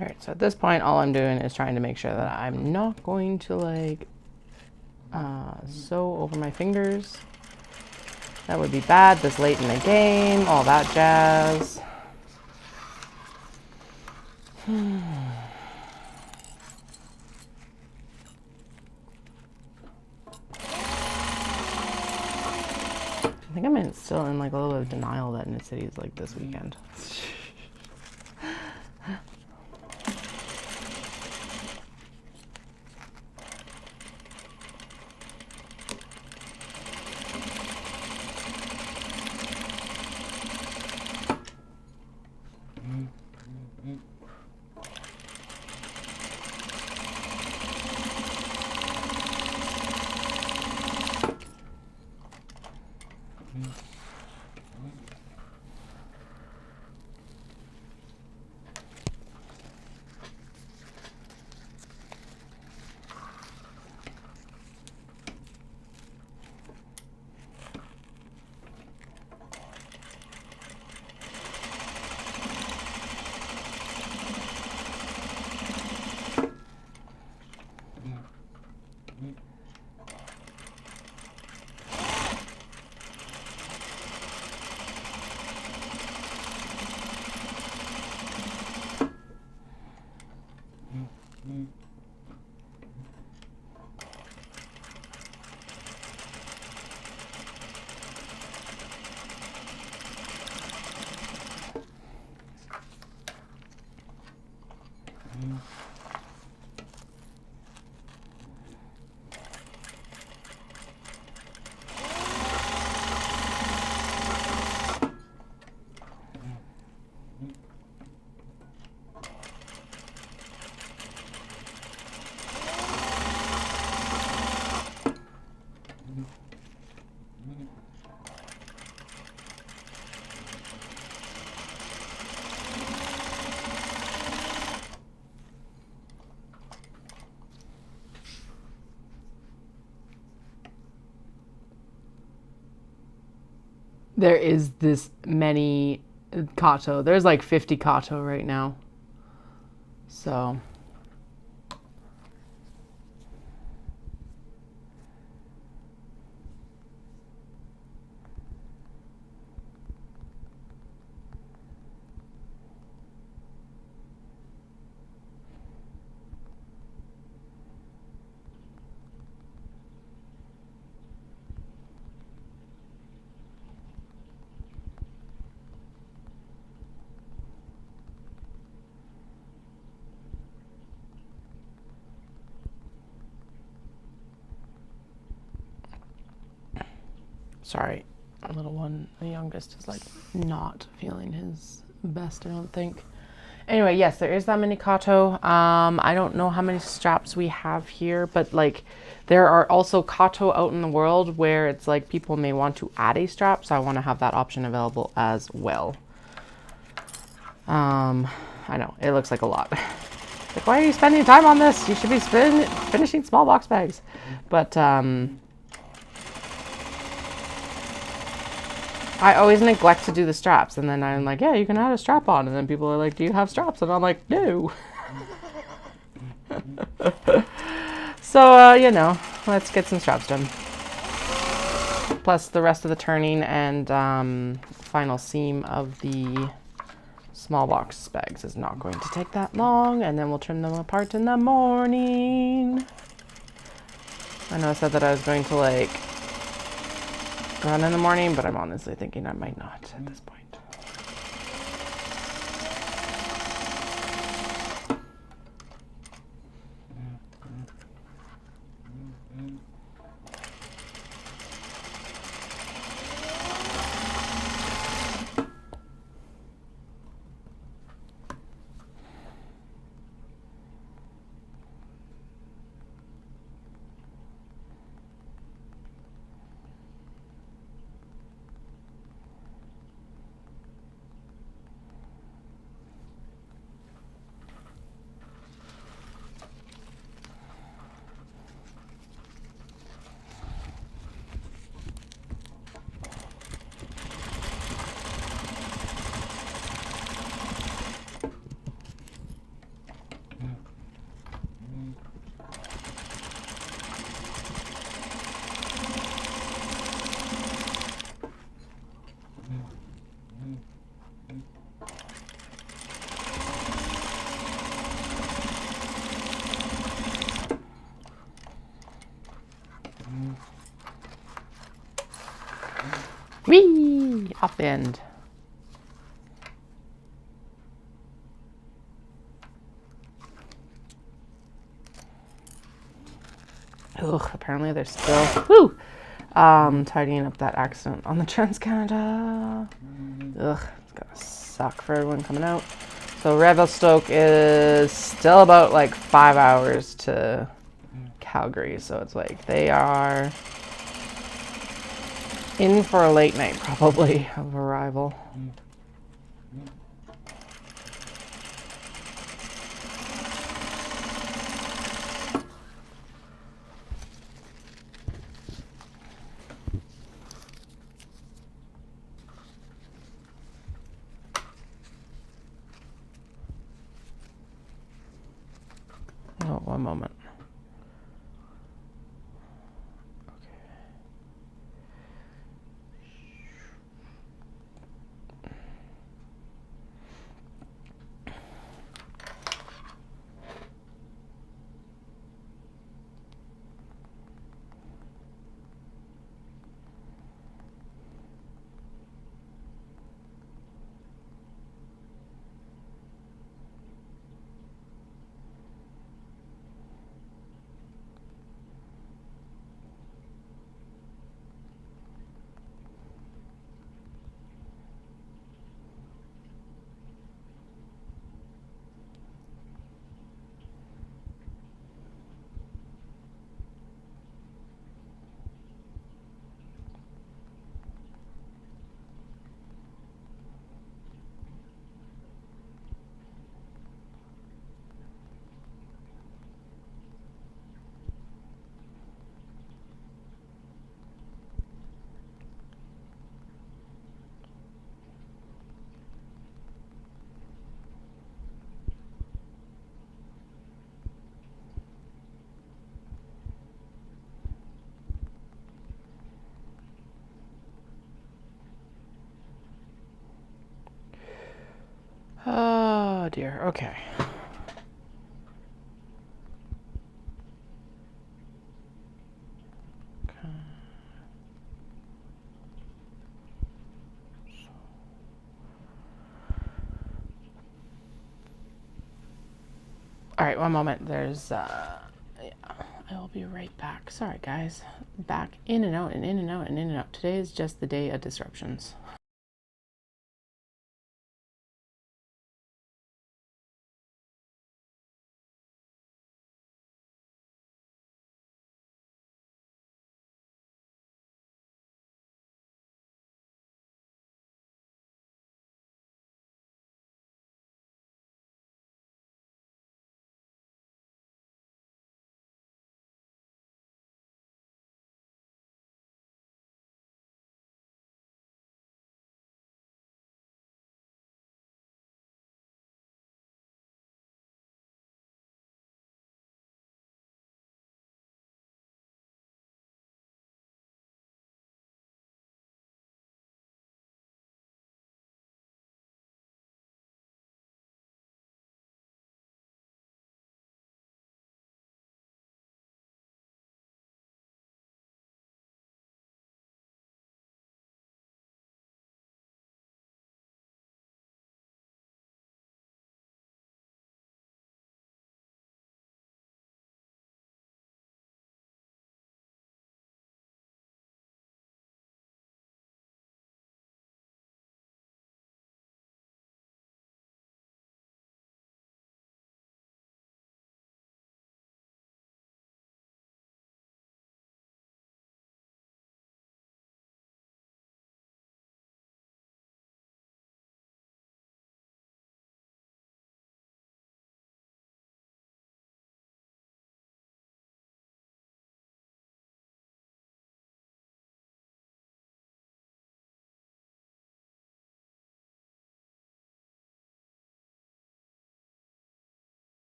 All right, so at this point, all I'm doing is trying to make sure that I'm not going to like sew over my fingers. That would be bad this late in the game, all that jazz. I think I'm still in like a little bit of denial that Knit City is like this weekend. There is this many kato. There's like 50 kato right now. So sorry, our little one, the youngest, is like not feeling his best, I don't think. Anyway, yes, there is that many kato. I don't know how many straps we have here, but like there are also kato out in the world where it's like people may want to add a strap, so I want to have that option available as well. I know, it looks like a lot. Like, why are you spending time on this? You should be finishing small box bags. But I always neglect to do the straps. And then I'm like, yeah, you can add a strap on. And then people are like, do you have straps? And I'm like, no. So, you know, let's get some straps done. Plus the rest of the turning and final seam of the small box bags is not going to take that long, and then we'll trim them apart in the morning. I know I said that I was going to like run in the morning, but I'm honestly thinking I might not at this point. Whee! Up end. Ugh, apparently they're still tidying up that accident on the Trans-Canada. Ugh, it's gonna suck for everyone coming out. So Revelstoke is still about like 5 hours to Calgary, so it's like they are in for a late night probably of arrival. Oh, one moment. Oh dear, okay. All right, one moment. There's, yeah, I will be right back. Sorry, guys. Back in and out and in and out and in and out. Today is just the day of disruptions.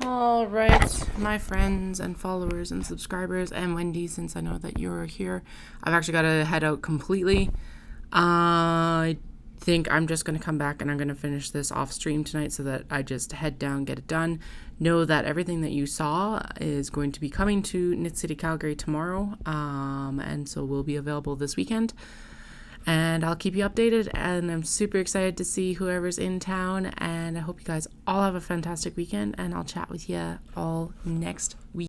All right, my friends and followers and subscribers, and Wendy, since I know that you're here, I've actually got to head out completely. I think I'm just going to come back and I'm going to finish this off stream tonight so that I just head down, get it done. Know that everything that you saw is going to be coming to Knit City Calgary tomorrow, and so will be available this weekend. And I'll keep you updated, and I'm super excited to see whoever's in town, and I hope you guys all have a fantastic weekend, and I'll chat with you all next week.